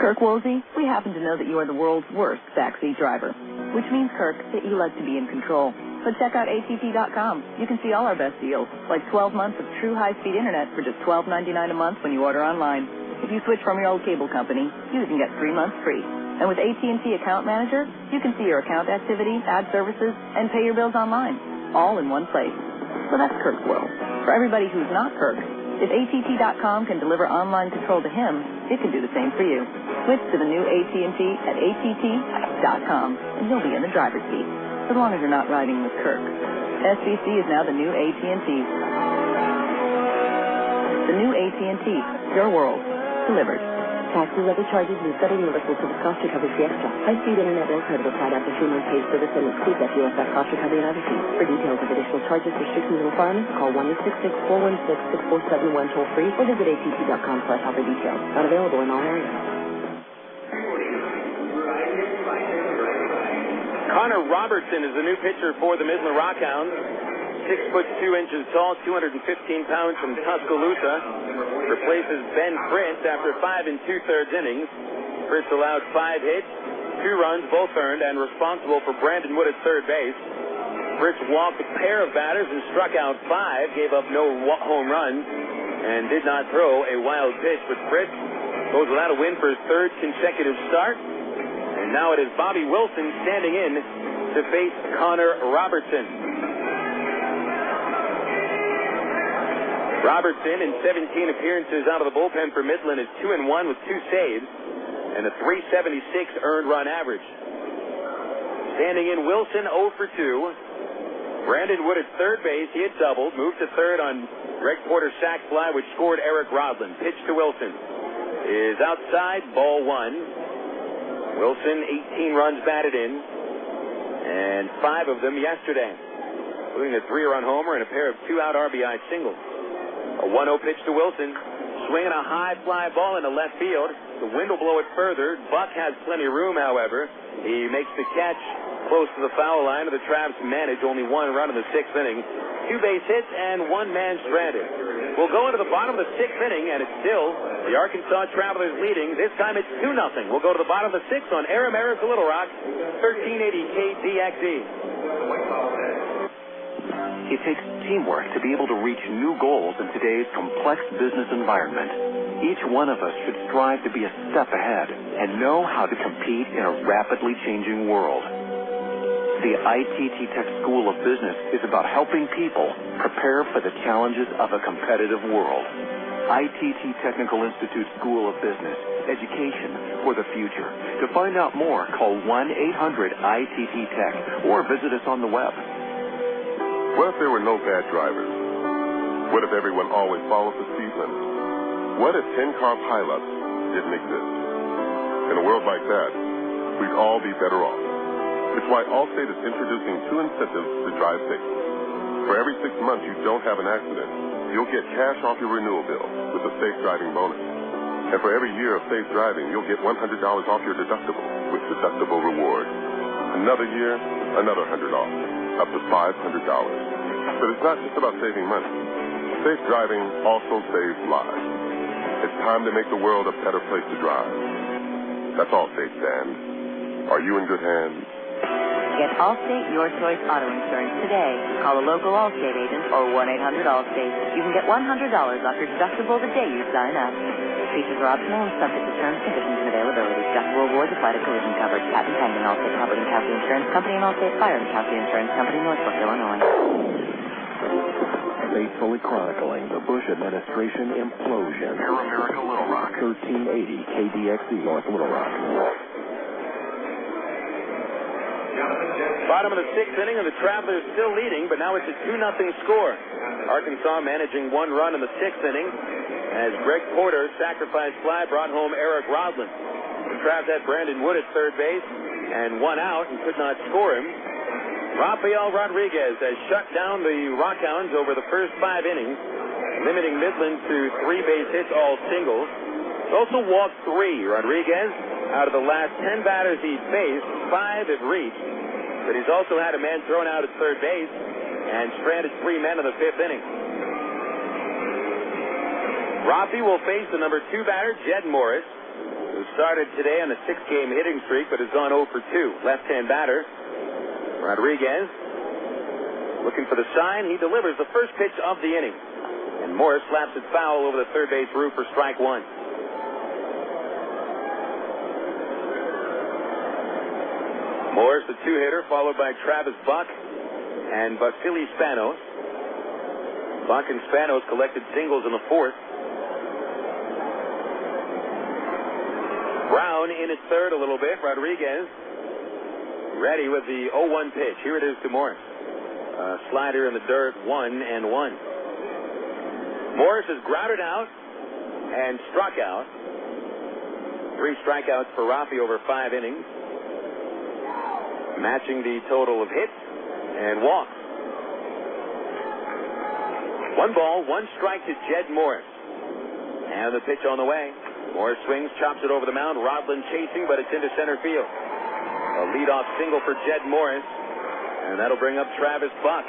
Kirk Woolsey, we happen to know that you are the world's worst backseat driver, which means, Kirk, that you like to be in control. So check out att.com. You can see all our best deals, like 12 months of true high-speed internet for just $12.99 a month when you order online. If you switch from your old cable company, you can get 3 months free. And with AT&T Account Manager, you can see your account activity, add services, and pay your bills online, all in one place. So that's Kirk's world. For everybody who's not Kirk, if att.com can deliver online control to him, it can do the same for you. Switch to the new AT&T at att.com, and you'll be in the driver's seat, as long as you're not riding with Kirk. SBC is now the new AT&T. The new AT&T, your world, delivered. Taxes, other charges, and federal universal service cost recovery fee extra. High-speed internet and credit applied after 3 months paid service and excludes FUSF cost recovery and other fees. For details of additional charges, restrictions, and requirements, call 1-866-416-6471 toll-free or visit att.com/offer details. Not available in all areas. Connor Robertson is the new pitcher for the Midland RockHounds. 6'2" tall, 215 pounds from Tuscaloosa. Replaces Ben Fritz after 5 2/3 innings. Fritz allowed 5 hits, 2 runs, both earned, and responsible for Brandon Wood at third base. Fritz walked a pair of batters and struck out 5, gave up no home runs, and did not throw a wild pitch. But Fritz goes without a win for his 3rd consecutive start. And now it is Bobby Wilson standing in to face Connor Robertson. Robertson, in 17 appearances out of the bullpen for Midland, is 2-1 with 2 saves and a .376 earned run average. Standing in, Wilson 0 for 2. Brandon Wood at third base. He had doubled. Moved to third on Greg Porter's sac fly, which scored Eric Rodland. Pitch to Wilson is outside, ball 1. Wilson, 18 runs batted in, and 5 of them yesterday, including a 3-run homer and a pair of 2-out RBI singles. A 1-0 pitch to Wilson. Swinging a high fly ball into left field. The wind will blow it further. Buck has plenty of room, however. He makes the catch close to the foul line, and the Travs manage only 1 run in the 6th inning. 2 base hits and 1 man stranded. We'll go into the bottom of the 6th inning, and it's still the Arkansas Travelers leading. This time it's 2-0. We'll go to the bottom of the 6th on Air America Little Rock, 1380 KDXE. It takes teamwork to be able to reach new goals in today's complex business environment. Each one of us should strive to be a step ahead and know how to compete in a rapidly changing world. The ITT Tech School of Business is about helping people prepare for the challenges of a competitive world. ITT Technical Institute School of Business, education for the future. To find out more, call 1-800-ITT-TECH or visit us on the web. What if there were no bad drivers? What if everyone always followed the speed limit? What if 10-car pileups didn't exist? In a world like that, we'd all be better off. It's why Allstate is introducing 2 incentives to drive safe. For every 6 months you don't have an accident, you'll get cash off your renewal bill with a safe driving bonus. And for every year of safe driving, you'll get $100 off your deductible with deductible reward. Another year, another $100 off. Up to $500. But it's not just about saving money. Safe driving also saves lives. It's time to make the world a better place to drive. That's Allstate, Dan. Are you in good hands? Get Allstate Your Choice Auto Insurance today. Call a local Allstate agent or 1-800-ALLSTATE. You can get $100 off your deductible the day you sign up. Features are optional and subject to terms, conditions, and availability. Deductible rewards apply to collision coverage. Patent pending. Allstate Property and Casualty Insurance Company and Allstate Fire and Casualty Insurance Company, Northbrook, Illinois. Faithfully chronicling the Bush administration implosion. Air America Little Rock. 1380 KDXE North Little Rock. Bottom of the 6th inning, and the Travelers still leading, but now it's a 2-0 score. Arkansas managing 1 run in the 6th inning as Greg Porter sacrifice fly brought home Eric Rodland. The Travs had Brandon Wood at third base and 1 out and could not score him. Rafael Rodriguez has shut down the RockHounds over the first 5 innings, limiting Midland to 3 base hits, all singles. He also walked 3. Rodriguez, out of the last 10 batters he'd faced, 5 have reached. But he's also had a man thrown out at third base and stranded 3 men in the 5th inning. Rafi will face the number 2 batter, Jed Morris, who started today on a 6-game hitting streak but has gone 0 for 2. Left-hand batter, Rodriguez, looking for the sign. He delivers the first pitch of the inning. And Morris slaps it foul over the third base roof for strike 1. Morris, the 2-hitter, followed by Travis Buck and Vasily Spanos. Buck and Spanos collected singles in the 4th. Brown in at third a little bit. Rodriguez ready with the 0-1 pitch. Here it is to Morris. Slider in the dirt, 1-1. Morris is grounded out and struck out. 3 strikeouts for Rafi over 5 innings, matching the total of hits and walks. 1 ball, 1 strike to Jed Morris. And the pitch on the way. Morris swings, chops it over the mound. Rodland chasing, but it's into center field. A leadoff single for Jed Morris, and that'll bring up Travis Buck.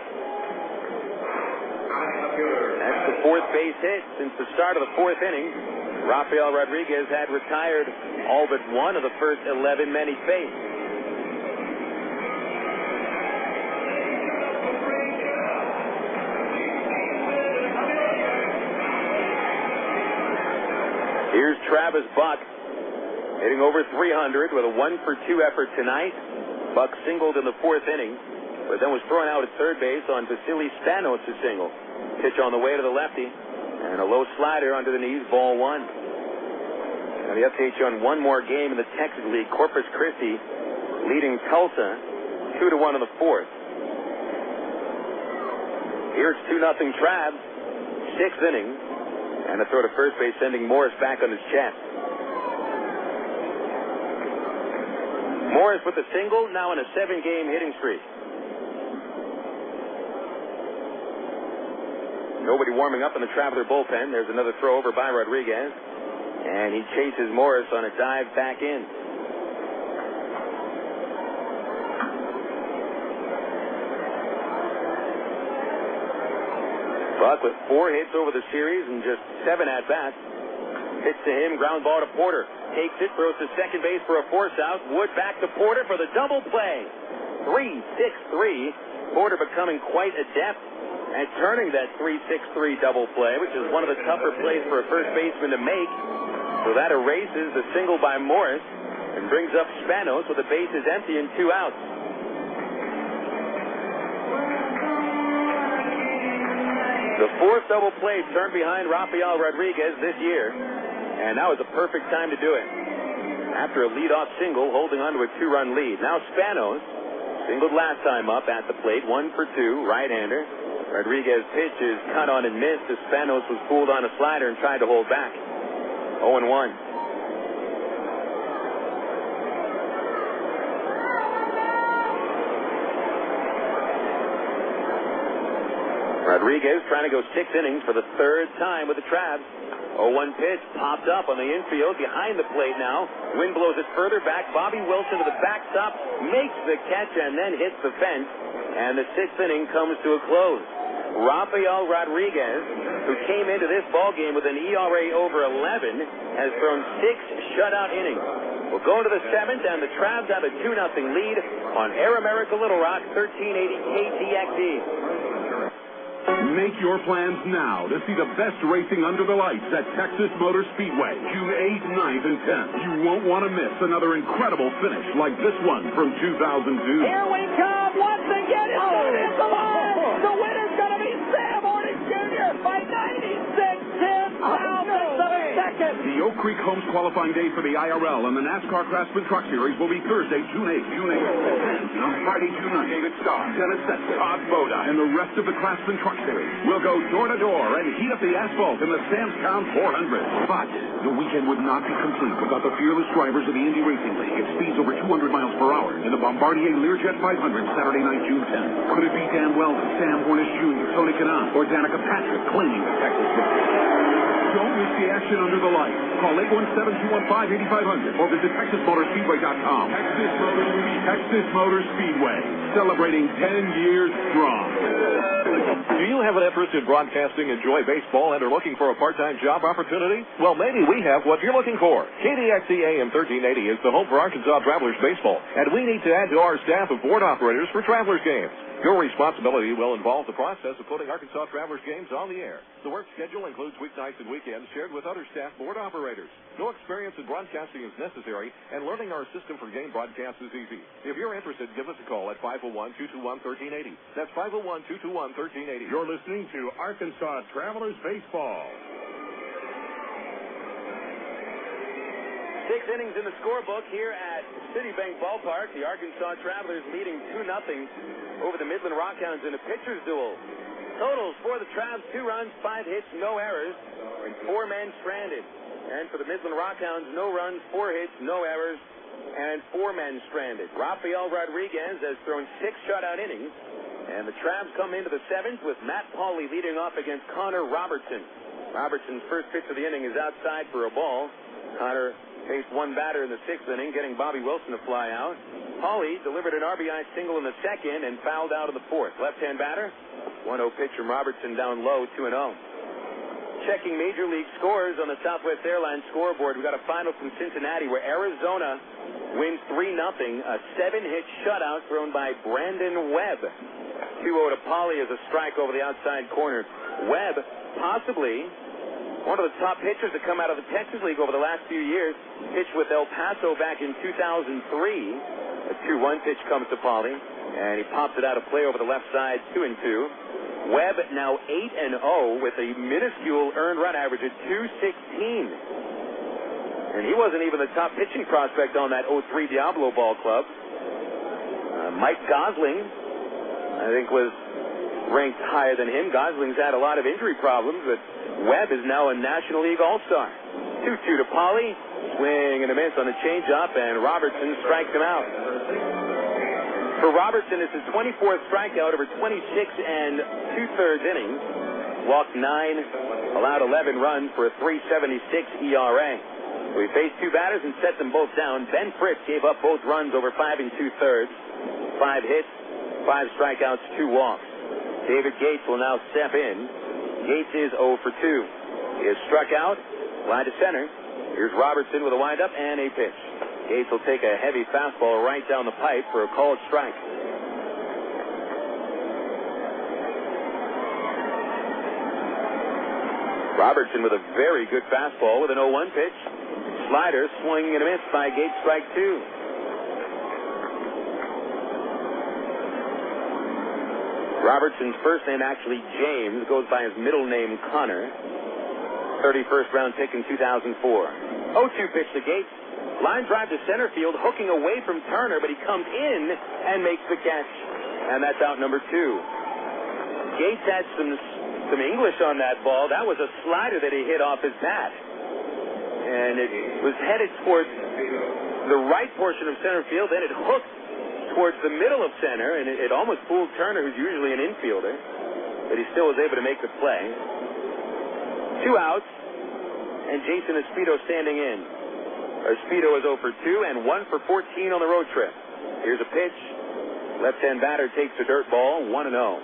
That's the 4th base hit since the start of the 4th inning. Rafael Rodriguez had retired all but 1 of the first 11 men he faced. Here's Travis Buck, hitting over .300 with a 1 for 2 effort tonight. Buck singled in the 4th inning, but then was thrown out at third base on Vasily Spanos' single. Pitch on the way to the lefty. And a low slider under the knees, ball one. Now the update you on one more game in the Texas League. Corpus Christi leading Tulsa 2-1 in the fourth. Here it's 2-0 Trav. Sixth inning. And a throw to first base, sending Morris back on his chest. Morris with a single, now in a 7-game hitting streak. Nobody warming up in the Traveler bullpen. There's another throw over by Rodriguez. And he chases Morris on a dive back in. Buck with 4 hits over the series and just 7 at-bats. Pitch to him, ground ball to Porter. Takes it, throws to second base for a force out. Wood back to Porter for the double play. 3-6-3. Porter becoming quite adept at turning that 3-6-3 double play, which is one of the tougher plays for a first baseman to make. So that erases the single by Morris and brings up Spanos with the bases empty and 2 outs. The fourth double play turned behind Rafael Rodriguez this year, and now is a perfect time to do it. After a leadoff single, holding on to a 2-run lead. Now Spanos singled last time up at the plate, 1 for 2, right-hander. Rodriguez pitch is cut on and missed as Spanos was fooled on a slider and tried to hold back. 0-1. Rodriguez trying to go 6 innings for the 3rd time with the Travs. 0-1 pitch popped up on the infield behind the plate now. Wind blows it further back. Bobby Wilson to the backstop, makes the catch and then hits the fence. And the 6th inning comes to a close. Rafael Rodriguez, who came into this ballgame with an ERA over 11, has thrown 6 shutout innings. We'll go into the 7th, and the Travs have a 2-0 lead on Air America Little Rock, 1380 KTXE. Make your plans now to see the best racing under the lights at Texas Motor Speedway, June 8th, 9th, and 10th. You won't want to miss another incredible finish like this one from 2002. Here we come once again. It's going to be the line. The winner's going to be Sam Hornick Jr. by 96 thousandths of a second. The Oak Creek Homes qualifying day for the IRL and the NASCAR Craftsman Truck Series will be Thursday, June 8th. On Friday, June 9th, David Starr, Dennis Setzer, Todd Boda, and the rest of the Craftsman Truck Series will go door to door and heat up the asphalt in the Sam's Town 400. But the weekend would not be complete without the fearless drivers of the Indy Racing League at speeds over 200 miles per hour in the Bombardier Learjet 500 Saturday night, June 10th. Could it be Dan Weldon, Sam Hornish Jr., Tony Kanaan, or Danica Patrick claiming the Texas victory? Don't miss the action under the lights. Call 817-215-8500 or visit TexasMotorSpeedway.com. Texas Motor Speedway, celebrating 10 years strong. Do you have an interest in broadcasting, enjoy baseball, and are looking for a part-time job opportunity? Well, maybe we have what you're looking for. KDXE AM 1380 is the home for Arkansas Travelers baseball, and we need to add to our staff of board operators for Travelers games. Your responsibility will involve the process of putting Arkansas Travelers games on the air. The work schedule includes weeknights and weekends shared with other staff board operators. No experience in broadcasting is necessary, and learning our system for game broadcasts is easy. If you're interested, give us a call at 501-221-1380. That's 501-221-1380. You're listening to Arkansas Travelers Baseball. 6 innings in the scorebook here at Citibank Ballpark. The Arkansas Travelers leading 2-0 over the Midland RockHounds in a pitcher's duel. Totals for the Travs: 2 runs, 5 hits, no errors, and 4 men stranded. And for the Midland RockHounds, no runs, 4 hits, no errors, and 4 men stranded. Rafael Rodriguez has thrown 6 shutout innings, and the Travs come into the 7th with Matt Pauley leading off against Connor Robertson. Robertson's first pitch of the inning is outside for a ball. Connor faced 1 batter in the 6th inning, getting Bobby Wilson to fly out. Pauley delivered an RBI single in the 2nd and fouled out in the 4th. Left-hand batter, 1-0 pitch from Robertson down low, 2-0. Checking Major League scores on the Southwest Airlines scoreboard. We got a final from Cincinnati where Arizona wins 3-0. A 7-hit shutout thrown by Brandon Webb. 2-0 to Pauley as a strike over the outside corner. Webb, possibly one of the top pitchers to come out of the Texas League over the last few years. Pitched with El Paso back in 2003. A 2-1 pitch comes to Pauley, and he pops it out of play over the left side, 2-2. Webb now 8-0 with a minuscule earned run average of 216. And he wasn't even the top pitching prospect on that 03 Diablo Ball Club. Mike Gosling, I think, was ranked higher than him. Gosling's had a lot of injury problems, but Webb is now a National League All-Star. 2-2 to Pauly. Swing and a miss on the changeup, and Robertson strikes him out. For Robertson, it's his 24th strikeout over 26 2/3 innings. Walked 9, allowed 11 runs for a 3.76 ERA. So he faced two batters and set them both down. Ben Fritz gave up both runs over 5 2/3. 5 hits, 5 strikeouts, 2 walks. David Gates will now step in. Gates is 0 for 2. He has struck out, line to center. Here's Robertson with a windup and a pitch. Gates will take a heavy fastball right down the pipe for a called strike. Robertson with a very good fastball with an 0-1 pitch. Slider, swing and a miss by Gates, strike 2. Robertson's first name actually James, goes by his middle name Connor. 31st round pick in 2004. 0-2 pitch to Gates. Line drive to center field, hooking away from Turner, but he comes in and makes the catch. And that's out number 2. Gates had some English on that ball. That was a slider that he hit off his bat. And it was headed towards the right portion of center field. Then it hooked towards the middle of center, and it almost fooled Turner, who's usually an infielder. But he still was able to make the play. 2 outs, and Jason Espino standing in. Espino is 0 for 2 and 1 for 14 on the road trip. Here's a pitch. Left-hand batter takes a dirt ball, 1-0.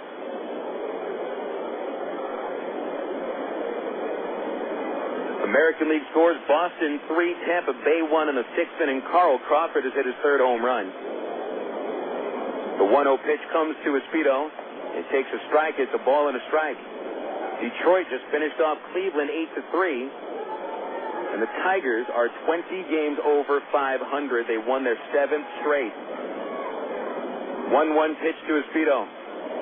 American League scores: Boston 3, Tampa Bay 1 in the 6th inning. Carl Crawford has hit his 3rd home run. The 1-0 pitch comes to Espino. It takes a strike. It's a ball and a strike. Detroit just finished off Cleveland 8-3. And the Tigers are 20 games over 500. They won their 7th straight. 1-1 pitch to Espino.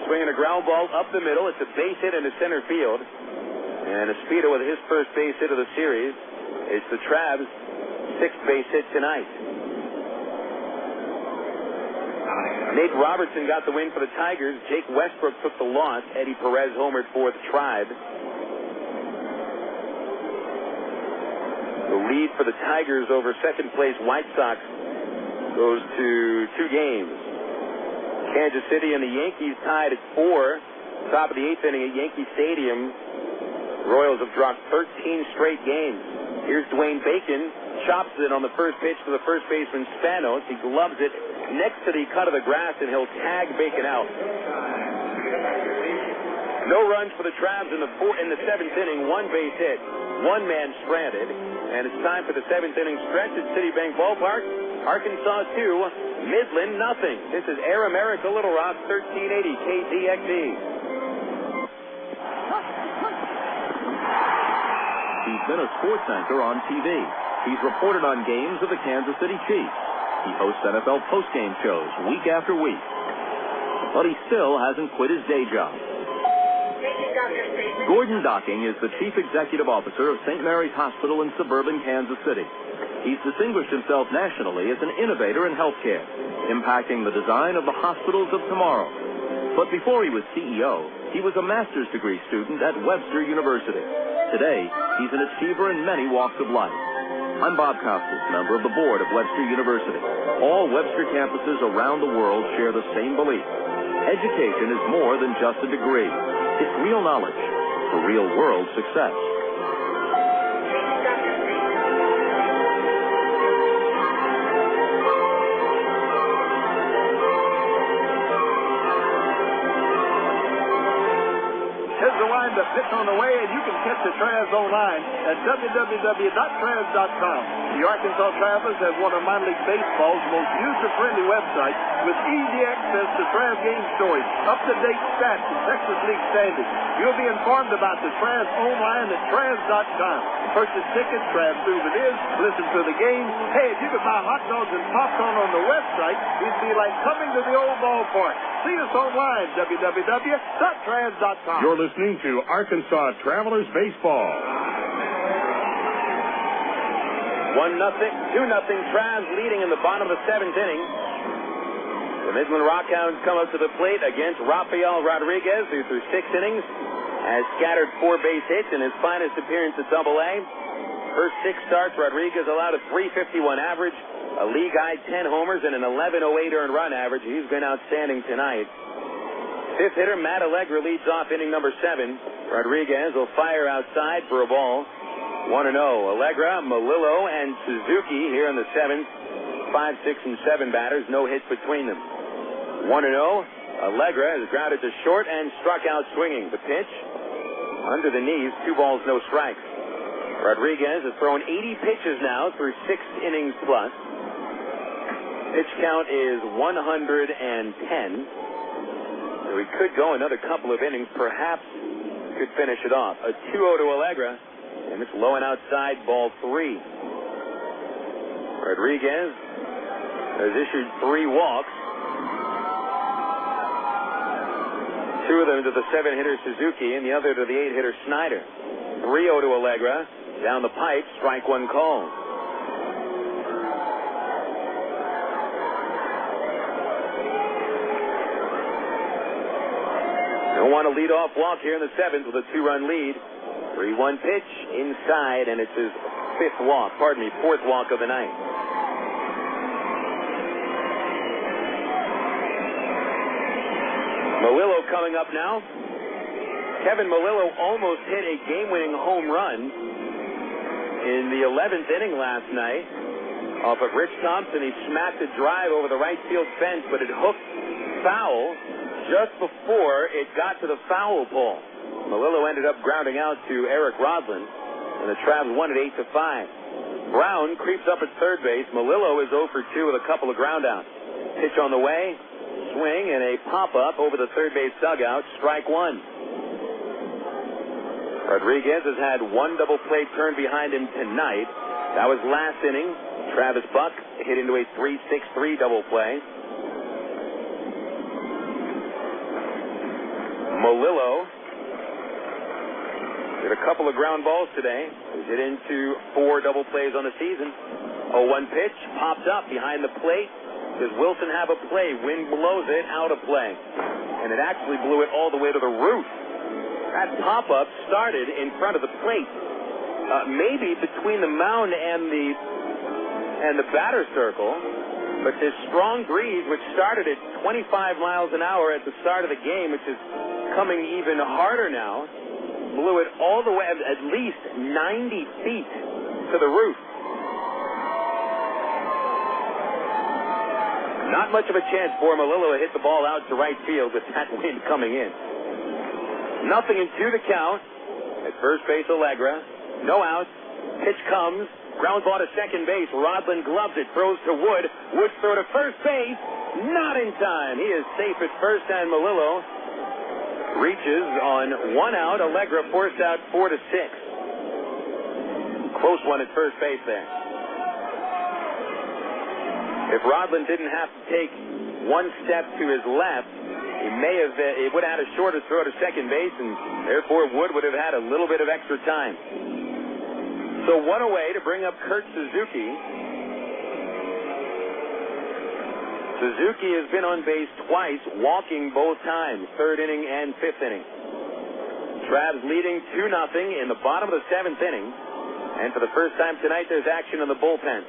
Swinging a ground ball up the middle. It's a base hit into center field. And Espino with his first base hit of the series. It's the Travs' 6th base hit tonight. Nate Robertson got the win for the Tigers. Jake Westbrook took the loss. Eddie Perez homered for the Tribe. The lead for the Tigers over second-place White Sox goes to 2 games. Kansas City and the Yankees tied at 4. Top of the 8th inning at Yankee Stadium. Royals have dropped 13 straight games. Here's Dwayne Bacon. Chops it on the first pitch to the first baseman Spanos. He gloves it next to the cut of the grass, and he'll tag Bacon out. No runs for the Travs in the 7th inning. 1 base hit. 1 man stranded. And it's time for the 7th inning stretch at Citibank Ballpark. Arkansas 2, Midland nothing. This is Air America Little Rock 1380 KZXE. He's been a sports anchor on TV. He's reported on games of the Kansas City Chiefs. He hosts NFL postgame shows week after week. But he still hasn't quit his day job. Gordon Docking is the Chief Executive Officer of St. Mary's Hospital in suburban Kansas City. He's distinguished himself nationally as an innovator in healthcare, impacting the design of the hospitals of tomorrow. But before he was CEO, he was a master's degree student at Webster University. Today, he's an achiever in many walks of life. I'm Bob Costas, member of the board of Webster University. All Webster campuses around the world share the same belief. Education is more than just a degree. It's real knowledge for real-world success. The pitch on the way, and you can catch the Travs online at www.travs.com. The Arkansas Travelers have one of minor league baseball's most user-friendly websites with easy access to Travs game stories, up-to-date stats, and Texas League standings. You'll be informed about the Travs online at Travs.com. Purchase tickets, Travs souvenirs, listen to the game. Hey, if you could buy hot dogs and popcorn on the website, strike, it'd be like coming to the old ballpark. See us online, www.trans.com. You're listening to Arkansas Travelers Baseball. 1-0, 2-0, Travs leading in the bottom of the 7th inning. The Midland RockHounds come up to the plate against Rafael Rodriguez, who through 6 innings has scattered 4 base hits in his finest appearance at Double-A. First 6 starts, Rodriguez allowed a .351 average, a league-high 10 homers, and an 11.08 earned run average. He's been outstanding tonight. 5th hitter, Matt Allegra, leads off inning number 7. Rodriguez will fire outside for a ball. 1-0. Allegra, Melillo, and Suzuki here in the 7th. 5, 6, and 7 batters, no hits between them. 1-0. Allegra has grounded to short and struck out swinging. The pitch, under the knees, 2 balls, no strikes. Rodriguez has thrown 80 pitches now through 6 innings plus. Pitch count is 110. So he could go another couple of innings, perhaps could finish it off. A 2-0 to Allegra, and it's low and outside, ball 3. Rodriguez has issued 3 walks. 2 of them to the 7-hitter Suzuki and the other to the 8-hitter Snyder. 3-0 to Allegra. Down the pipe, strike 1 call. Don't want a lead-off walk here in the 7th with a 2-run lead. 3-1 pitch inside, and it's his 4th walk of the night. Melillo coming up now. Kevin Melillo almost hit a game-winning home run in the 11th inning last night off of Rich Thompson. He smacked a drive over the right field fence, but it hooked foul just before it got to the foul pole. Melillo ended up grounding out to Eric Rodland, and the Travs won it 8-5. Brown creeps up at third base. Melillo is 0 for 2 with a couple of groundouts. Pitch on the way, swing, and a pop-up over the third base dugout, strike 1. Rodriguez has had 1 double play turn behind him tonight. That was last inning. Travis Buck hit into a 3-6-3 double play. Melillo did a couple of ground balls today. He's hit into 4 double plays on the season. 0-1 pitch, popped up behind the plate. Does Wilson have a play? Wind blows it out of play. And it actually blew it all the way to the roof. That pop-up started in front of the plate. Maybe between the mound and the batter circle. But this strong breeze, which started at 25 miles an hour at the start of the game, which is coming even harder now, blew it all the way at least 90 feet to the roof. Not much of a chance for Melillo to hit the ball out to right field with that wind coming in. 0-2 the count. At first base, Allegra. No outs. Pitch comes. Ground ball to second base. Rodland gloves it. Throws to Wood. Wood's throw to first base. Not in time. He is safe at first, and Melillo reaches on 1 out. Allegra forced out 4-6. Close one at first base there. If Rodland didn't have to take 1 step to his left, it would have had a shorter throw to second base, and therefore Wood would have had a little bit of extra time. So 1 away to bring up Kurt Suzuki. Suzuki has been on base twice, walking both times, 3rd inning and 5th inning. Travs leading 2-0 in the bottom of the 7th inning, and for the first time tonight, there's action in the bullpen.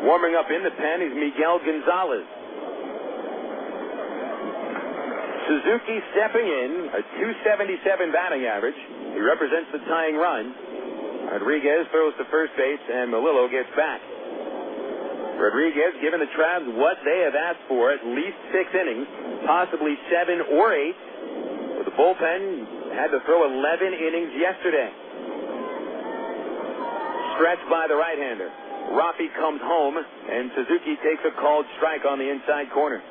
Warming up in the pen is Miguel Gonzalez. Suzuki stepping in, a .277 batting average. He represents the tying run. Rodriguez throws to first base, and Melillo gets back. Rodriguez giving the Travs what they have asked for, at least 6 innings, possibly 7 or 8. But the bullpen had to throw 11 innings yesterday. Stretched by the right-hander. Rafi comes home, and Suzuki takes a called strike on the inside corner.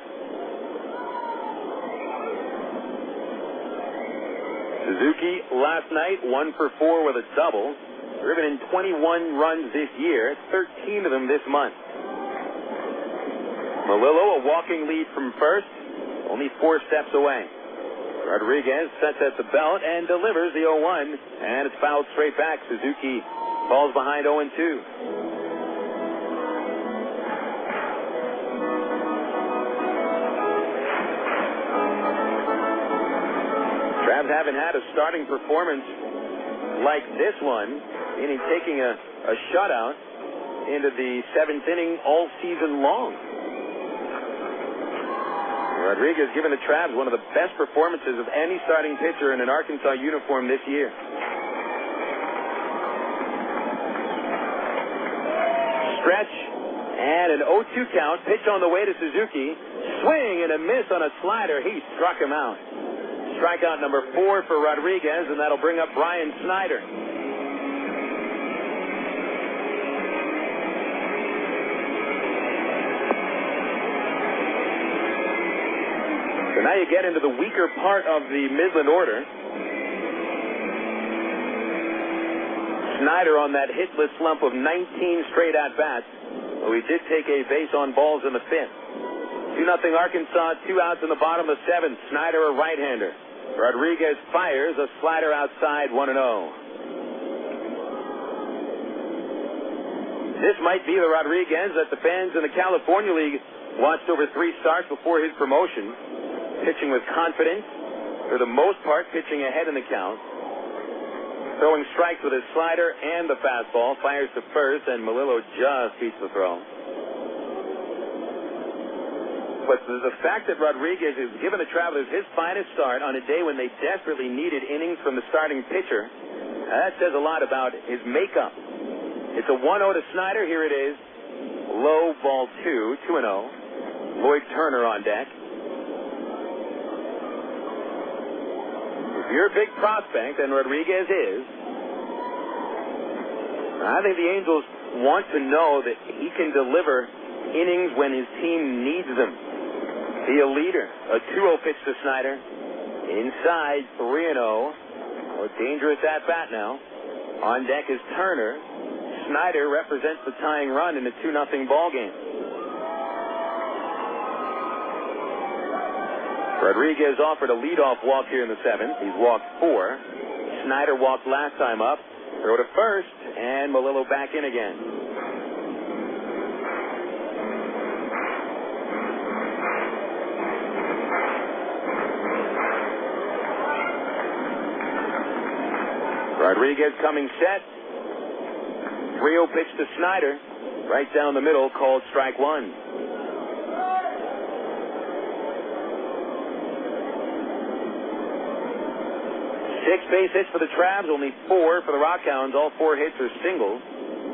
Suzuki last night, 1 for 4 with a double. Driven in 21 runs this year, 13 of them this month. Melillo, a walking lead from first, only 4 steps away. Rodriguez sets at the belt and delivers the 0-1, and it's fouled straight back. Suzuki falls behind 0-2. Travs haven't had a starting performance like this one, meaning taking a shutout into the 7th inning all season long. Rodriguez giving the Travs one of the best performances of any starting pitcher in an Arkansas uniform this year. Stretch and an 0-2 count. Pitch on the way to Suzuki. Swing and a miss on a slider. He struck him out. Strikeout number 4 for Rodriguez, and that'll bring up Brian Snyder. So now you get into the weaker part of the Midland order. Snyder on that hitless slump of 19 straight at-bats. Well, he did take a base on balls in the 5th. 2-0 Arkansas, 2 outs in the bottom of the 7th. Snyder, a right-hander. Rodriguez fires a slider outside, 1-0. This might be the Rodriguez that the fans in the California League watched over 3 starts before his promotion. Pitching with confidence, for the most part pitching ahead in the count. Throwing strikes with his slider and the fastball, fires to first, and Melillo just beats the throw. But the fact that Rodriguez is giving the Travelers his finest start on a day when they desperately needed innings from the starting pitcher, that says a lot about his makeup. It's a 1-0 to Snyder. Here it is. Low, ball 2, 2-0. Lloyd Turner on deck. If you're a big prospect, and Rodriguez is, I think the Angels want to know that he can deliver innings when his team needs them. Be a leader. A 2-0 pitch to Snyder. Inside, 3-0. A dangerous at-bat now. On deck is Turner. Snyder represents the tying run in the 2-0 ball game. Rodriguez offered a leadoff walk here in the 7th. He's walked 4. Snyder walked last time up. Throw to first, and Melillo back in again. Rodriguez coming set. 3-0 pitch to Snyder. Right down the middle, called strike 1. 6 base hits for the Travs, only 4 for the RockHounds. All 4 hits are singles.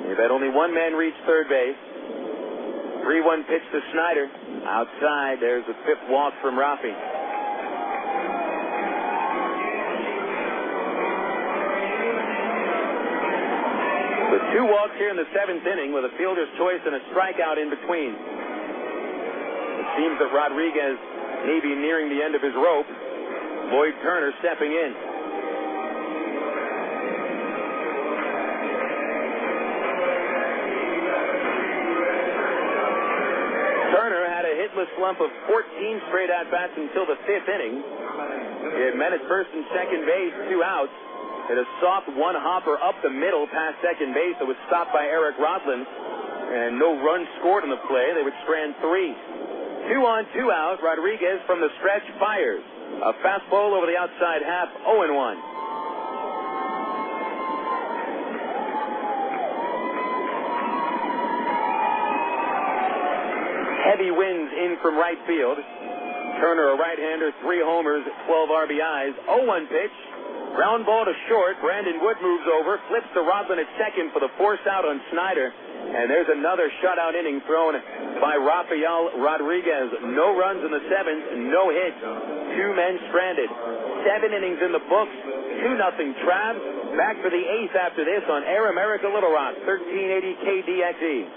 They've had only 1 man reach third base. 3-1 pitch to Snyder. Outside, there's the 5th walk from Rafi. So 2 walks here in the 7th inning with a fielder's choice and a strikeout in between. It seems that Rodriguez may be nearing the end of his rope. Lloyd Turner stepping in. Slump of 14 straight at-bats until the 5th inning. He had men at first and second base, 2 outs. Hit a soft 1-hopper up the middle past second base that was stopped by Eric Rodlin. And no runs scored in the play. They would strand 3. 2 on, 2 out. Rodriguez from the stretch fires. A fastball over the outside half, 0-1. Heavy winds in from right field. Turner, a right-hander, 3 homers, 12 RBIs. 0-1 pitch. Ground ball to short. Brandon Wood moves over, flips to Rodlin at second for the force out on Snyder. And there's another shutout inning thrown by Rafael Rodriguez. No runs in the 7th, no hits. 2 men stranded. 7 innings in the books. 2-0 Travs. Back for the 8th after this on Air America Little Rock, 1380 KDXE.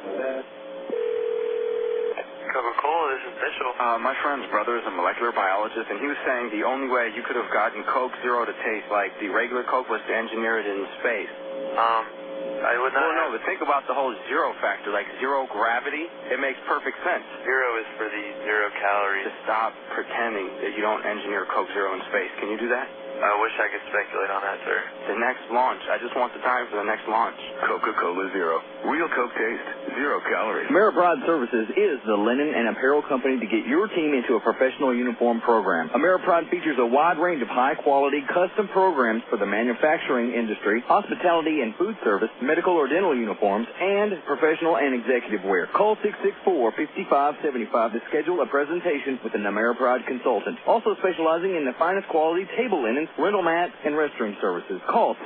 Coca-Cola, this is Mitchell. My friend's brother is a molecular biologist, and he was saying the only way you could have gotten Coke Zero to taste like the regular Coke was to engineer it in space. I would not. No, but think about the whole zero factor, like zero gravity. It makes perfect sense. Zero is for the 0 calories. To stop pretending that you don't engineer Coke Zero in space. Can you do that? I wish I could speculate on that, sir. The next launch. I just want the time for the next launch. Coca-Cola Zero. Real Coke taste. 0 calories. Ameripride Services is the linen and apparel company to get your team into a professional uniform program. Ameripride features a wide range of high-quality custom programs for the manufacturing industry, hospitality and food service, medical or dental uniforms, and professional and executive wear. Call 664-5575 to schedule a presentation with an Ameripride consultant. Also specializing in the finest quality table linens, rental mats, and restroom services. Call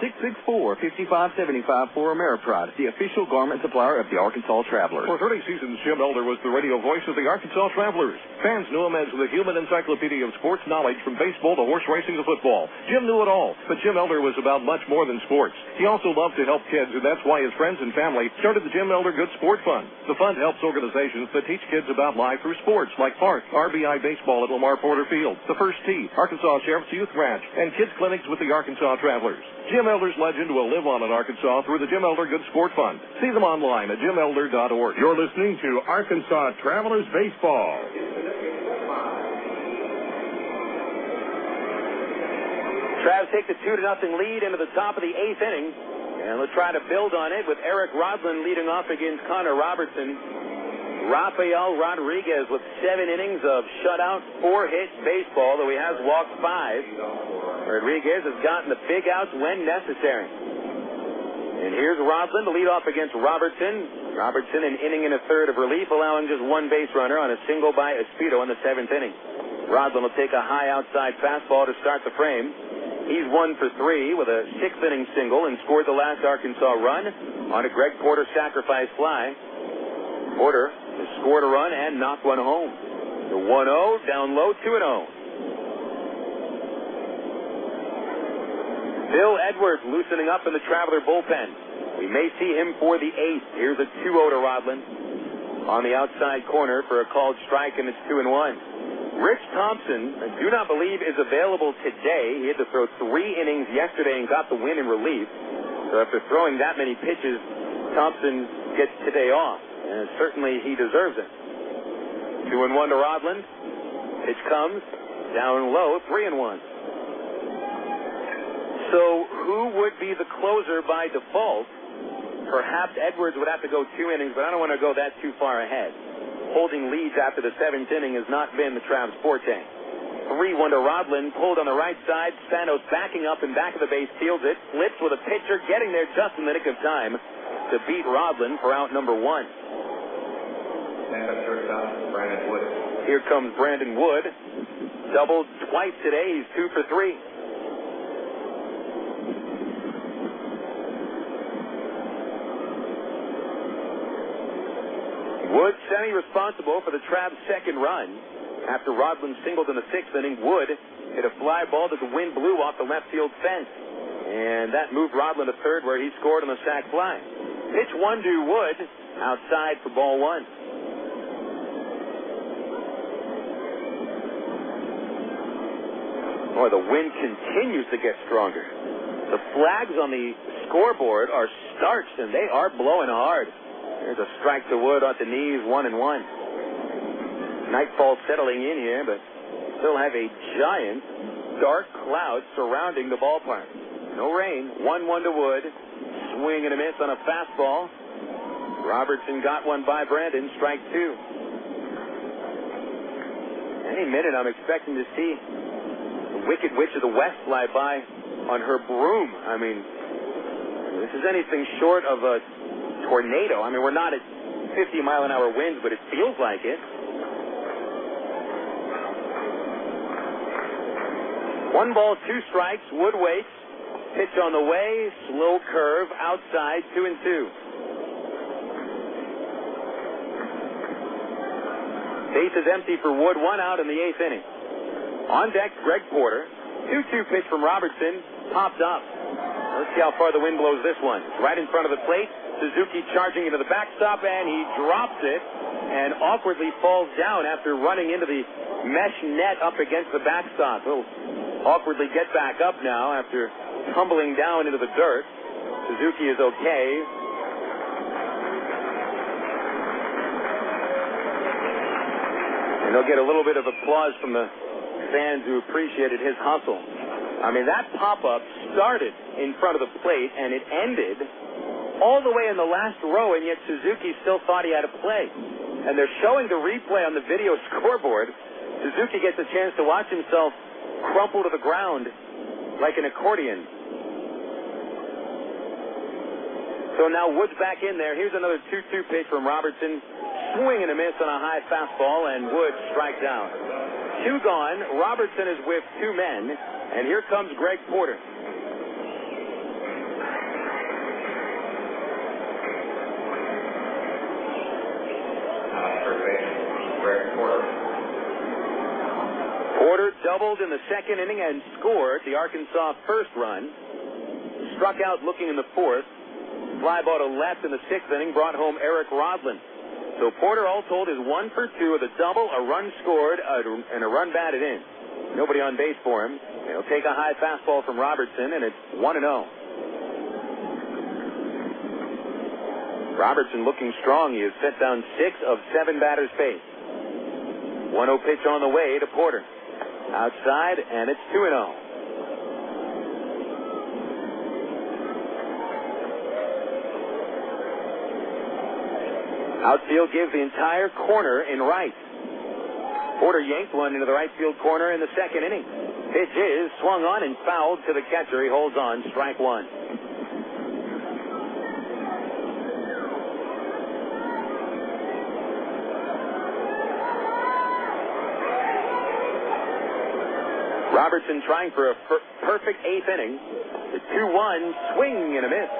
664-5575 for Ameripride, the official garment supplier of the Arkansas Travelers. For 30 seasons, Jim Elder was the radio voice of the Arkansas Travelers. Fans knew him as the human encyclopedia of sports knowledge from baseball to horse racing to football. Jim knew it all, but Jim Elder was about much more than sports. He also loved to help kids, and that's why his friends and family started the Jim Elder Good Sport Fund. The fund helps organizations that teach kids about life through sports, like Park, RBI Baseball at Lamar Porter Field, the First Tee, Arkansas Sheriff's Youth Ranch, and kids clinics with the Arkansas Travelers. Jim Elder's legend will live on in Arkansas through the Jim Elder Good Sport Fund. See them online at jimelder.org. You're listening to Arkansas Travelers Baseball. Travs take the 2-0 lead into the top of the 8th inning, and they'll try to build on it with Eric Rodland leading off against Connor Robertson. Rafael Rodriguez with 7 innings of shutout, 4-hit baseball, though he has walked 5. Rodriguez has gotten the big outs when necessary. And here's Rodland to lead off against Robertson. Robertson an inning and a third of relief, allowing just 1 base runner on a single by Espito in the 7th inning. Rodland will take a high outside fastball to start the frame. He's 1 for 3 with a 6th inning single and scored the last Arkansas run on a Greg Porter sacrifice fly. Porter has scored a run and knocked one home. The 1-0, down low, 2-0. Bill Edwards loosening up in the Traveler bullpen. We may see him for the 8th. Here's a 2-0 to Rodland. On the outside corner for a called strike, and it's 2-1. Rich Thompson, I do not believe is available today. He had to throw 3 innings yesterday and got the win in relief. So after throwing that many pitches, Thompson gets today off. And certainly he deserves it. 2-1 to Rodland. Pitch comes down low, 3-1. So who would be the closer by default? Perhaps Edwards would have to go 2 innings, but I don't want to go that too far ahead. Holding leads after the 7th inning has not been the Travs' forte. 3-1 to Rodland, pulled on the right side. Spanos backing up in back of the base, fields it, flips with a pitcher, getting there just in the nick of time to beat Rodland for out number 1. Brandon Wood. Here comes Brandon Wood. Doubled twice today. He's 2 for 3. Wood semi-responsible for the Travs' second run. After Rodland singled in the 6th inning, Wood hit a fly ball that the wind blew off the left field fence. And that moved Rodland to third, where he scored on the sac fly. Pitch 1 to Wood, outside for ball 1. Boy, the wind continues to get stronger. The flags on the scoreboard are starched, and they are blowing hard. There's a strike to Wood on the knees, 1-1. Nightfall settling in here, but still have a giant dark cloud surrounding the ballpark. No rain. 1-1 to Wood. Swing and a miss on a fastball. Robertson got one by Brandon. Strike 2. Any minute I'm expecting to see the Wicked Witch of the West fly by on her broom. I mean, this is anything short of a tornado. I mean, we're not at 50-mile-an-hour winds, but it feels like it. 1 ball, 2 strikes. Wood waits. Pitch on the way. Slow curve. Outside. 2-2. Base is empty for Wood. 1 out in the 8th inning. On deck, Greg Porter. 2-2 pitch from Robertson. Popped up. Let's see how far the wind blows this one. Right in front of the plate. Suzuki charging into the backstop, and he drops it. and awkwardly falls down after running into the mesh net up against the backstop. He'll awkwardly get back up now after tumbling down into the dirt. Suzuki is okay. And he'll get a little bit of applause from the fans who appreciated his hustle. I mean, that pop-up started in front of the plate, and it ended all the way in the last row, and yet Suzuki still thought he had a play. And they're showing the replay on the video scoreboard. Suzuki gets a chance to watch himself crumple to the ground like an accordion. So now Wood's back in there. Here's another 2-2 pitch from Robertson. Swing and a miss on a high fastball, and Wood strikes out. 2 gone. Robertson is with 2 men, and here comes Greg Porter. Porter doubled in the second inning and scored the Arkansas first run. Struck out looking in the fourth. Fly ball to left in the sixth inning brought home Eric Rodland. So Porter, all told, is 1 for 2 with a double, a run scored, and a run batted in. Nobody on base for him. He'll take a high fastball from Robertson, and it's 1-0. Robertson looking strong. He has set down 6 of 7 batters faced. 1-0 pitch on the way to Porter. Outside, and it's 2-0. Outfield gives the entire corner in right. Porter yanked one into the right field corner in the second inning. Pitch is swung on and fouled to the catcher. He holds on, strike 1. Robertson trying for a perfect 8th inning. The 2-1 swing and a miss.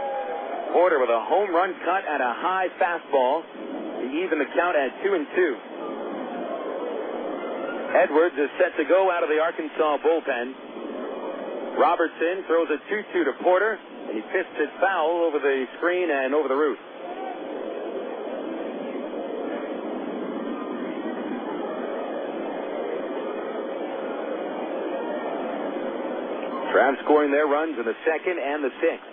Porter with a home run cut and a high fastball to even the count at 2-2. Edwards is set to go out of the Arkansas bullpen. Robertson throws a 2-2 to Porter, and he fists it foul over the screen and over the roof. Travs scoring their runs in the second and the sixth.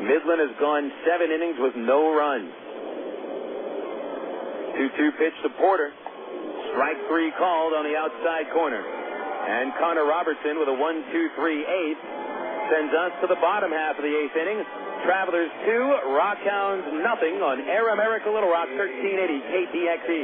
Midland has gone 7 innings with no runs. 2-2 pitch to Porter. Strike 3 called on the outside corner. And Connor Robertson with a 1-2-3-8 sends us to the bottom half of the 8th inning. Travelers 2, RockHounds nothing on Air America Little Rock 1380 KTXE.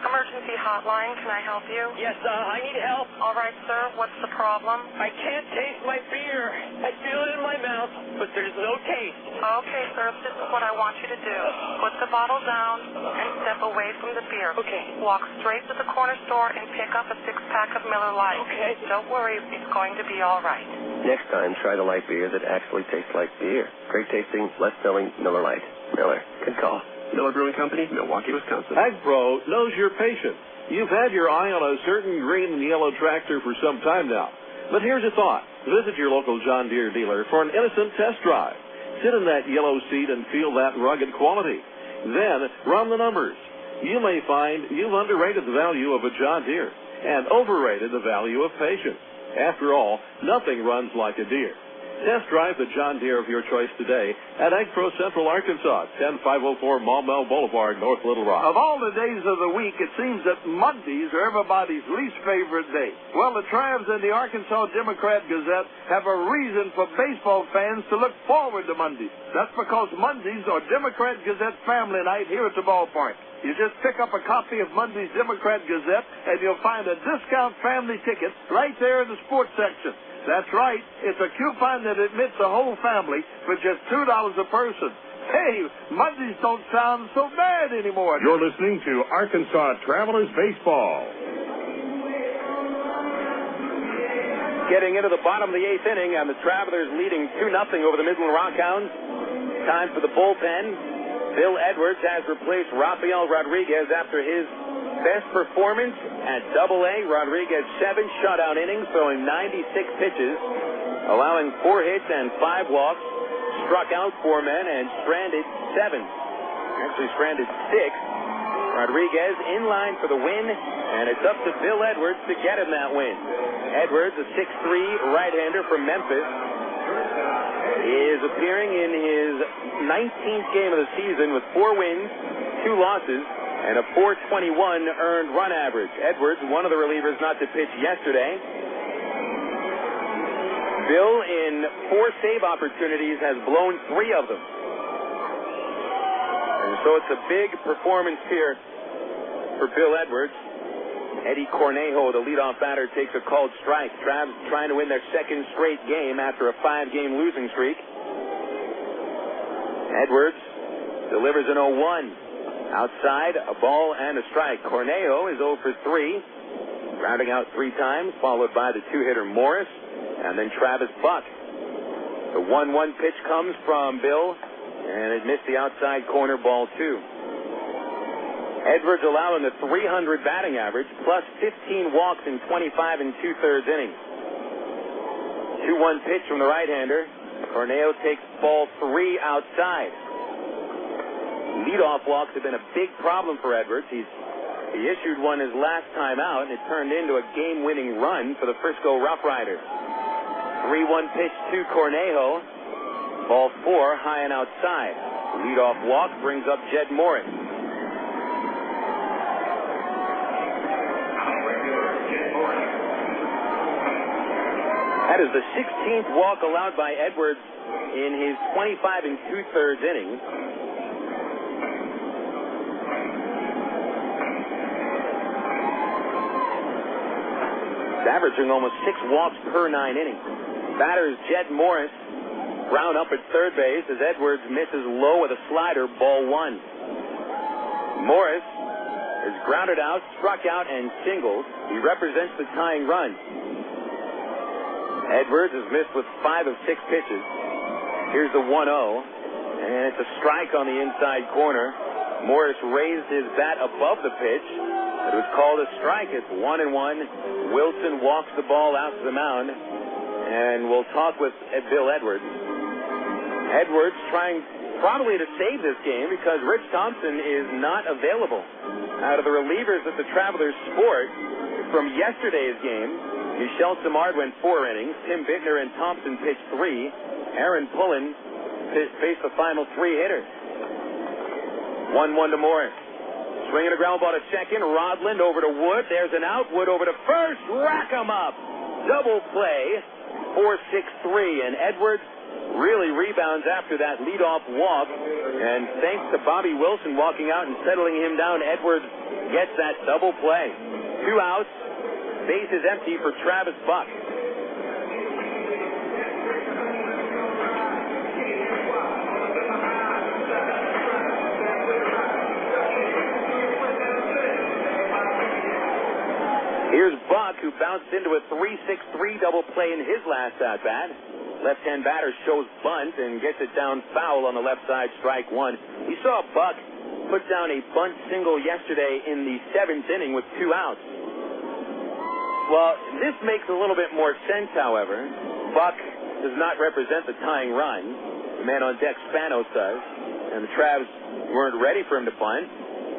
Emergency hotline, can I help you? Yes, I need help. All right, sir, what's the problem? I can't taste my beer. I feel it in my mouth, but there's no taste. Okay, sir, this is what I want you to do. Put the bottle down and step away from the beer. Okay. Walk straight to the corner store and pick up a 6-pack of Miller Lite. Okay. Don't worry, it's going to be all right. Next time, try the light beer that actually tastes like beer. Great tasting, less selling Miller Lite. Miller. Good call. Miller Brewing Company, Milwaukee, Wisconsin. AgPro knows your patient. You've had your eye on a certain green and yellow tractor for some time now. But here's a thought. Visit your local John Deere dealer for an innocent test drive. Sit in that yellow seat and feel that rugged quality. Then run the numbers. You may find you've underrated the value of a John Deere and overrated the value of patience. After all, nothing runs like a Deere. Test drive the John Deere of your choice today at AgPro Central Arkansas, 10504 Maumelle Boulevard, North Little Rock. Of all the days of the week, it seems that Mondays are everybody's least favorite day. Well, the Travs and the Arkansas Democrat-Gazette have a reason for baseball fans to look forward to Mondays. That's because Mondays are Democrat-Gazette family night here at the ballpark. You just pick up a copy of Monday's Democrat-Gazette, and you'll find a discount family ticket right there in the sports section. That's right. It's a coupon that admits the whole family for just $2 a person. Hey, Mondays don't sound so bad anymore. You're listening to Arkansas Travelers Baseball. Getting into the bottom of the 8th inning, and the Travelers leading 2-0 over the Midland RockHounds. Time for the bullpen. Bill Edwards has replaced Rafael Rodriguez after his best performance at Double-A. Rodriguez 7 shutout innings, throwing 96 pitches, allowing 4 hits and 5 walks. struck out 4 men and stranded 7. Actually stranded 6. Rodriguez in line for the win, and it's up to Bill Edwards to get him that win. Edwards, a 6'3" right-hander from Memphis, is appearing in his 19th game of the season with 4 wins, 2 losses, and a .421 earned run average. Edwards, one of the relievers not to pitch yesterday. Bill, in 4 save opportunities, has blown 3 of them. And so it's a big performance here for Bill Edwards. Eddie Cornejo, the leadoff batter, takes a called strike. Travs trying to win their 2nd straight game after a 5-game losing streak. Edwards delivers an 0-1. Outside, a ball and a strike. Cornejo is 0 for 3, grounding out 3 times, followed by the 2-hitter Morris, and then Travis Buck. The 1-1 pitch comes from Bill, and it missed the outside corner, ball 2. Edwards allowing a .300 batting average, plus 15 walks in 25 2/3 innings. 2-1 pitch from the right-hander. Cornejo takes ball 3 outside. Leadoff walks have been a big problem for Edwards. He issued one his last time out, and it turned into a game-winning run for the Frisco Rough Riders. 3-1 pitch to Cornejo. Ball 4, high and outside. Leadoff walk brings up Jed Morris. That is the 16th walk allowed by Edwards in his 25 2/3 innings. He's averaging almost 6 walks per 9 innings. Batters Jed Morris. Brown up at third base as Edwards misses low with a slider, ball 1. Morris is grounded out, struck out, and singled. He represents the tying run. Edwards has missed with 5 of 6 pitches. Here's the 1-0, and it's a strike on the inside corner. Morris raised his bat above the pitch. It was called a strike. It's 1-1. Wilson walks the ball out to the mound, and we'll talk with Bill Edwards. Edwards trying probably to save this game because Rich Thompson is not available. Out of the relievers that the Travelers sport from yesterday's game, Michel Simard went 4 innings. Tim Bittner and Thompson pitched 3. Aaron Pullen faced the final 3 hitters. 1-1 to Morris. Swinging a ground ball to second. Rodland over to Wood. There's an out. Wood over to first. Rack 'em up. Double play. 4-6-3. And Edwards really rebounds after that leadoff walk. And thanks to Bobby Wilson walking out and settling him down, Edwards gets that double play. 2 outs. Base is empty for Travis Buck. Here's Buck, who bounced into a 3-6-3 double play in his last at-bat. Left-hand batter shows bunt and gets it down foul on the left side, strike 1. We saw Buck put down a bunt single yesterday in the 7th inning with 2 outs. Well, this makes a little bit more sense, however. Buck does not represent the tying run. The man on deck, Spanos, does. And the Travs weren't ready for him to bunt.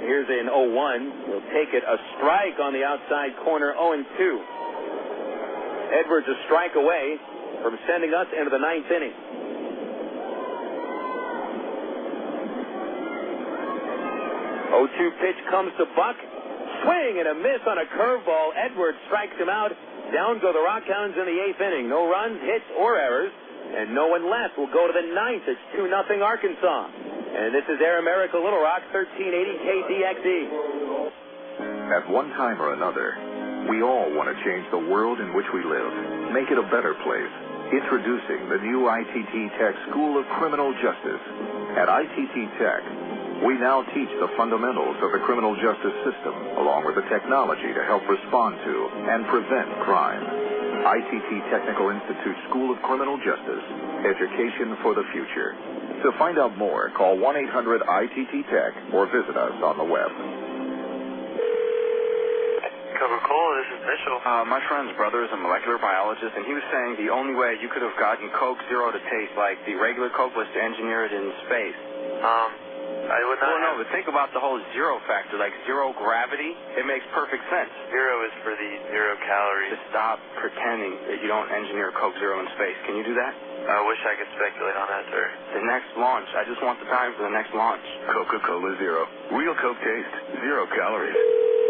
Here's an 0-1. He'll take it a strike on the outside corner, 0-2. Edwards a strike away from sending us into the 9th inning. 0-2 pitch comes to Buck. Swing and a miss on a curveball. Edwards strikes him out. Down go the RockHounds in the 8th inning. No runs, hits, or errors. And no one left. We'll go to the 9th. It's 2-0 Arkansas. And this is Air America Little Rock, 1380 KDXE. At one time or another, we all want to change the world in which we live. Make it a better place. Introducing the new ITT Tech School of Criminal Justice. At ITT Tech, we now teach the fundamentals of the criminal justice system, along with the technology to help respond to and prevent crime. ITT Technical Institute School of Criminal Justice. Education for the future. To find out more, call 1-800-ITT-TECH or visit us on the web. Coca-Cola, this is Mitchell. My friend's brother is a molecular biologist, and he was saying the only way you could have gotten Coke Zero to taste like the regular Coke was to engineer it in space. I would not. Well, no, but think about the whole zero factor, like zero gravity. It makes perfect sense. Zero is for the 0 calories. Just stop pretending that you don't engineer Coke Zero in space. Can you do that? I wish I could speculate on that, sir. The next launch. I just want the time for the next launch. Coca-Cola Zero. Real Coke taste. 0 calories.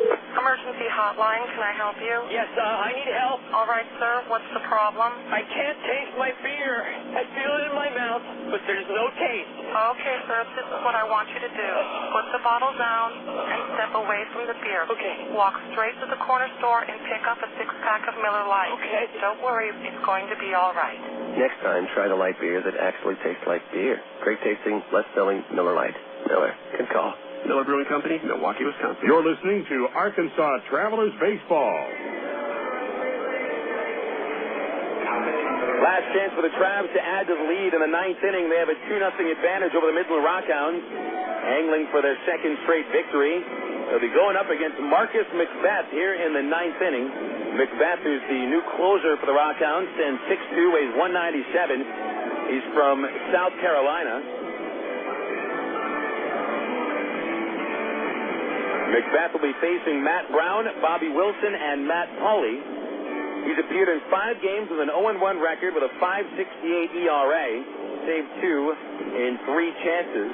Emergency hotline, can I help you? Yes, I need help. All right, sir, what's the problem? I can't taste my beer. I feel it in my mouth, but there's no taste. Okay, sir, this is what I want you to do. Put the bottle down and step away from the beer. Okay. Walk straight to the corner store and pick up a 6-pack of Miller Lite. Okay. Don't worry, it's going to be all right. Next time, try the light beer that actually tastes like beer. Great tasting, less selling Miller Lite. Miller can call. Miller Brewing Company, Milwaukee, Wisconsin. You're listening to Arkansas Travelers Baseball. Last chance for the Travs to add to the lead in the 9th inning. They have a 2-0 advantage over the Midland RockHounds, angling for their second straight victory. They'll be going up against Marcus McBeth here in the 9th inning. McBeth, who's the new closer for the RockHounds, stands 6'2", weighs 197. He's from South Carolina. McBeth will be facing Matt Brown, Bobby Wilson, and Matt Pauly. He's appeared in 5 games with an 0-1 record with a 5.68 ERA, saved 2 in 3 chances,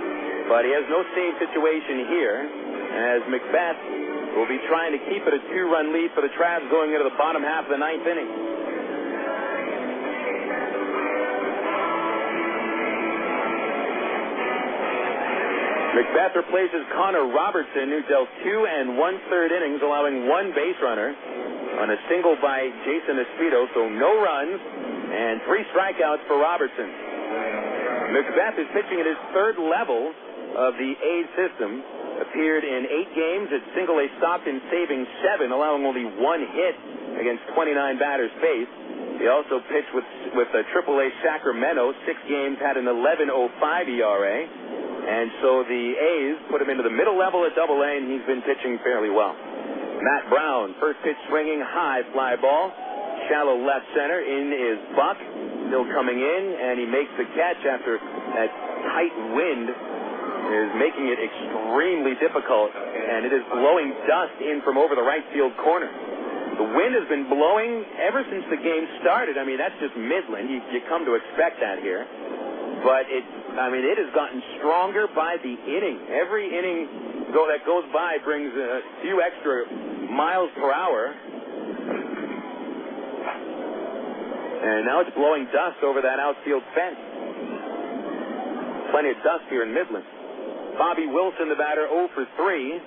but he has no save situation here, as McBeth will be trying to keep it a 2-run lead for the Travs going into the bottom half of the 9th inning. McBeth replaces Connor Robertson, who dealt 2 1/3 innings, allowing 1 base runner on a single by Jason Espito, so no runs and 3 strikeouts for Robertson. McBeth is pitching at his 3rd level of the A's system. Appeared in 8 games at Single-A Stockton, saving 7, allowing only 1 hit against 29 batters faced. He also pitched with Triple-A Sacramento, 6 games, had an 11.05 ERA. And so the A's put him into the middle level at Double-A, and he's been pitching fairly well. Matt Brown, first pitch swinging, high fly ball, shallow left center, in is Buck, still coming in, and he makes the catch after that tight wind is making it extremely difficult, and it is blowing dust in from over the right field corner. The wind has been blowing ever since the game started. I mean, that's just Midland. You come to expect that here. But it has gotten stronger by the inning. Every inning that goes by brings a few extra miles per hour. And now it's blowing dust over that outfield fence. Plenty of dust here in Midland. Bobby Wilson, the batter, 0 for 3.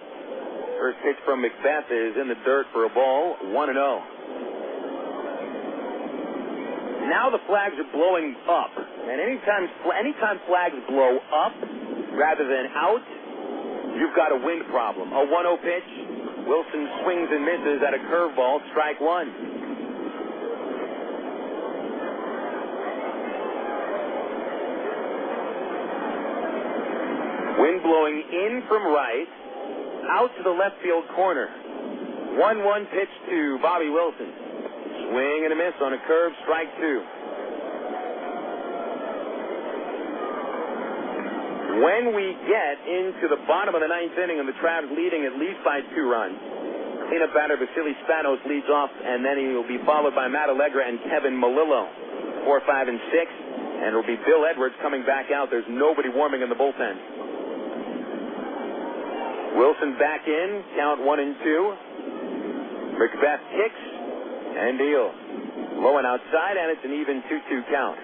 First pitch from McBeth is in the dirt for a ball, 1-0. Now the flags are blowing up, and anytime flags blow up rather than out, you've got a wind problem. A 1-0 pitch, Wilson swings and misses at a curveball, strike 1. Wind blowing in from right, out to the left field corner. 1-1 pitch to Bobby Wilson. Swing and a miss on a curve, strike 2. When we get into the bottom of the 9th inning and the Travs leading at least by 2 runs, cleanup batter Vasily Spanos leads off, and then he will be followed by Matt Allegra and Kevin Melillo, 4, 5, and 6, and it will be Bill Edwards coming back out. There's nobody warming in the bullpen. Wilson back in, count 1-2. McBeth kicks and deals. Low and outside, and it's an even 2-2 count.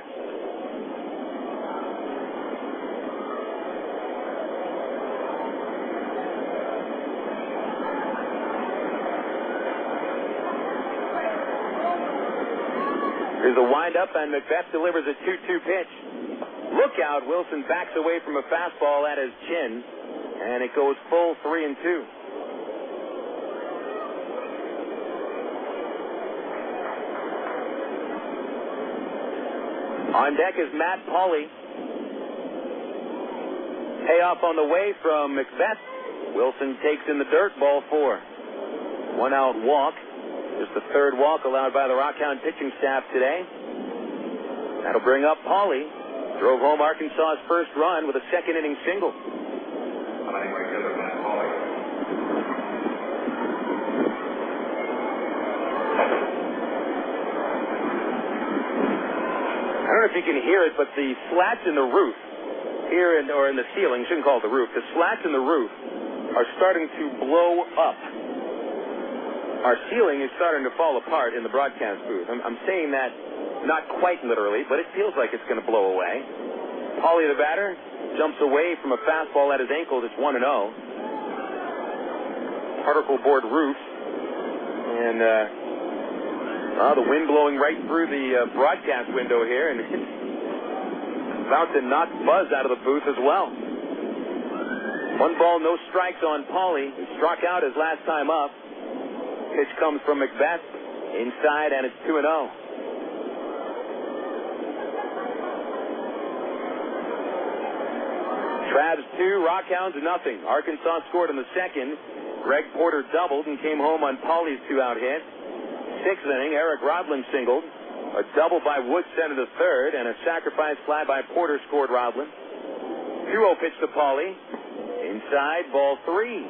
Here's a windup, and McBeth delivers a 2-2 pitch. Look out, Wilson backs away from a fastball at his chin, and it goes full 3-2. On deck is Matt Pauly. Payoff on the way from McBeth. Wilson takes in the dirt, ball 4. 1 out walk. Just the third walk allowed by the RockHound pitching staff today. That'll bring up Pauly. Drove home Arkansas's first run with a second inning single. I don't know if you can hear it, but the slats in the roof here or in the ceiling, shouldn't call it the roof, the slats in the roof are starting to blow up. Our ceiling is starting to fall apart in the broadcast booth. I'm saying that not quite literally, but it feels like it's going to blow away. Pauly, the batter, jumps away from a fastball at his ankle. It's 1-0. Particle board roof. And the wind blowing right through the broadcast window here, and it's about to knock buzz out of the booth as well. 1 ball, no strikes on Pauly. He struck out his last time up. Pitch comes from McBeth inside, and it's 2-0. Travs 2, RockHounds nothing. Arkansas scored in the second. Greg Porter doubled and came home on Pauly's 2-out hit. 6th inning, Eric Rodlin singled. A double by Woods sent to the third, and a sacrifice fly by Porter scored Rodlin. 2-0 pitch to Pauly. Inside, ball 3.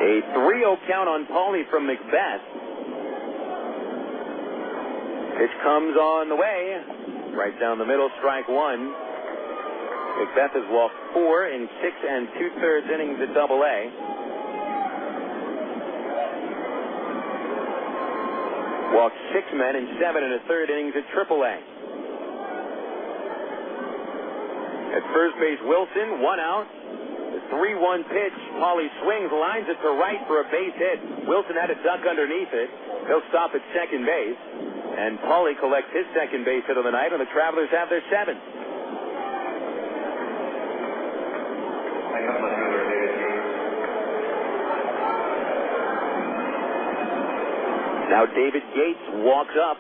A 3-0 count on Pauly from McBeth. Pitch comes on the way. Right down the middle, strike 1. McBeth has walked 4 in 6 2/3 innings at AA. Walked 6 men in 7 1/3 innings at AAA. At first base, Wilson, 1 out. The 3-1 pitch. Pauly swings, lines it to right for a base hit. Wilson had to duck underneath it. He'll stop at second base. And Pauly collects his second base hit of the night, and the Travelers have their 7th. Now David Gates walks up.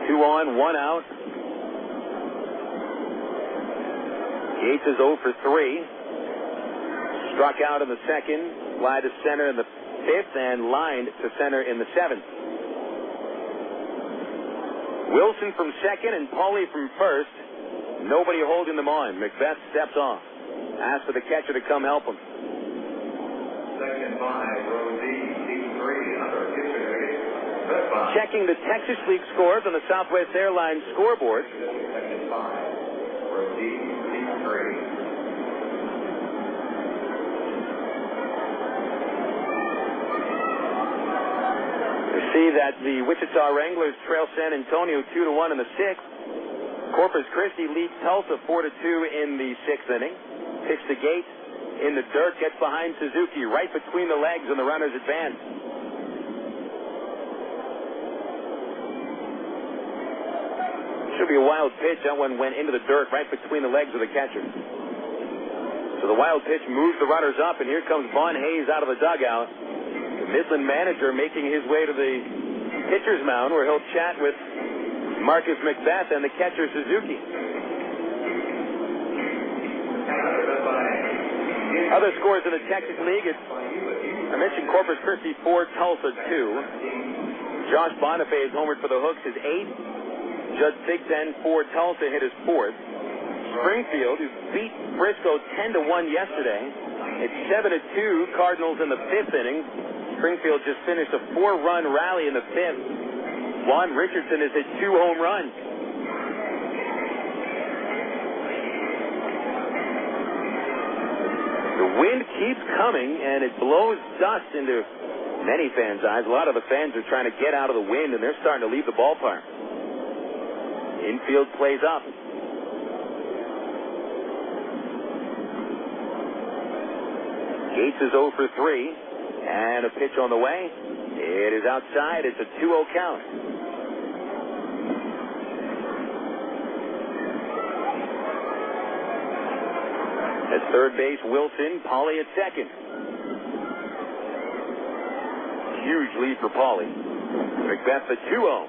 2 on, 1 out. Gates is 0 for 3. Struck out in the second, fly to center in the 5th, and lined to center in the 7th. Wilson from second and Pauly from first. Nobody holding them on. McBeth steps off. Asks for the catcher to come help him. Second by Rosie, team 3, under pitcher. Checking the Texas League scores on the Southwest Airlines scoreboard. Second by Rosie, team 3. See that the Wichita Wranglers trail San Antonio 2-1 in the 6th. Corpus Christi leads Tulsa 4-2 in the 6th inning. Pitch to Gates in the dirt, gets behind Suzuki right between the legs, and the runners advance. Should be a wild pitch. That one went into the dirt right between the legs of the catcher. So the wild pitch moves the runners up, and here comes Vaughn Hayes out of the dugout. The Midland manager making his way to the pitcher's mound, where he'll chat with Marcus McBeth and the catcher Suzuki. Other scores in the Texas League. I mentioned Corpus Christi 4, Tulsa 2. Josh Bonifay has homered for the Hooks, his 8th. Judd Thigpen for Tulsa hit his 4th. Springfield, who beat Frisco 10-1 yesterday. It's 7-2 Cardinals in the 5th inning. Springfield just finished a 4-run rally in the 5th. Juan Richardson has hit 2 home runs. The wind keeps coming, and it blows dust into many fans' eyes. A lot of the fans are trying to get out of the wind, and they're starting to leave the ballpark. Infield plays up. Gates is 0 for 3. And a pitch on the way. It is outside. It's a 2-0 count. At third base, Wilson. Pauly at second. Huge lead for Pauly. McBeth the 2-0.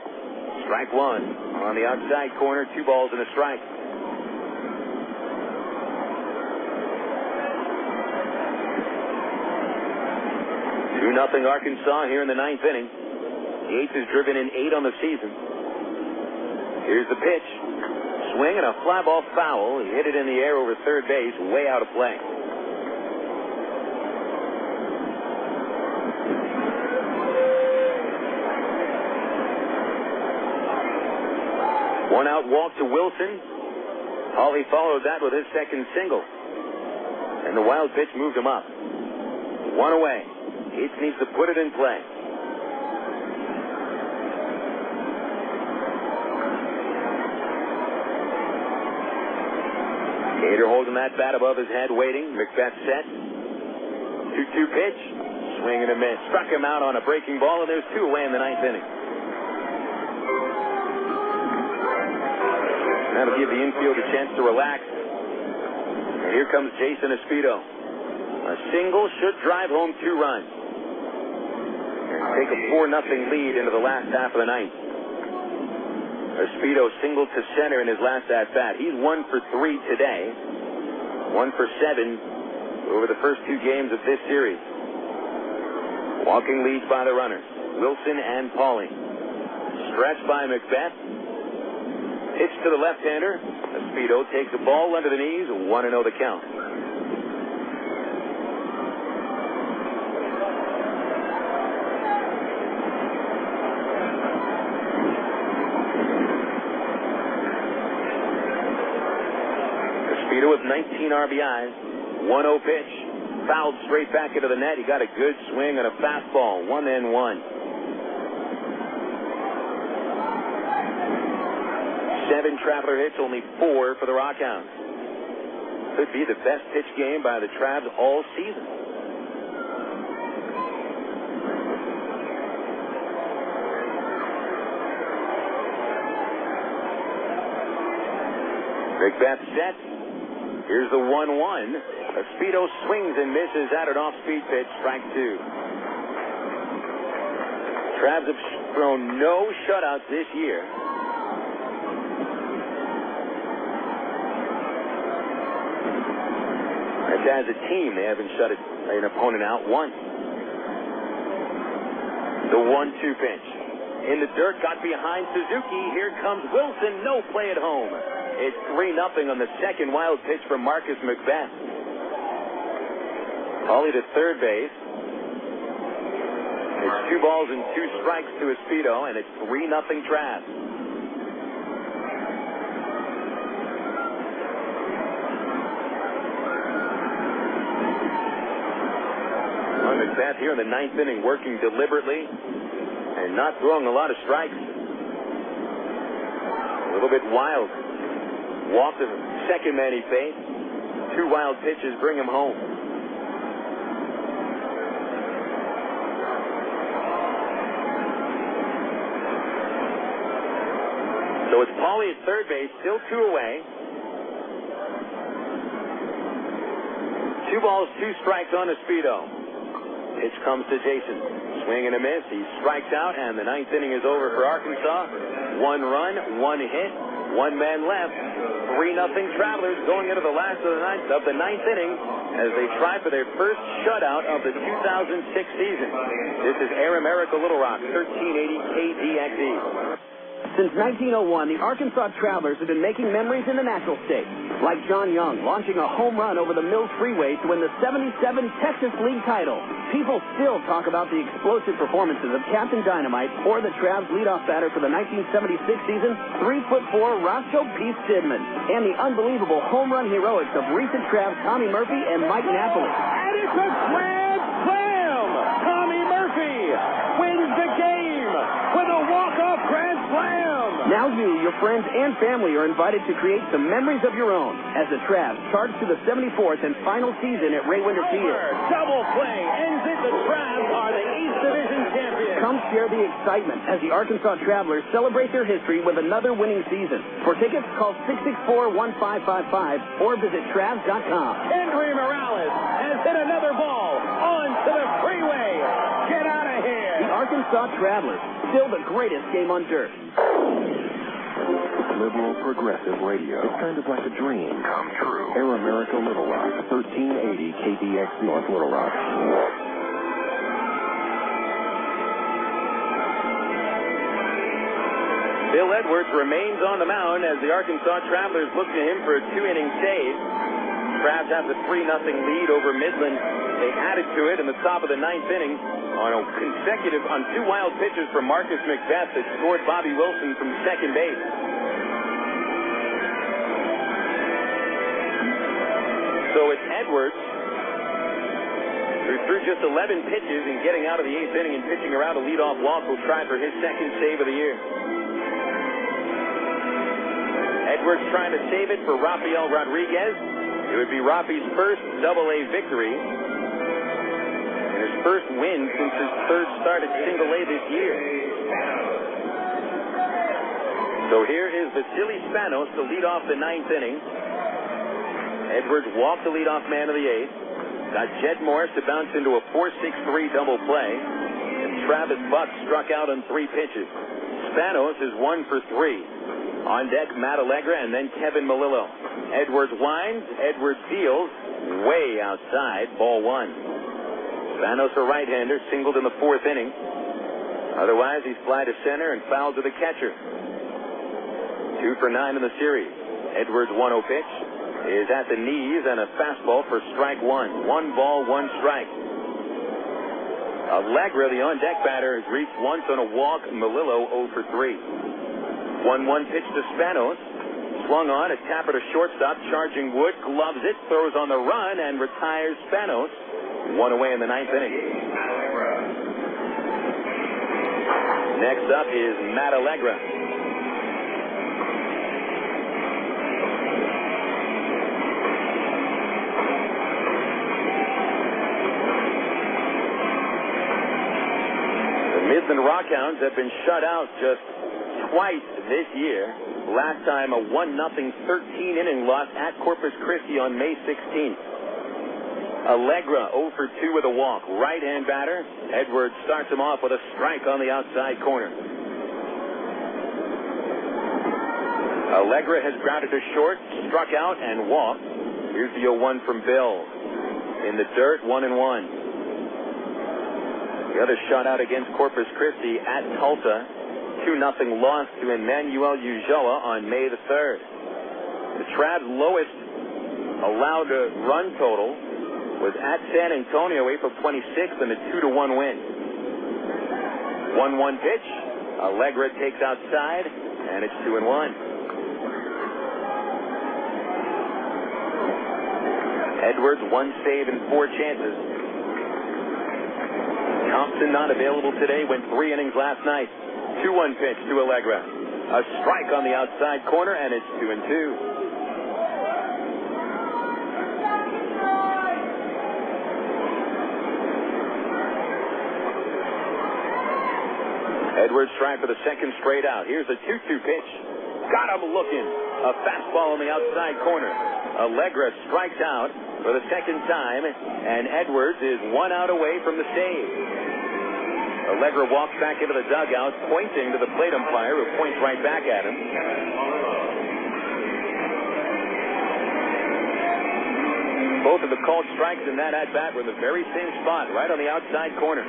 Strike 1. on the outside corner, 2 balls and a strike. 2-0 Arkansas here in the 9th inning. Yates has driven in 8 on the season. Here's the pitch. Swing and a fly ball foul. He hit it in the air over third base, way out of play. One out walk to Wilson. Hawley followed that with his second single. And the wild pitch moved him up. 1 away. Yates needs to put it in play. Gator holding that bat above his head, waiting. McBeth set. 2-2 pitch. Swing and a miss. Struck him out on a breaking ball, and there's 2 away in the 9th inning. That'll give the infield a chance to relax. And here comes Jason Espedo. A single should drive home 2 runs. And take a 4-0 lead into the last half of the 9th. Espedo singled to center in his last at-bat. He's 1 for 3 today. 1 for 7 over the first 2 games of this series. Walking leads by the runners, Wilson and Pauly. Stretched by McBeth. Pitch to the left-hander. Espedo takes the ball under the knees. 1-0 the count. Espedo with 19 RBIs. 1-0 pitch. Fouled straight back into the net. He got a good swing on a fastball. 1-1. 7 Traveler hits, only 4 for the RockHounds. Could be the best pitch game by the Travs all season. McBeth set. Here's the 1-1. Espedo swings and misses at an off-speed pitch. Strike 2. Travs have thrown no shutouts this year. As a team, they haven't shut an opponent out once. The 1-2 pitch. In the dirt, got behind Suzuki. Here comes Wilson. No play at home. It's 3-0 on the second wild pitch from Marcus McBeth. Hawley to third base. It's 2 balls and 2 strikes to Espedo, and it's 3-0 Travs. McBeth here in the 9th inning, working deliberately and not throwing a lot of strikes. A little bit wild. Walked the second man he faced. 2 wild pitches bring him home. So it's Pauly at third base, still 2 away. 2 balls, 2 strikes on Espedo. Pitch comes to Jason. Swing and a miss. He strikes out, and the 9th inning is over for Arkansas. 1 run, 1 hit, 1 man left. 3-0 Travelers going into the last of the 9th inning as they try for their first shutout of the 2006 season. This is Air America Little Rock, 1380 KDXE. Since 1901, the Arkansas Travelers have been making memories in the natural state, like John Young launching a home run over the Mills Freeway to win the '77 Texas League title. People still talk about the explosive performances of Captain Dynamite or the Travs leadoff batter for the 1976 season, 3'4" Roscoe P. Stidman, and the unbelievable home run heroics of recent Travs Tommy Murphy and Mike Napoli. And it's a grand slam! Tommy Murphy wins the game with a walk-off grand slam! Now you, your friends, and family are invited to create some memories of your own as the Travs charge to the 74th and final season at Ray Winder Field. Double play ends it. The Travs are the East Division champions. Come share the excitement as the Arkansas Travelers celebrate their history with another winning season. For tickets, call 664-1555 or visit Travs.com. Henry Morales has hit another ball onto the freeway. Get out of here. The Arkansas Travelers, still the greatest game on dirt. Liberal progressive radio. It's kind of like a dream come true. Air America Little Rock, 1380 KDX North Little Rock. Bill Edwards remains on the mound as the Arkansas Travelers look to him for a 2-inning save. Travs have the 3-0 lead over Midland. They added to it in the top of the 9th inning on 2 wild pitches from Marcus McBeth that scored Bobby Wilson from second base. So it's Edwards, who threw just 11 pitches and getting out of the 8th inning and pitching around a leadoff walk, will try for his second save of the year. Edwards trying to save it for Rafael Rodriguez. It would be Rafi's first Double-A victory and his first win since his third start at Single-A this year. So here is Vasily Spanos to lead off the 9th inning. Edwards walked the leadoff man of the 8th. Got Jed Morris to bounce into a 4-6-3 double play. And Travis Buck struck out on 3 pitches. Spanos is 1 for 3. On deck, Matt Allegra and then Kevin Melillo. Edwards winds. Edwards deals. Way outside. Ball 1. Spanos, a right-hander, singled in the 4th inning. Otherwise, he's fly to center and foul to the catcher. 2 for 9 in the series. Edwards' 1-0 pitch is at the knees and a fastball for strike 1. 1 ball, 1 strike. Allegra, the on-deck batter, has reached once on a walk. Melillo 0 for 3. 1-1 pitch to Spanos. Swung on, a tapper to shortstop. Charging Wood, gloves it, throws on the run, and retires Spanos. 1 away in the 9th inning. Next up is Matt Allegra. The Midland RockHounds have been shut out just twice this year. Last time a 1-0 13-inning loss at Corpus Christi on May 16th. Allegra 0 for 2 with a walk. Right-hand batter. Edwards starts him off with a strike on the outside corner. Allegra has grounded to short, struck out, and walked. Here's the 0-1 from Bill. In the dirt, 1-1. The other shutout against Corpus Christi at Tulsa. 2-0 loss to Emmanuel Ujoa on May the 3rd. The Trav's lowest allowed run total was at San Antonio, April 26th, and a 2-1 win. 1-1 pitch. Allegra takes outside, and it's 2-1. Edwards, 1 save and 4 chances. Thompson not available today, went 3 innings last night. 2-1 pitch to Allegra. A strike on the outside corner, and it's 2-2. Edwards trying for the second straight out. Here's a 2-2 pitch. Got him looking. A fastball on the outside corner. Allegra strikes out for the second time, and Edwards is 1 out away from the save. Allegra walks back into the dugout, pointing to the plate umpire, who points right back at him. Both of the called strikes in that at-bat were in the very same spot, right on the outside corner.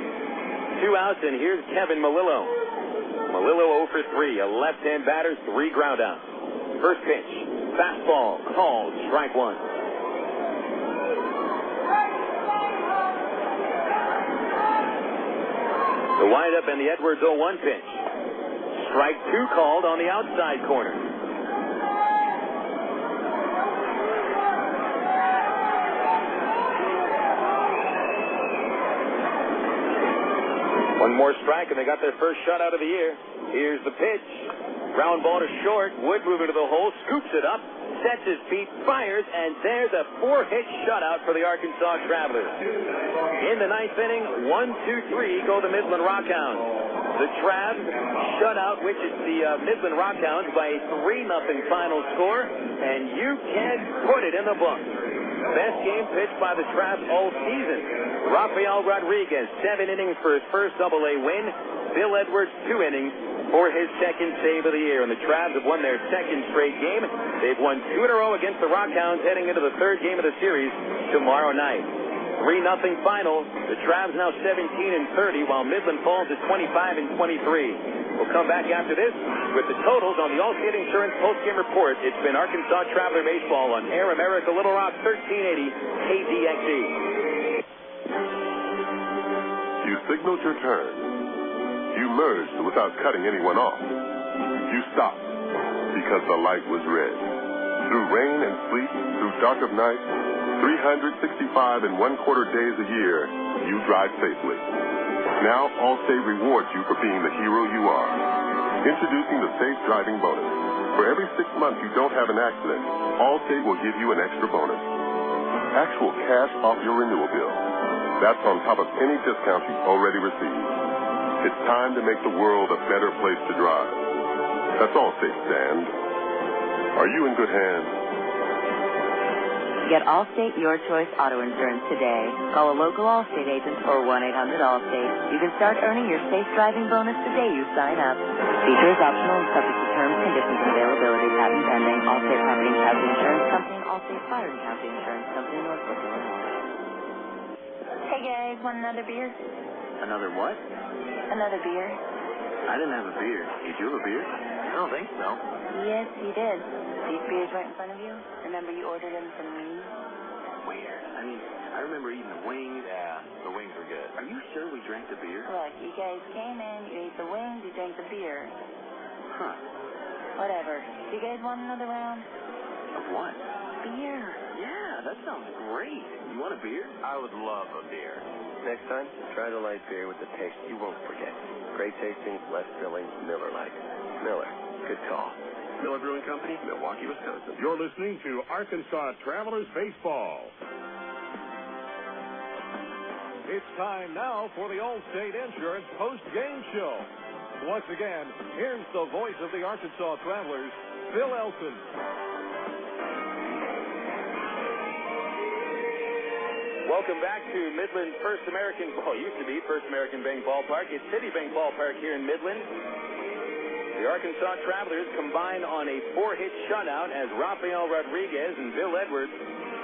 2 outs, and here's Kevin Melillo. Melillo 0 for 3, a left-hand batter, 3 ground outs. First pitch, fastball, called, strike 1. The windup and the Edwards 0-1 pitch. Strike 2 called on the outside corner. One more strike, and they got their first shutout of the year. Here's the pitch. Ground ball to short. Wood moving to the hole, scoops it up, sets his feet, fires, and there's a 4-hit shutout for the Arkansas Travelers. In the 9th inning, 1-2-3 go the Midland RockHounds. The Travs shut out, which is the Midland RockHounds, by a 3-0 final score, and you can put it in the book. Best game pitched by the Travs all season. Rafael Rodriguez, 7 innings for his first Double-A win. Bill Edwards, 2 innings for his second save of the year. And the Travs have won their second straight game. They've won 2 in a row against the RockHounds heading into the third game of the series tomorrow night. 3-0 final. The Travs now 17-30, while Midland falls at 25-23. We'll come back after this with the totals on the Allstate Insurance postgame report. It's been Arkansas Traveler Baseball on Air America Little Rock 1380 KDXE. You signaled your turn. You merged without cutting anyone off. You stopped because the light was red. Through rain and sleet, through dark of night, 365 and 1/4 days a year, you drive safely. Now Allstate rewards you for being the hero you are. Introducing the Safe Driving Bonus. For every 6 months you don't have an accident, Allstate will give you an extra bonus. Actual cash off your renewal bill. That's on top of any discounts you've already received. It's time to make the world a better place to drive. That's Allstate, stand. Are you in good hands? Get Allstate Your Choice Auto Insurance today. Call a local Allstate agent or 1-800-ALLSTATE. You can start earning your safe driving bonus the day you sign up. Features optional and subject to terms, conditions, and availability. Patent pending. Allstate Property and Casualty Insurance Company. Allstate Fire and Casualty Insurance Company. Northbrook, Illinois. Hey guys, want another beer? Another what? Another beer. I didn't have a beer. Did you have a beer? I don't think so. Yes, you did. These beers right in front of you? Remember you ordered them from me? Where? I mean, I remember eating the wings. Yeah, the wings were good. Are you sure we drank the beer? Look, you guys came in, you ate the wings, you drank the beer. Huh. Whatever. Do you guys want another round? Of what? Beer. Yeah, that sounds great. You want a beer? I would love a beer. Next time, try the light beer with the taste you won't forget. Great tasting, less filling, Miller Lite. Miller. Good call. Miller Brewing Company, Milwaukee, Wisconsin. You're listening to Arkansas Travelers Baseball. It's time now for the Allstate Insurance post-game show. Once again, here's the voice of the Arkansas Travelers, Phil Elton. Welcome back to Midland First American, used to be First American Bank Ballpark. It's Citibank Ballpark here in Midland. The Arkansas Travelers combine on a 4-hit shutout as Rafael Rodriguez and Bill Edwards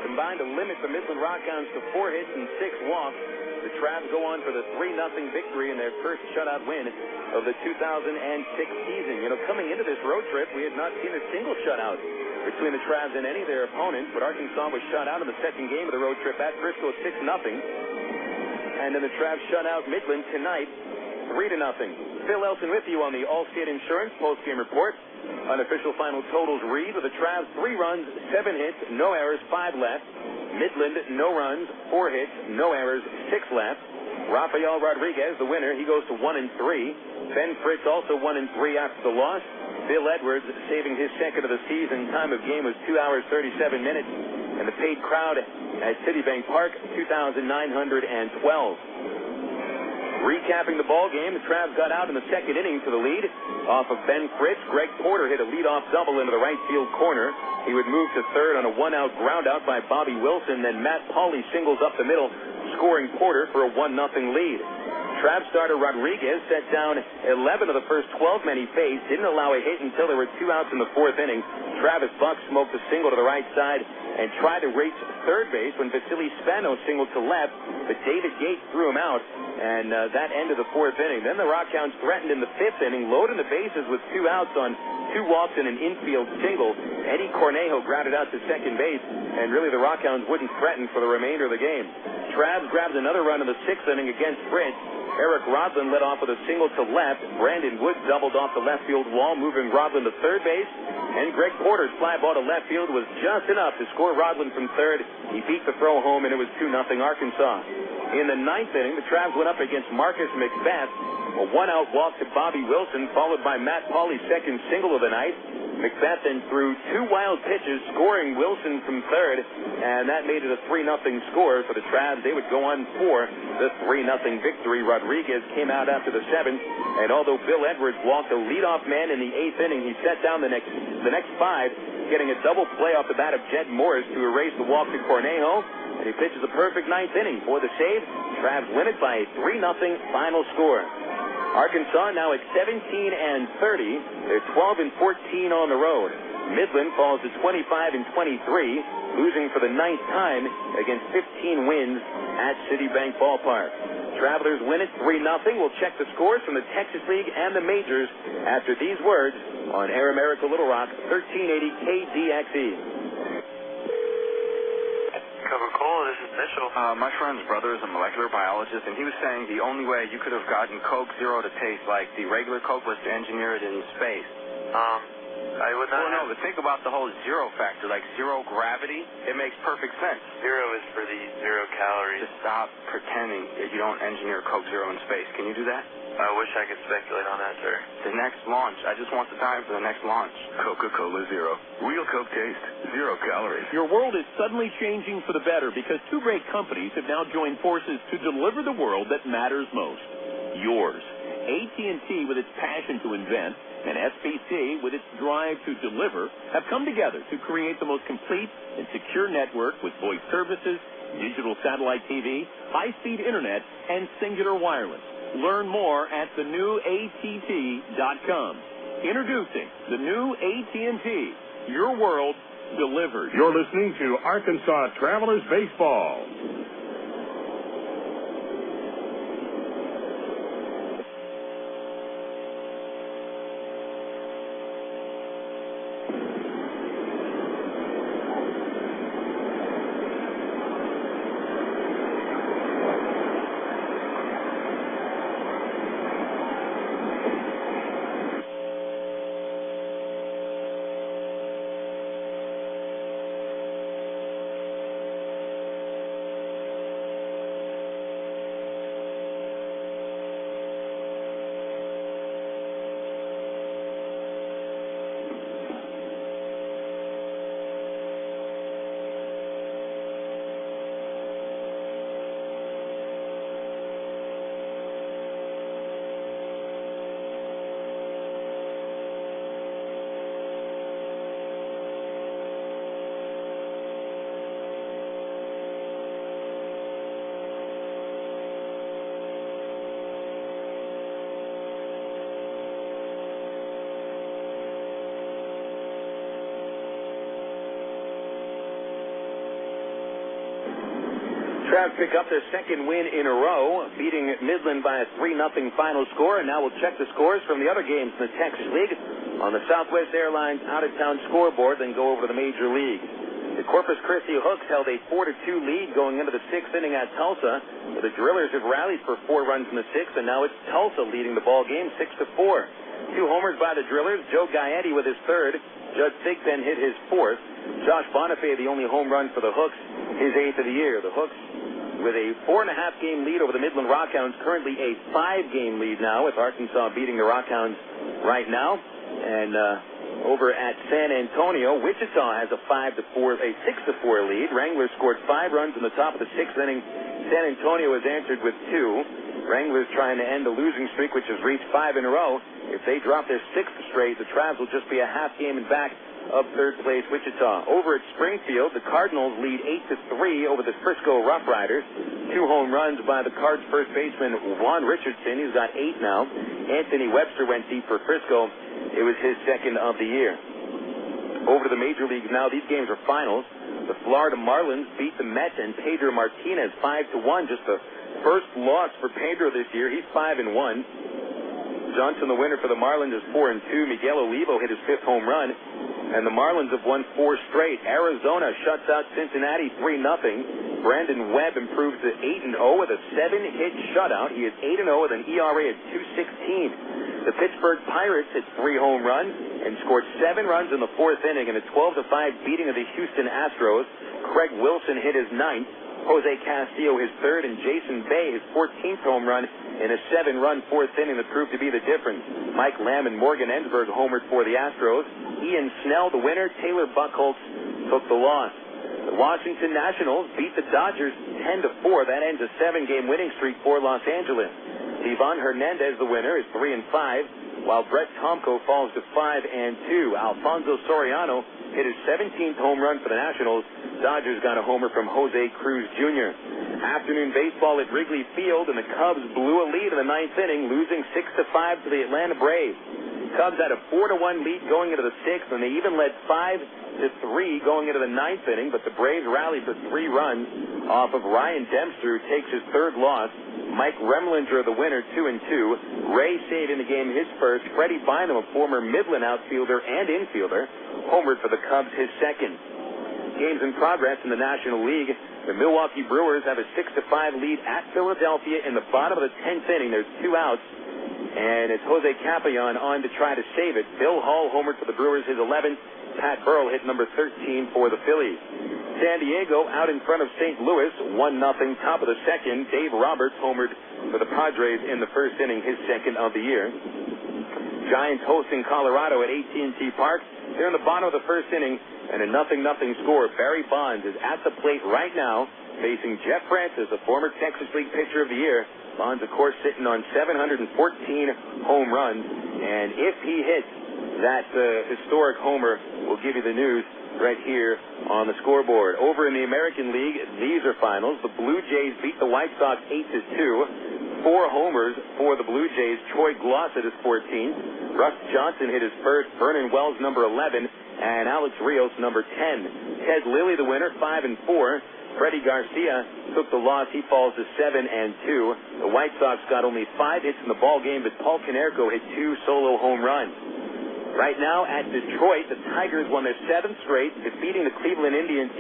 combine to limit the Midland RockHounds to 4 hits and 6 walks. The Travs go on for the 3-0 victory in their first shutout win of the 2006 season. You know, coming into this road trip, we had not seen a single shutout between the Travs and any of their opponents, but Arkansas was shut out in the second game of the road trip at Frisco 6-0. And then the Travs shut out Midland tonight 3-0. Phil Elton with you on the Allstate Insurance postgame report. Unofficial final totals read: with the Travs 3 runs, 7 hits, no errors, 5 left. Midland, no runs, 4 hits, no errors, 6 left. Rafael Rodriguez, the winner, he goes to 1-3. Ben Fritz also 1-3 after the loss. Bill Edwards saving his second of the season. Time of game was 2 hours 37 minutes. And the paid crowd at Citibank Park, 2,912. Recapping the ball game, the Travs got out in the second inning to the lead. Off of Ben Fritz, Greg Porter hit a leadoff double into the right field corner. He would move to third on a 1-out ground out by Bobby Wilson. Then Matt Pauley singles up the middle, scoring Porter for a 1-0 lead. Travs starter Rodriguez set down 11 of the first 12 men he faced. Didn't allow a hit until there were 2 outs in the 4th inning. Travis Buck smoked a single to the right side and tried to race third base when Vasily Spano singled to left, but David Yates threw him out, and that ended the 4th inning. Then the RockHounds threatened in the 5th inning, loading the bases with 2 outs on 2 walks and an infield single. Eddie Cornejo grounded out to second base, and really the RockHounds wouldn't threaten for the remainder of the game. Travs grabbed another run in the 6th inning against Fritz. Eric Rodlin led off with a single to left. Brandon Woods doubled off the left field wall, moving Rodlin to third base. And Greg Porter's fly ball to left field was just enough to score Rodlin from third. He beat the throw home, and it was 2-0 Arkansas. In the 9th inning, the Travs went up against Marcus McBeth. A 1-out walk to Bobby Wilson, followed by Matt Pauley's second single of the night. McBeth then threw 2 wild pitches, scoring Wilson from third, and that made it a 3-0 score for the Travs. They would go on for the 3-0 victory. Rodriguez came out after the 7th, and although Bill Edwards walked a leadoff man in the 8th inning, he set down the next 5, getting a double play off the bat of Jed Morris to erase the walk to Cornejo, and he pitches a perfect 9th inning for the save. Travs win it by a 3-0 final score. Arkansas now at 17-30. They're 12-14 on the road. Midland falls to 25-23, losing for the 9th time against 15 wins at Citibank Ballpark. Travelers win it 3-0. We'll check the scores from the Texas League and the majors after these words on Air America Little Rock, 1380 KDXE. Coca-Cola, this is Mitchell. My friend's brother is a molecular biologist, and he was saying the only way you could have gotten Coke Zero to taste like the regular Coke was to engineer it in space. I would not. Well, no, but think about the whole zero factor, like zero gravity. It makes perfect sense. Zero is for the 0 calories. Just stop pretending that you don't engineer Coke Zero in space. Can you do that? I wish I could speculate on that, sir. The next launch. I just want the time for the next launch. Coca-Cola Zero. Real Coke taste. 0 calories. Your world is suddenly changing for the better because two great companies have now joined forces to deliver the world that matters most. Yours. AT&T, with its passion to invent, and SBC, with its drive to deliver, have come together to create the most complete and secure network with voice services, digital satellite TV, high-speed internet, and singular wireless. Learn more at thenewatt.com. Introducing the new AT&T. Your world delivered. You're listening to Arkansas Travelers Baseball. Travs pick up their second win in a row, beating Midland by a 3-0 final score. And now we'll check the scores from the other games in the Texas League on the Southwest Airlines out-of-town scoreboard, then go over to the Major League. The Corpus Christi Hooks held a 4-2 lead going into the 6th inning at Tulsa. The Drillers have rallied for 4 runs in the 6th, and now it's Tulsa leading the ball game 6-4. 2 homers by the Drillers. Joe Gaetti with his 3rd. Judd Thigpen hit his 4th. Josh Bonifay, the only home run for the Hooks, his 8th of the year. The Hooks with a 4.5-game lead over the Midland RockHounds, currently a 5-game lead now, with Arkansas beating the RockHounds right now. And over at San Antonio, Wichita has a 6-4 lead. Wranglers scored 5 runs in the top of the 6th inning. San Antonio has answered with 2. Wranglers trying to end a losing streak, which has reached 5 in a row. If they drop their 6th straight, the Travs will just be a half game in back of 3rd place Wichita. Over at Springfield, the Cardinals lead 8-3 over the Frisco Rough Riders. 2 home runs by the Cards' first baseman Juan Richardson. He's got 8 now. Anthony Webster went deep for Frisco. It was his 2nd of the year. Over to the Major Leagues now. These games are finals. The Florida Marlins beat the Mets and Pedro Martinez 5-1. Just the first loss for Pedro this year. He's 5-1. Johnson, the winner for the Marlins, is 4-2. Miguel Olivo hit his 5th home run. And the Marlins have won 4 straight. Arizona shuts out Cincinnati 3-0. Brandon Webb improves to 8-0 with a 7-hit shutout. He is 8-0 with an ERA of 2.16. The Pittsburgh Pirates hit 3 home runs and scored 7 runs in the 4th inning in a 12-5 beating of the Houston Astros. Craig Wilson hit his 9th. Jose Castillo his 3rd, and Jason Bay his 14th home run in a 7-run 4th inning that proved to be the difference. Mike Lamb and Morgan Ensberg homered for the Astros. Ian Snell, the winner. Taylor Buchholz took the loss. The Washington Nationals beat the Dodgers 10-4. That ends a 7-game winning streak for Los Angeles. Ivan Hernandez, the winner, is 3-5, while Brett Tomko falls to 5-2. Alfonso Soriano hit his 17th home run for the Nationals. Dodgers got a homer from Jose Cruz Jr. Afternoon baseball at Wrigley Field, and the Cubs blew a lead in the 9th inning, losing 6-5 to the Atlanta Braves. Cubs had a 4-1 lead going into the 6th, and they even led 5-3 going into the 9th inning, but the Braves rallied for 3 runs off of Ryan Dempster, who takes his 3rd loss. Mike Remlinger, the winner, 2-2. Ray saved in the game his first. Freddie Bynum, a former Midland outfielder and infielder, homered for the Cubs, his 2nd. Games in progress in the National League. The Milwaukee Brewers have a 6-5 lead at Philadelphia in the bottom of the 10th inning. There's 2 outs, and it's Jose Capion on to try to save it. Bill Hull homered for the Brewers, his 11th. Pat Burrell hit number 13 for the Phillies. San Diego out in front of St. Louis, 1-0, top of the 2nd. Dave Roberts homered for the Padres in the 1st inning, his 2nd of the year. Giants hosting Colorado at AT&T Park. They're in the bottom of the 1st inning, and a 0-0 score. Barry Bonds is at the plate right now, facing Jeff Francis, a former Texas League Pitcher of the Year. Bonds, of course, sitting on 714 home runs, and if he hits that historic homer, we'll give you the news right here on the scoreboard. Over in the American League, these are finals. The Blue Jays beat the White Sox 8-2. 4 homers for the Blue Jays. Troy Glossett is 14. Russ Johnson hit his first. Vernon Wells, number 11. And Alex Rios, number 10. Ted Lilly, the winner, 5-4. Freddie Garcia took the loss. He falls to 7-2. The White Sox got only 5 hits in the ball game, but Paul Konerko hit 2 solo home runs. Right now at Detroit, the Tigers won their 7th straight, defeating the Cleveland Indians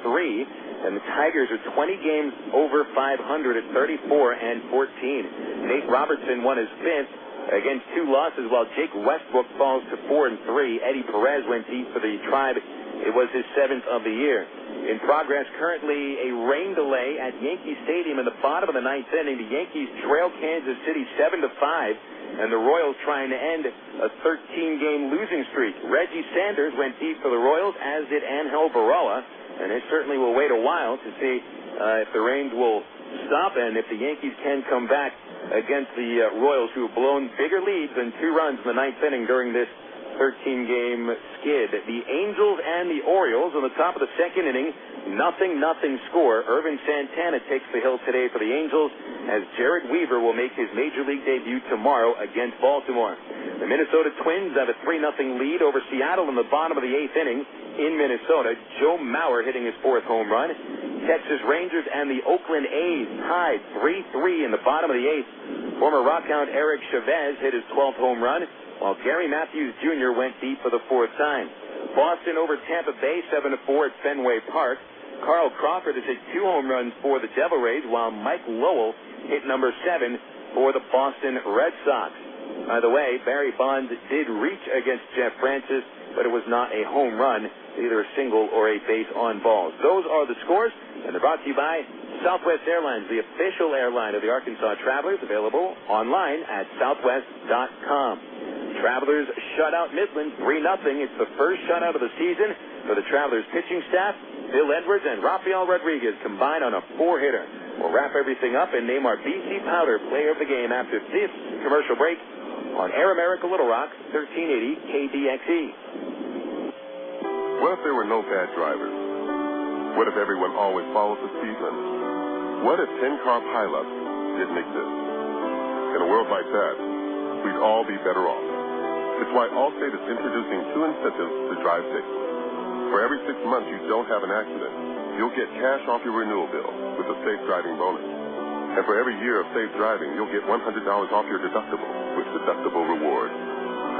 8-3, and the Tigers are 20 games over 500 at 34-14. Nate Robertson won his 5th against 2 losses, while Jake Westbrook falls to 4-3. Eddie Perez went deep for the Tribe. It was his 7th of the year. In progress currently, a rain delay at Yankee Stadium in the bottom of the 9th inning. The Yankees trail Kansas City 7-5. And the Royals trying to end a 13-game losing streak. Reggie Sanders went deep for the Royals, as did Angel Barroa, and they certainly will wait a while to see if the rains will stop and if the Yankees can come back against the Royals, who have blown bigger leads than 2 runs in the 9th inning during this 13-game skid. The Angels and the Orioles on the top of the 2nd inning, 0-0 score. Irvin Santana takes the hill today for the Angels, as Jared Weaver will make his Major League debut tomorrow against Baltimore. The Minnesota Twins have a 3-0 lead over Seattle in the bottom of the 8th inning in Minnesota. Joe Mauer hitting his 4th home run. Texas Rangers and the Oakland A's tied 3-3 in the bottom of the 8th. Former RockHound Eric Chavez hit his 12th home run, while Gary Matthews Jr. went deep for the 4th time. Boston over Tampa Bay 7-4 at Fenway Park. Carl Crawford has hit 2 home runs for the Devil Rays, while Mike Lowell hit number 7 for the Boston Red Sox. By the way, Barry Bonds did reach against Jeff Francis, but it was not a home run, either a single or a base on balls. Those are the scores, and they're brought to you by Southwest Airlines, the official airline of the Arkansas Travelers, available online at southwest.com. Travelers shut out Midland 3-0. It's the first shutout of the season for the Travelers pitching staff. Bill Edwards and Rafael Rodriguez combined on a 4-hitter. We'll wrap everything up and name our BC Powder Player of the Game after this commercial break on Air America Little Rock, 1380 KDXE. What if there were no bad drivers? What if everyone always follows the speed limit? What if 10-car pileups didn't exist? In a world like that, we'd all be better off. It's why Allstate is introducing 2 incentives to drive safely. For every 6 months you don't have an accident, you'll get cash off your renewal bill with a safe driving bonus. And for every year of safe driving, you'll get $100 off your deductible with deductible rewards.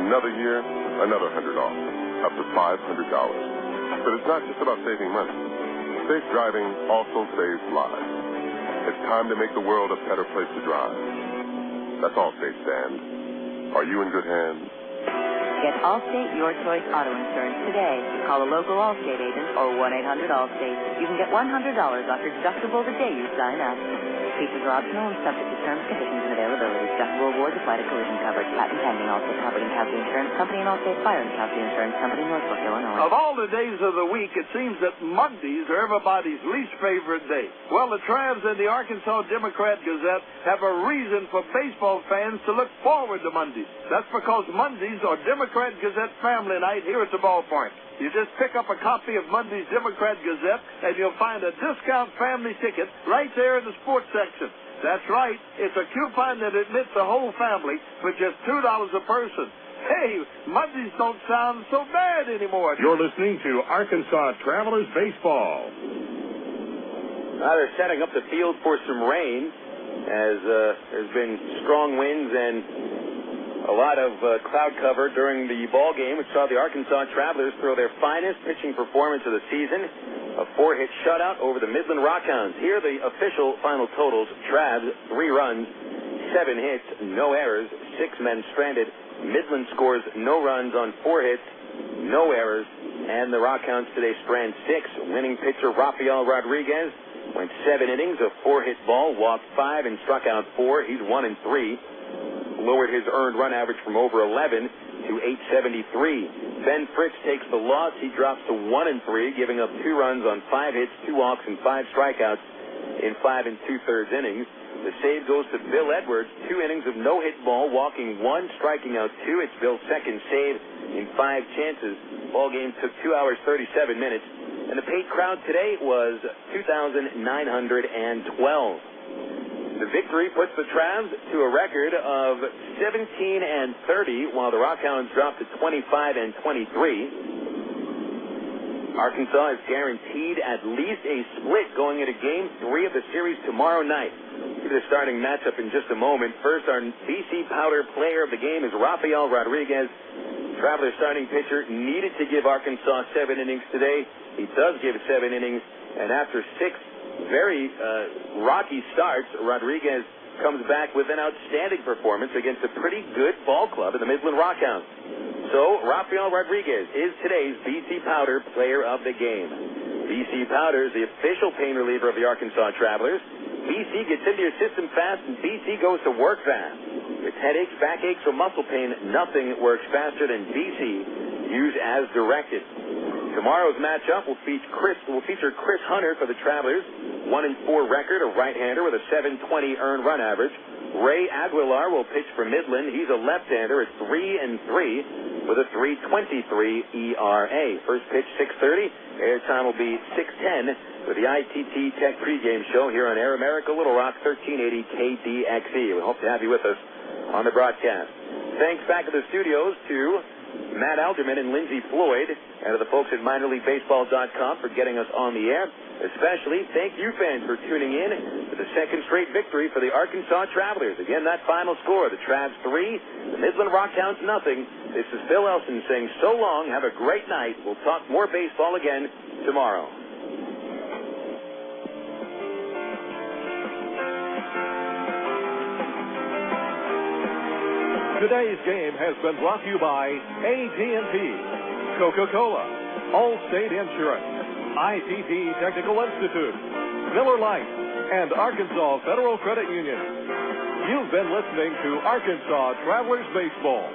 Another year, another $100 off, up to $500. But it's not just about saving money. Safe driving also saves lives. It's time to make the world a better place to drive. That's Allstate stands. Are you in good hands? Get Allstate Your Choice Auto Insurance today. Call a local Allstate agent or 1-800-ALLSTATE. You can get $100 off your deductible the day you sign up. Features are optional and subject to terms, conditions, and availability. Deductible awards apply to collision coverage. Patent pending. Allstate Property and Casualty Insurance Company and Allstate Fire and Casualty Insurance Company, Northbrook, Illinois. Of all the days of the week, it seems that Mondays are everybody's least favorite day. Well, the Travs and the Arkansas Democrat Gazette have a reason for baseball fans to look forward to Mondays. That's because Mondays are Democrat Gazette family night here at the ballpark. You just pick up a copy of Monday's Democrat Gazette, and you'll find a discount family ticket right there in the sports section. That's right. It's a coupon that admits the whole family for just $2 a person. Hey, Mondays don't sound so bad anymore. You're listening to Arkansas Travelers Baseball. Now they're setting up the field for some rain, as there's been strong winds and a lot of cloud cover during the ball game, which saw the Arkansas Travelers throw their finest pitching performance of the season, a 4-hit shutout over the Midland RockHounds. Here are the official final totals. Travs, 3 runs, 7 hits, no errors, 6 men stranded. Midland scores no runs on 4 hits, no errors, and the RockHounds today strand 6. Winning pitcher Rafael Rodriguez went 7 innings, a 4-hit ball, walked 5 and struck out 4. He's 1-3. Lowered his earned run average from over 11 to 873. Ben Fritz takes the loss. He drops to 1-3, giving up 2 runs on 5 hits, 2 walks, and 5 strikeouts in 5 2/3 innings. The save goes to Bill Edwards, 2 innings of no-hit ball, walking 1, striking out 2. It's Bill's second save in 5 chances. Ball game took 2 hours, 37 minutes. And the paid crowd today was 2,912. The victory puts the Travs to a record of 17-30, while the RockHounds dropped to 25-23. Arkansas is guaranteed at least a split going into Game 3 of the series tomorrow night. See the starting matchup in just a moment. First, our BC Powder player of the game is Rafael Rodriguez. Travelers starting pitcher needed to give Arkansas 7 innings today. He does give 7 innings, and after 6 very rocky starts, Rodriguez comes back with an outstanding performance against a pretty good ball club in the Midland RockHounds. So, Rafael Rodriguez is today's BC Powder player of the game. BC Powder is the official pain reliever of the Arkansas Travelers. BC gets into your system fast, and BC goes to work fast. With headaches, backaches, or muscle pain, nothing works faster than BC. Use as directed. Tomorrow's matchup will feature Chris Hunter for the Travelers, 1-4 record, a right-hander with a 720 earned run average. Ray Aguilar will pitch for Midland. He's a left-hander at 3-3 with a 3.23 ERA. First pitch 6:30. Airtime will be 6:10 for the ITT Tech pregame show here on Air America Little Rock 1380 KDXE. We hope to have you with us on the broadcast. Thanks back to the studios to Matt Alderman and Lindsey Floyd, and to the folks at minorleaguebaseball.com for getting us on the air. Especially, thank you fans for tuning in to the second straight victory for the Arkansas Travelers. Again, that final score, the Travs 3, the Midland RockHounds nothing. This is Phil Elson saying so long, have a great night. We'll talk more baseball again tomorrow. Today's game has been brought to you by AT&T, Coca-Cola, Allstate Insurance, ITT Technical Institute, Miller Lite, and Arkansas Federal Credit Union. You've been listening to Arkansas Travelers Baseball.